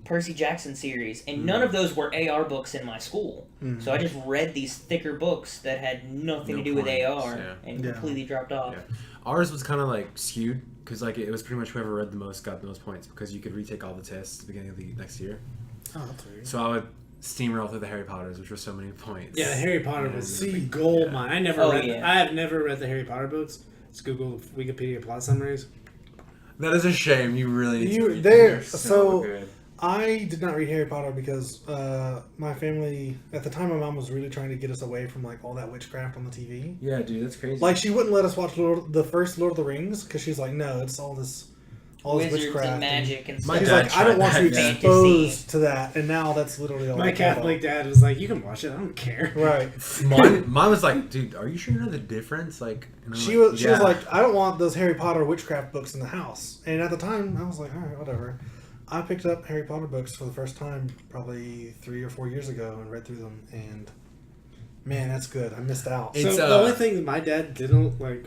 Percy Jackson series, and none of those were AR books in my school. So I just read these thicker books that had nothing No to do with points, AR, yeah. and Yeah. completely dropped off. Yeah. Ours was kind of like skewed because like it was pretty much whoever read the most got the most points because you could retake all the tests at the beginning of the next year. Oh, that's weird. So I would steamroll through the Harry Potters, which were so many points. Yeah, Harry Potter was See, the gold yeah. mine. I never Oh, read. yeah. I have never read the Harry Potter books. Just Google Wikipedia plot summaries. That is a shame. You really need to You- read there- them. They're so- good. I did not read Harry Potter because my family at the time, my mom was really trying to get us away from like all that witchcraft on the TV. Yeah, dude, that's crazy. Like she wouldn't let us watch the first Lord of the Rings because she's like, no, it's all this Wizards witchcraft and magic and My stuff. She's dad like, I don't want tried you that, yeah. exposed to that, and now that's literally all. My I care Catholic dad was like, "You can watch it. I don't care." about. Right. mine was like, dude, are you sure you know the difference? Like, and I'm She was yeah. like, I don't want those Harry Potter witchcraft books in the house. And at the time, I was like, all right, whatever. I picked up Harry Potter books for the first time probably 3 or 4 years ago and read through them, and man, that's good. I missed out. It's, So the only thing that my dad didn't like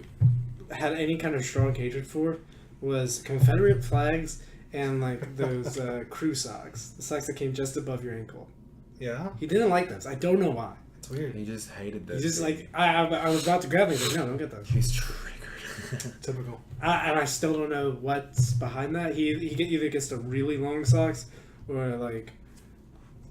had any kind of strong hatred for was Confederate flags and like those crew socks, the socks that came just above your ankle. Yeah, He didn't like those. I don't know why. it's weird. He just hated this. He's just like I was about to grab it. He's like, no, don't get those. he's triggered. Typical. And I still don't know what's behind that. He either gets the really long socks or like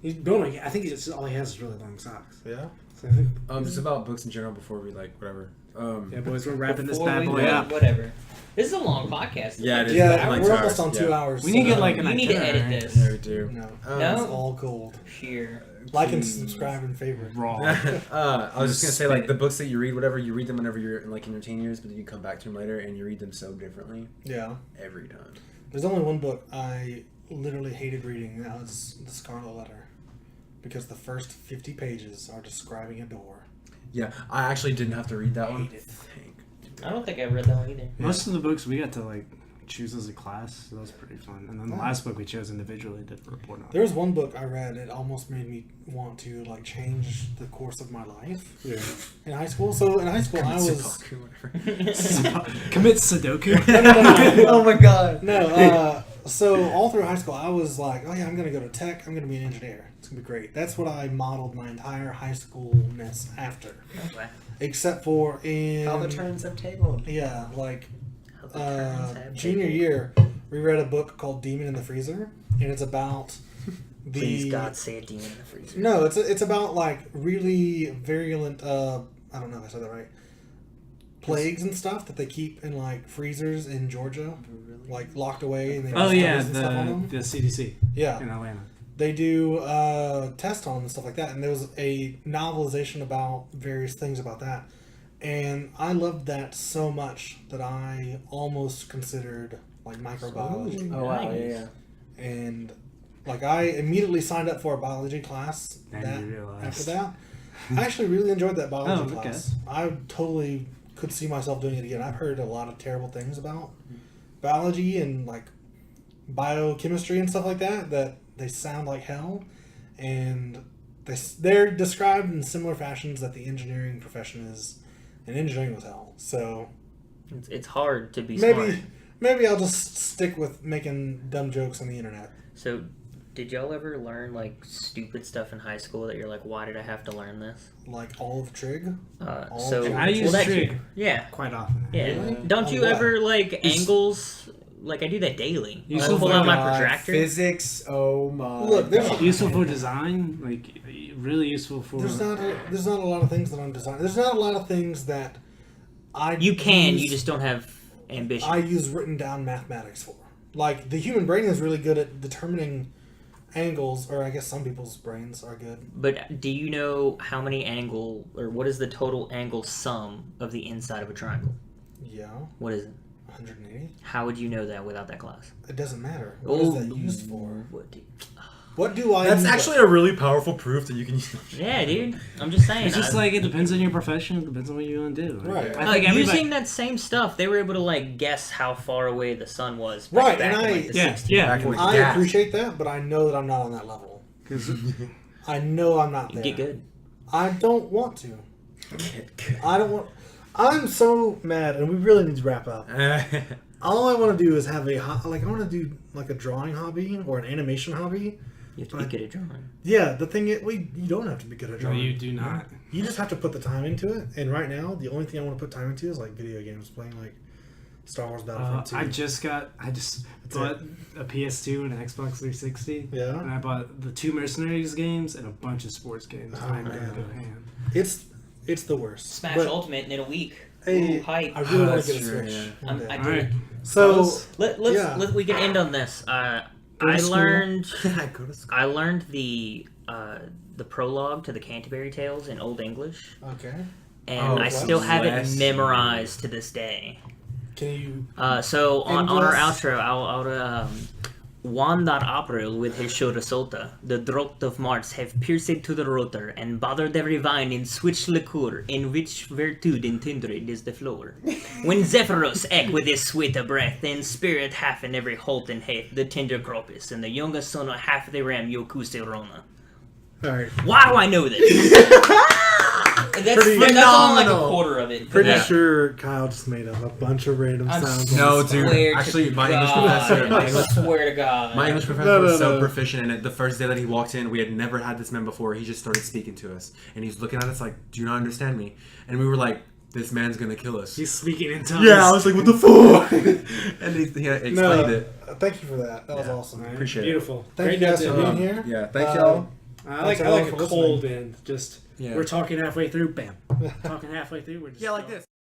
he's I think he just all he has is really long socks. Yeah. So I think Just about books in general before we like whatever. Yeah, boys, we're wrapping this Before bad we boy go, up. Whatever. This is a long podcast. Yeah, it is. Yeah, like we're 2 almost on hours, 2 yeah. hours. We need to get so- like an You need to edit itinerary. this. Yeah, we do. No, No? it's all cold. Sheer. Like and subscribe and favorite. Raw. I was just gonna say, like, the books that you read, whatever, you read them whenever you're in your teen years, but then you come back to them later and you read them so differently Yeah. every time. There's only one book I literally hated reading. That was The Scarlet Letter, because the first 50 pages are describing a door. Yeah, I actually didn't have to read that one. Hate it. Thank I don't think I've read that one either. Most of the books we got to like choose as a class, so that was pretty fun. And then the Oh. last book we chose individually did a report on. There was one book I read. It almost made me want to like change the course of my life Yeah. in high school. So in high school, I was Sudoku, whatever. Commit Sudoku. no. Oh my god. No, so all through high school, I was like, oh yeah, I'm going to go to tech. I'm going to be an engineer. It's going to be great. That's what I modeled my entire high schoolness after. Okay. Except for in... How the turns have tabled. Yeah, like How the turns have junior taken. year, we read a book called Demon in the Freezer. And it's about the... Please God, say a demon in the freezer. No, it's about like really virulent, I don't know if I said that right, plagues and stuff that they keep in like freezers in Georgia. Like locked away and they Oh do yeah, studies and stuff on them. the CDC Yeah, in Atlanta. they do tests on them and stuff like that. And there was a novelization about various things about that. And I loved that so much that I almost considered like microbiology. Oh wow, Nice. yeah. And like I immediately signed up for a biology class Then that you realized. after that. I actually really enjoyed that biology Oh, okay. class. I totally could see myself doing it again. I've heard a lot of terrible things about biology and like biochemistry and stuff like that they sound like hell, and they're described in similar fashions that the engineering profession is, and engineering was hell. So It's hard to be smart. maybe I'll just stick with making dumb jokes on the internet. So, did y'all ever learn like stupid stuff in high school that you're like, why did I have to learn this? Like Olive Trig. All So jokes. I use that trig too. Yeah, quite often. yeah. Really? Don't On you what? ever like angles? Like I do that daily. You I still pull out my God, protractor. Physics. Oh my. Look, there's God. Useful for design, like really useful for. There's not a lot of things that I'm designing. There's not a lot of things that I You can. use- You just don't have ambition. I use written down mathematics for. Like the human brain is really good at determining angles, or I guess some people's brains are good. But do you know how many angle or what is the total angle sum of the inside of a triangle? Yeah, What is it? 180. How would you know that without that class? It doesn't matter. What is that used for? What do- What do I? That's use actually a really powerful proof that you can use. Yeah, dude. I'm just saying. It's just like it depends on your profession. It depends on what you want to do. Right. I like think everybody. using that same stuff, they were able to like guess how far away the sun was. Right, back and in, I- like, the Yeah, 60s. yeah. Back in the I gas. appreciate that, but I know that I'm not on that level. 'Cause I know I'm not You there. get good. I don't want to. I don't want. I'm so mad, and we really need to wrap up. All I want to do is have I want to do like a drawing hobby or an animation hobby. You have to be good at drawing. Yeah, the thing is, you don't have to be good at no, drawing. you do not. You just have to put the time into it. And right now, the only thing I want to put time into is like video games, playing like Star Wars Battlefront 2. I just bought a PS2 and an Xbox 360. Yeah. And I bought the 2 Mercenaries games and a bunch of sports games. Oh, I'm gonna man. go ham. It's the worst. Smash But, Ultimate in a week. hey, Ooh, hype. I really want that's to get a true, Switch. yeah. one day. I All right. So Let's Yeah. we can end on this. Go to I school. learned Go to school. I learned the prologue to the Canterbury Tales in Old English, okay, and Oh, I still have bless it memorized to this day. can you? So on our English. outro, I'll Juan that April with his show resulta, the drought of Mars have pierced to the rotor and bothered every vine in switch liquor, in which virtude intended is the flower. When Zephyrus eke with his sweet breath, and spirit half in every halt and hath, the tender Cropus, and the youngest son of half the ram Yokuse Rona. All right. Why do I know this? That's only like a phenomenal. quarter of it. Pretty Yeah. sure Kyle just made up a bunch of random I'm sounds. on No, the spot. dude. Swear Actually, to my English God. professor- my I English- swear to God. My English professor No, was so no. proficient in it. The first day that he walked in, we had never had this man before. He just started speaking to us, and he's looking at us like, "Do you not understand me?" And we were like, "This man's gonna kill us." He's speaking in tongues. Yeah, I was like, "What the fuck?" And he explained No, it. thank you for that. That was Yeah. awesome. All right, Appreciate it. Beautiful. Thank Great you guys note for to being end. here. Yeah, thank y'all. I like Thanks a everyone for cold listening. end. Just Yeah. we're talking halfway through. Bam. Talking halfway through. We're just Yeah, like going. this.